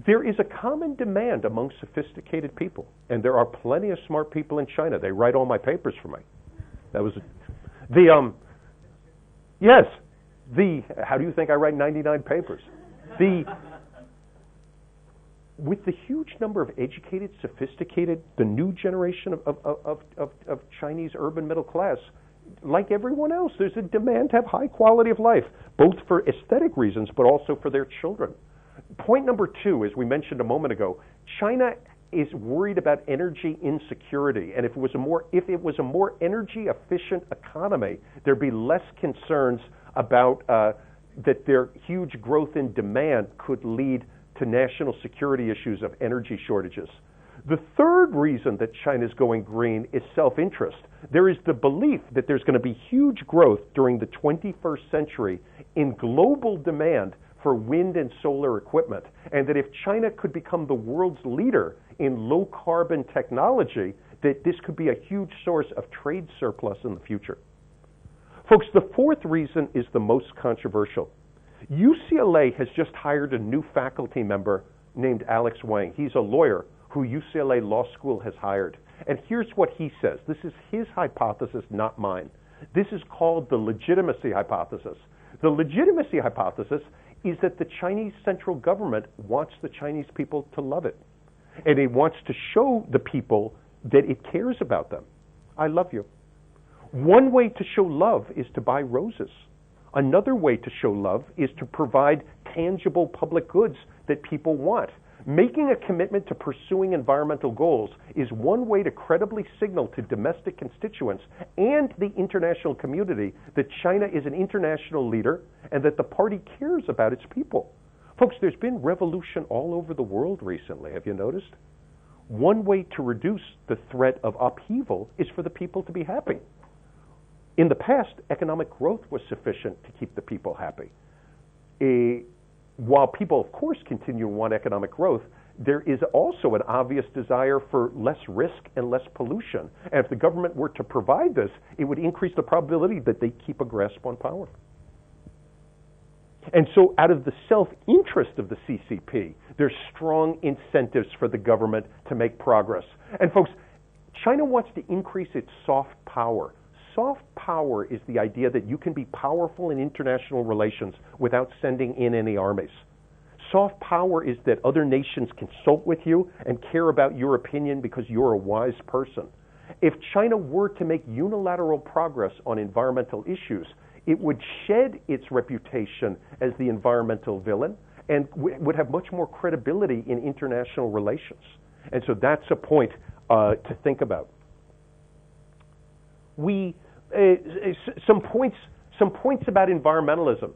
There is a common demand among sophisticated people, and there are plenty of smart people in China. They write all my papers for me. How do you think I write 99 papers? With the huge number of educated, sophisticated, the new generation of Chinese urban middle class, like everyone else, there's a demand to have high quality of life, both for aesthetic reasons, but also for their children. Point number 2, as we mentioned a moment ago, China is worried about energy insecurity, and if it was a more energy efficient economy, there'd be less concerns about that their huge growth in demand could lead to national security issues of energy shortages. The third reason that China is going green is self-interest. There is the belief that there's going to be huge growth during the 21st century in global demand for wind and solar equipment, and that if China could become the world's leader in low-carbon technology, that this could be a huge source of trade surplus in the future. Folks, the fourth reason is the most controversial. UCLA has just hired a new faculty member named Alex Wang. He's a lawyer who UCLA Law School has hired. And here's what he says. This is his hypothesis, not mine. This is called the legitimacy hypothesis. The legitimacy hypothesis is that the Chinese central government wants the Chinese people to love it. And it wants to show the people that it cares about them. I love you. One way to show love is to buy roses. Another way to show love is to provide tangible public goods that people want. Making a commitment to pursuing environmental goals is one way to credibly signal to domestic constituents and the international community that China is an international leader and that the party cares about its people. Folks, there's been revolution all over the world recently. Have you noticed? one way to reduce the threat of upheaval is for the people to be happy. In the past, economic growth was sufficient to keep the people happy. While people, of course, continue to want economic growth, there is also an obvious desire for less risk and less pollution. And if the government were to provide this, it would increase the probability that they keep a grasp on power. And so out of the self-interest of the CCP, there's strong incentives for the government to make progress. And folks, China wants to increase its soft power. Soft power is the idea that you can be powerful in international relations without sending in any armies. Soft power is that other nations consult with you and care about your opinion because you're a wise person. If China were to make unilateral progress on environmental issues, it would shed its reputation as the environmental villain and would have much more credibility in international relations. And so that's a point to think about. Some points about environmentalism.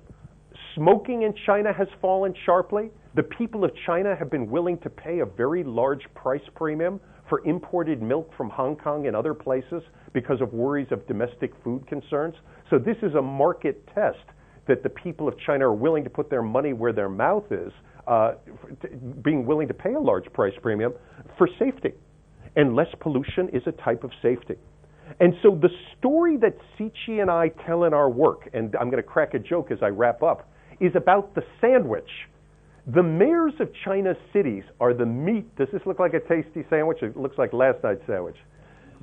Smoking in China has fallen sharply. The people of China have been willing to pay a very large price premium for imported milk from Hong Kong and other places because of worries of domestic food concerns. So this is a market test that the people of China are willing to put their money where their mouth is, being willing to pay a large price premium for safety. And less pollution is a type of safety. And so the story that Sichi and I tell in our work, and I'm going to crack a joke as I wrap up, is about the sandwich. The mayors of China's cities are the meat. Does this look like a tasty sandwich? It looks like last night's sandwich.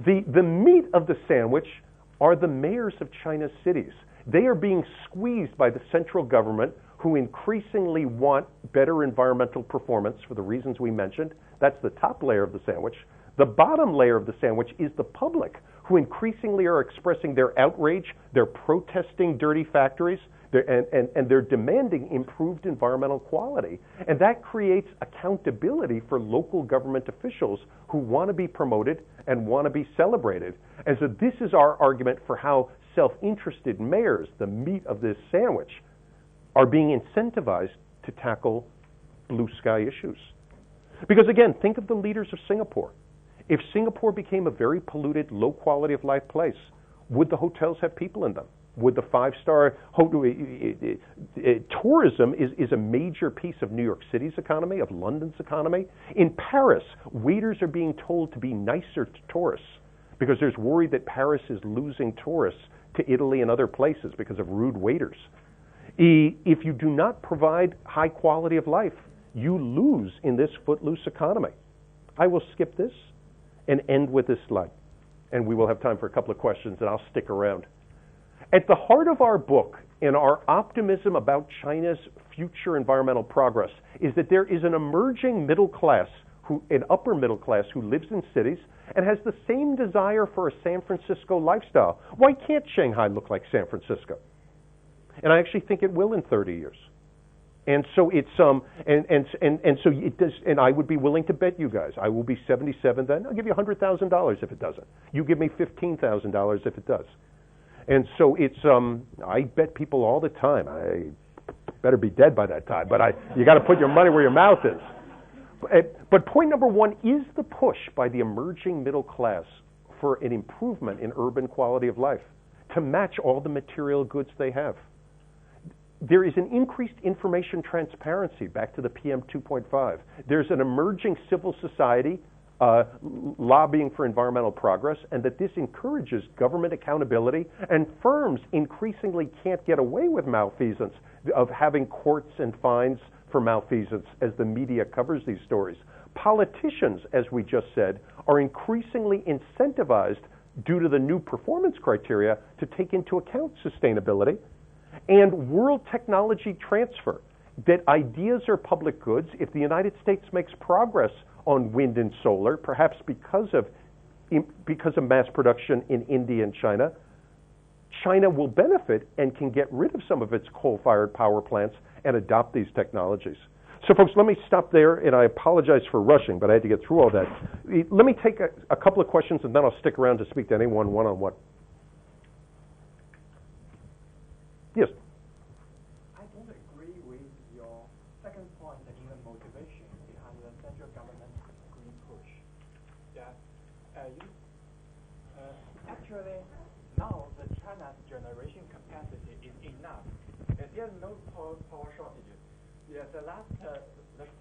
The meat of the sandwich are the mayors of China's cities. They are being squeezed by the central government, who increasingly want better environmental performance for the reasons we mentioned. That's the top layer of the sandwich. The bottom layer of the sandwich is the public, who increasingly are expressing their outrage, they're protesting dirty factories, and they're demanding improved environmental quality. And that creates accountability for local government officials who want to be promoted and want to be celebrated. And so this is our argument for how self-interested mayors, the meat of this sandwich, are being incentivized to tackle blue sky issues. Because again, think of the leaders of Singapore. If Singapore became a very polluted, low quality of life place, would the hotels have people in them? Would the five-star tourism is a major piece of New York City's economy, of London's economy? In Paris, waiters are being told to be nicer to tourists because there's worry that Paris is losing tourists to Italy and other places because of rude waiters. If you do not provide high quality of life, you lose in this footloose economy. I will skip this and end with this slide. And we will have time for a couple of questions, and I'll stick around. At the heart of our book and our optimism about China's future environmental progress is that there is an emerging middle class, an upper middle class, who lives in cities and has the same desire for a San Francisco lifestyle. Why can't Shanghai look like San Francisco? And I actually think it will in 30 years. And so it's so it does, and I would be willing to bet you guys. I will be 77 then. I'll give you $100,000 if it doesn't. You give me $15,000 if it does. And so it's I bet people all the time. I better be dead by that time, but you got to put your money where your mouth is. But point number one is the push by the emerging middle class for an improvement in urban quality of life to match all the material goods they have. There is an increased information transparency, back to the PM 2.5. There's an emerging civil society lobbying for environmental progress, and that this encourages government accountability, and firms increasingly can't get away with malfeasance, of having courts and fines for malfeasance as the media covers these stories. Politicians, as we just said, are increasingly incentivized due to the new performance criteria to take into account sustainability and world technology transfer, that ideas are public goods. If the United States makes progress on wind and solar, perhaps because of mass production in India and China, China will benefit and can get rid of some of its coal-fired power plants and adopt these technologies. So folks, let me stop there, and I apologize for rushing, but I had to get through all that. Let me take a couple of questions, and then I'll stick around to speak to anyone one-on-one. Yes? I don't agree with your second point, the human motivation behind the central government's green push. Yeah. Actually, now the China's generation capacity is enough. There's no power shortage. Yeah, the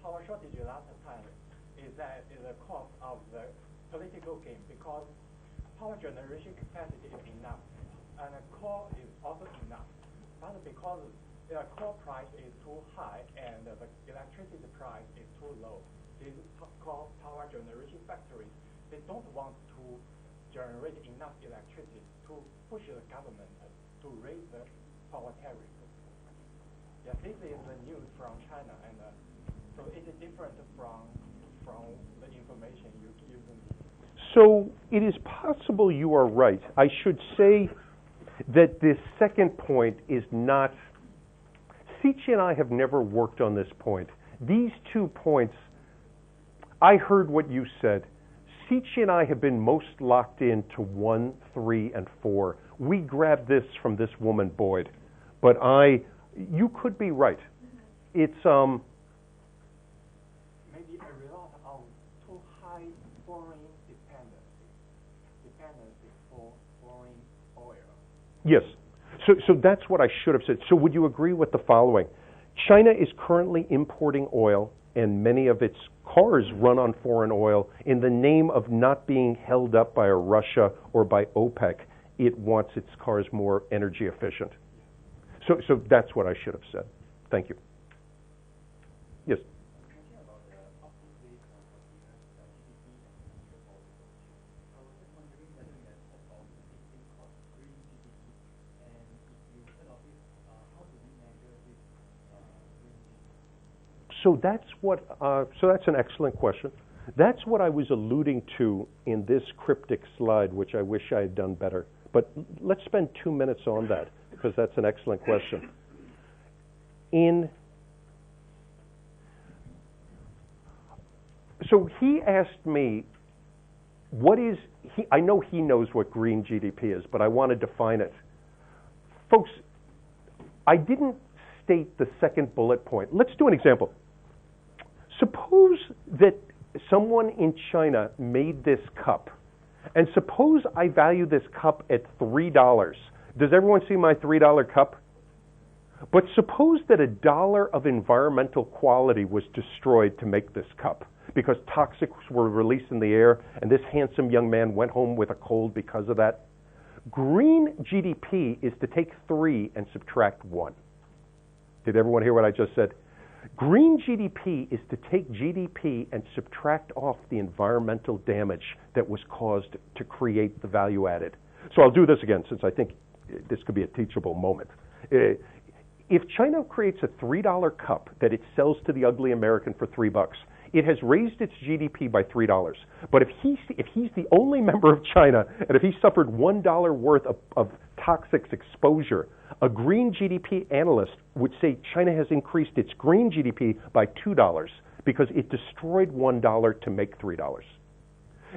power shortage last time is the cost of the political game, because power generation capacity is enough and the coal is also enough. But because the coal price is too high and the electricity price is too low, these coal power generation factories, they don't want to generate enough electricity to push the government to raise the power tariff. Yeah, this is the news from China, and so it is different from the information you give them. So it is possible you are right. I should say that this second point is not. Sichi and I have never worked on this point. These 2 points, I heard what you said. Sichi and I have been most locked into 1, 3, and 4. We grabbed this from this woman, Boyd. But you could be right. It's, maybe a result of too high foreign dependency for foreign oil. yes. So that's what I should have said. So would you agree with the following? China is currently importing oil, and many of its cars run on foreign oil in the name of not being held up by a Russia or by OPEC. It wants its cars more energy efficient. So that's what I should have said. Thank you. Yes. So that's an excellent question. That's what I was alluding to in this cryptic slide, which I wish I had done better. But let's spend 2 minutes on that, because that's an excellent question. So he asked me, I know he knows what green GDP is, but I want to define it. Folks, I didn't state the second bullet point. Let's do an example. Suppose that someone in China made this cup, and suppose I value this cup at $3. Does everyone see my $3 cup? But suppose that $1 of environmental quality was destroyed to make this cup because toxics were released in the air, and this handsome young man went home with a cold because of that. Green GDP is to take 3 and subtract 1. Did everyone hear what I just said? Green GDP is to take GDP and subtract off the environmental damage that was caused to create the value added. So I'll do this again, since I think this could be a teachable moment. If China creates a $3 cup that it sells to the ugly American for $3, it has raised its GDP by $3. But if he's the only member of China, and if he suffered $1 worth of toxics exposure, a green GDP analyst would say China has increased its green GDP by $2 because it destroyed $1 to make $3.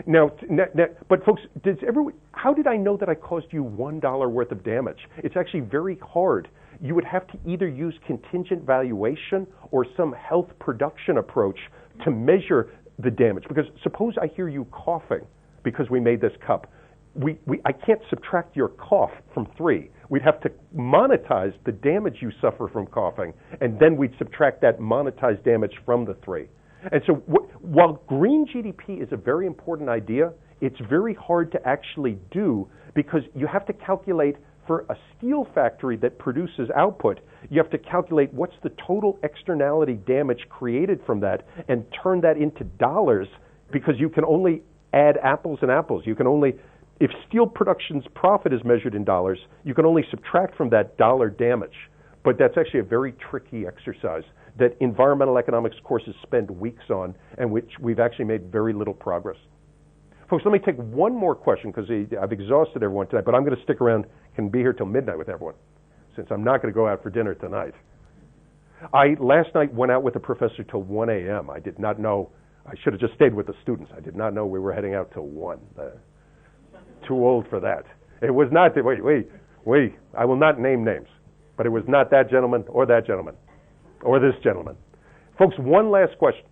Now, but folks, how did I know that I caused you $1 worth of damage? It's actually very hard. You would have to either use contingent valuation or some health production approach to measure the damage. Because suppose I hear you coughing because we made this cup. I can't subtract your cough from 3. We'd have to monetize the damage you suffer from coughing, and then we'd subtract that monetized damage from the 3. And so while green GDP is a very important idea, it's very hard to actually do because you have to calculate for a steel factory that produces output, you have to calculate what's the total externality damage created from that and turn that into dollars, because you can only add apples and apples. You can only, if steel production's profit is measured in dollars, you can only subtract from that dollar damage. But that's actually a very tricky exercise that environmental economics courses spend weeks on, and which we've actually made very little progress. Folks, let me take one more question, because I've exhausted everyone tonight, but I'm going to stick around, can be here till midnight with everyone, since I'm not going to go out for dinner tonight. Last night went out with the professor till 1 a.m. I did not know, I should have just stayed with the students. I did not know we were heading out till 1. Too old for that. It was not, wait, I will not name names, but it was not that gentleman or this gentleman. Folks, one last question.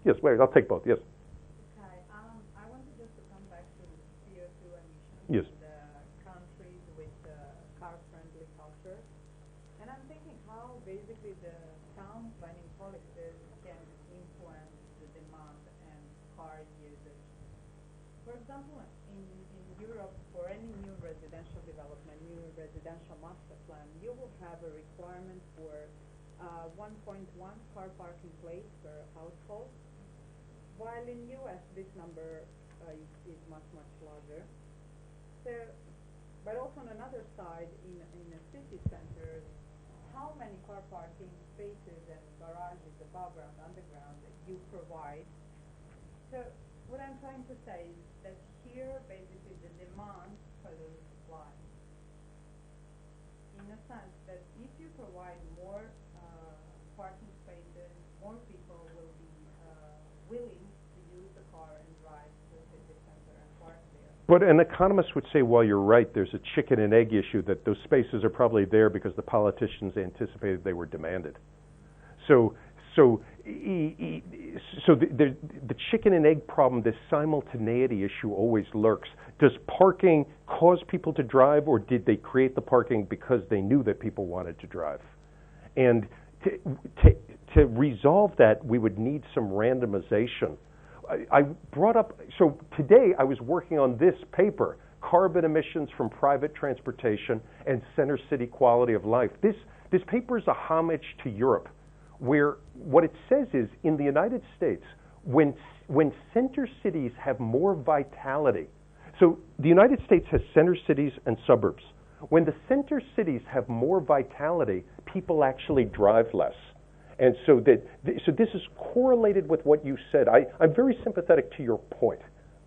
Yes, wait, I'll take both, yes. Hi, I Yes. countries with car-friendly culture. And I'm thinking how basically the town planning policies can influence the demand and car usage. For example, in Europe, for any new residential development, new residential master plan, you will have a requirement for 1.1 car parking place per household, while in US this number is much, much larger. So, but also on another side, in a city center, how many car parking spaces and garages above ground, underground that you provide. So what I'm trying to say is that here basically the demand follows supply. In a sense that if you provide more parking spaces, more people will be willing to use the car and drive to the city center and park there. But an economist would say, well, you're right, there's a chicken and egg issue, that those spaces are probably there because the politicians anticipated they were demanded. So the chicken and egg problem, this simultaneity issue always lurks. Does parking cause people to drive, or did they create the parking because they knew that people wanted to drive? And to resolve that, we would need some randomization. I brought up, so today I was working on this paper, Carbon Emissions from Private Transportation and Center City Quality of Life. This paper is a homage to Europe, where what it says is, in the United States, when center cities have more vitality, so the United States has center cities and suburbs. When the center cities have more vitality, people actually drive less. And so this is correlated with what you said. I'm very sympathetic to your point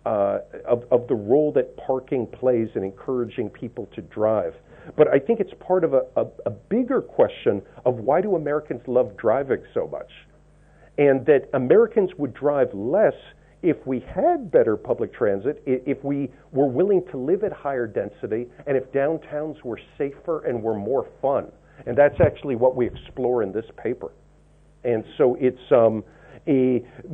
of the role that parking plays in encouraging people to drive. But I think it's part of a bigger question of why do Americans love driving so much? And that Americans would drive less if we had better public transit, if we were willing to live at higher density, and if downtowns were safer and were more fun. And that's actually what we explore in this paper. And so it's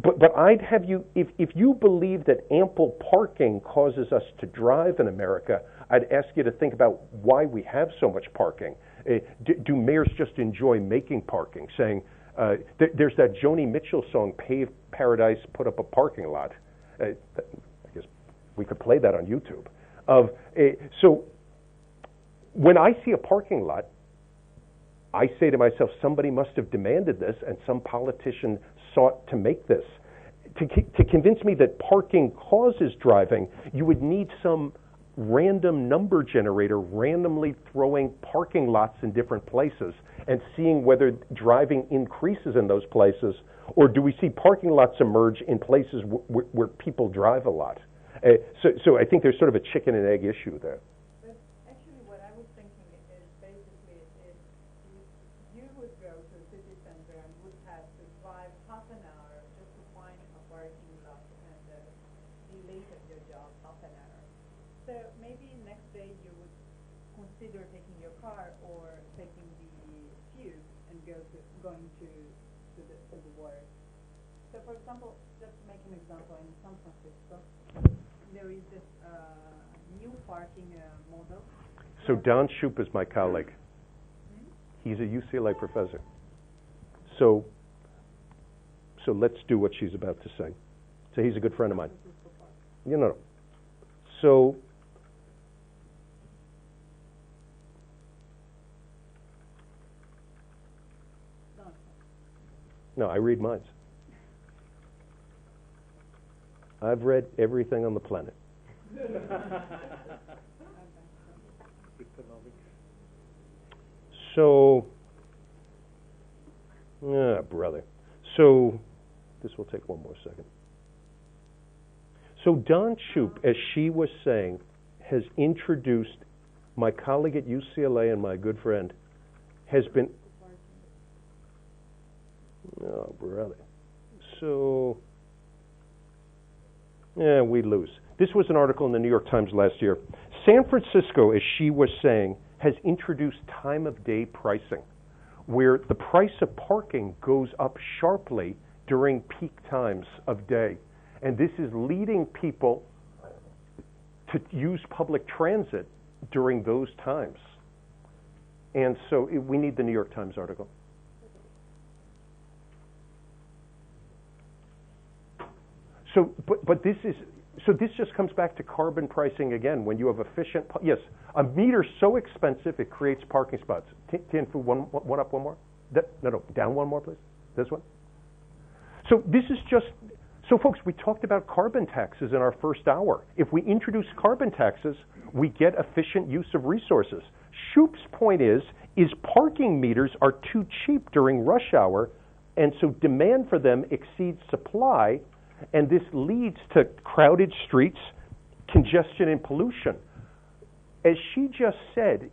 but I'd have you, if you believe that ample parking causes us to drive in America, I'd ask you to think about why we have so much parking. Do mayors just enjoy making parking, saying, there's that Joni Mitchell song, Pave Paradise, Put Up a Parking Lot. I guess we could play that on YouTube. So when I see a parking lot, I say to myself, somebody must have demanded this, and some politician sought to make this. To convince me that parking causes driving, you would need some random number generator randomly throwing parking lots in different places and seeing whether driving increases in those places, or do we see parking lots emerge in places where people drive a lot? So I think there's sort of a chicken and egg issue there. But actually what I was thinking is basically if you would go to a city center and would have to drive half an hour just to find a parking lot and be late at your job half an hour. So maybe next day you would consider taking your car or taking the tube and going to the work. So for example, just to make an example, in San Francisco, there is this new parking model. So Don Shoup is my colleague. He's a UCLA professor. So let's do what she's about to say. So he's a good friend of mine. No. So no, I read minds. I've read everything on the planet. So, brother. So, this will take one more second. So Don Shoup, as she was saying, has introduced my colleague at UCLA and my good friend, has been... Oh, brother. So... Yeah, we lose. This was an article in the New York Times last year. San Francisco, as she was saying, has introduced time of day pricing, where the price of parking goes up sharply during peak times of day. And this is leading people to use public transit during those times. And so we need the New York Times article. So, but this just comes back to carbon pricing again. When you have efficient, yes, a meter's so expensive it creates parking spots. Tianfu, one up, one more. No, down one more, please. This one. So this is just. So folks, we talked about carbon taxes in our first hour. If we introduce carbon taxes, we get efficient use of resources. Shoup's point is parking meters are too cheap during rush hour, and so demand for them exceeds supply, and this leads to crowded streets, congestion, and pollution. As she just said,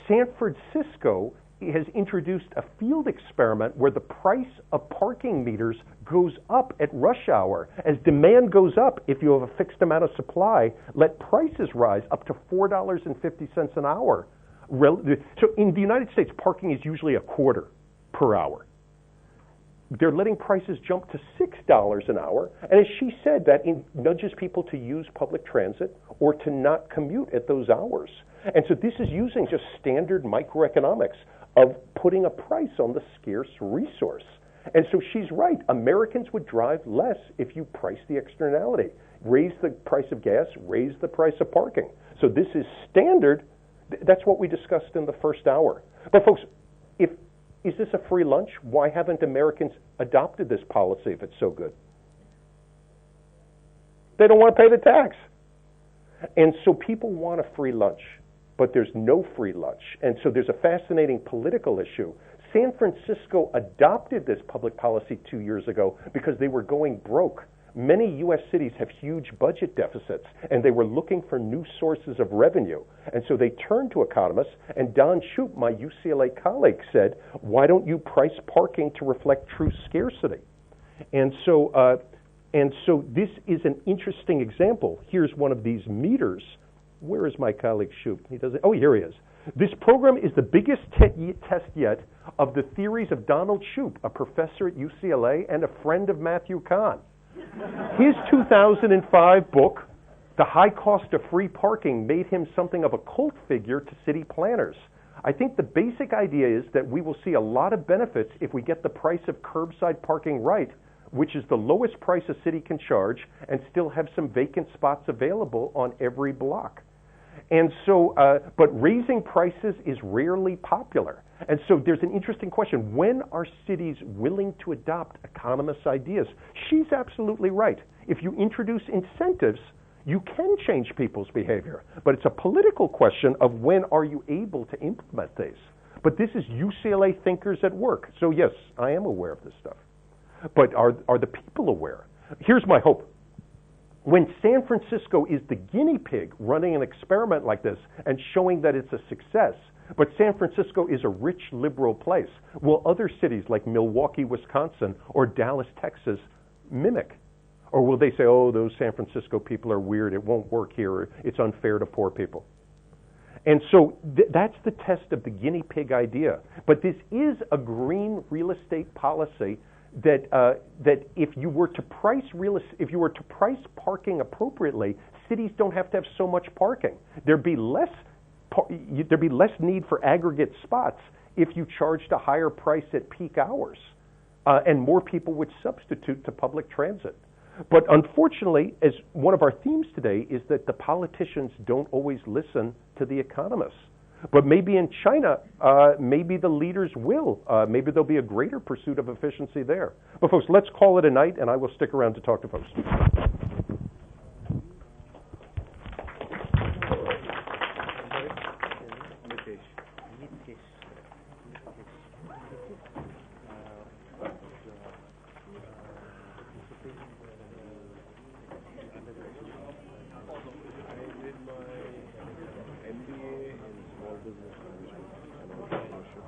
San Francisco has introduced a field experiment where the price of parking meters goes up at rush hour. As demand goes up, if you have a fixed amount of supply, let prices rise up to $4.50 an hour. So in the United States, parking is usually a quarter per hour. They're letting prices jump to $6 an hour, and as she said, that nudges people to use public transit or to not commute at those hours. And so this is using just standard microeconomics of putting a price on the scarce resource. And so she's right. Americans would drive less if you price the externality. Raise the price of gas, raise the price of parking. So this is standard. That's what we discussed in the first hour. But folks, is this a free lunch? Why haven't Americans adopted this policy if it's so good? They don't want to pay the tax. And so people want a free lunch, but there's no free lunch. And so there's a fascinating political issue. San Francisco adopted this public policy 2 years ago because they were going broke. Many U.S. cities have huge budget deficits, and they were looking for new sources of revenue. And so they turned to economists, and Don Shoup, my UCLA colleague, said, why don't you price parking to reflect true scarcity? And so this is an interesting example. Here's one of these meters. Where is my colleague Shoup? He doesn't. Oh, here he is. This program is the biggest test yet of the theories of Donald Shoup, a professor at UCLA and a friend of Matthew Kahn. His 2005 book, The High Cost of Free Parking, made him something of a cult figure to city planners. I think the basic idea is that we will see a lot of benefits if we get the price of curbside parking right, which is the lowest price a city can charge, and still have some vacant spots available on every block. And so, but raising prices is rarely popular. And so there's an interesting question. When are cities willing to adopt economist ideas? She's absolutely right. If you introduce incentives, you can change people's behavior. But it's a political question of when are you able to implement these. But this is UCLA thinkers at work. So yes, I am aware of this stuff. But are the people aware? Here's my hope. When San Francisco is the guinea pig running an experiment like this and showing that it's a success, but San Francisco is a rich liberal place, will other cities like Milwaukee, Wisconsin, or Dallas, Texas mimic? Or will they say, oh, those San Francisco people are weird, it won't work here, it's unfair to poor people? And so that's the test of the guinea pig idea. But this is a green real estate policy that if you were to price parking appropriately, cities don't have to have so much parking. There'd be less need for aggregate spots if you charged a higher price at peak hours, and more people would substitute to public transit. But unfortunately, as one of our themes today is that the politicians don't always listen to the economists. But maybe in China, maybe the leaders will. Maybe there'll be a greater pursuit of efficiency there. But folks, let's call it a night, and I will stick around to talk to folks. MBA in small business management and entrepreneurship.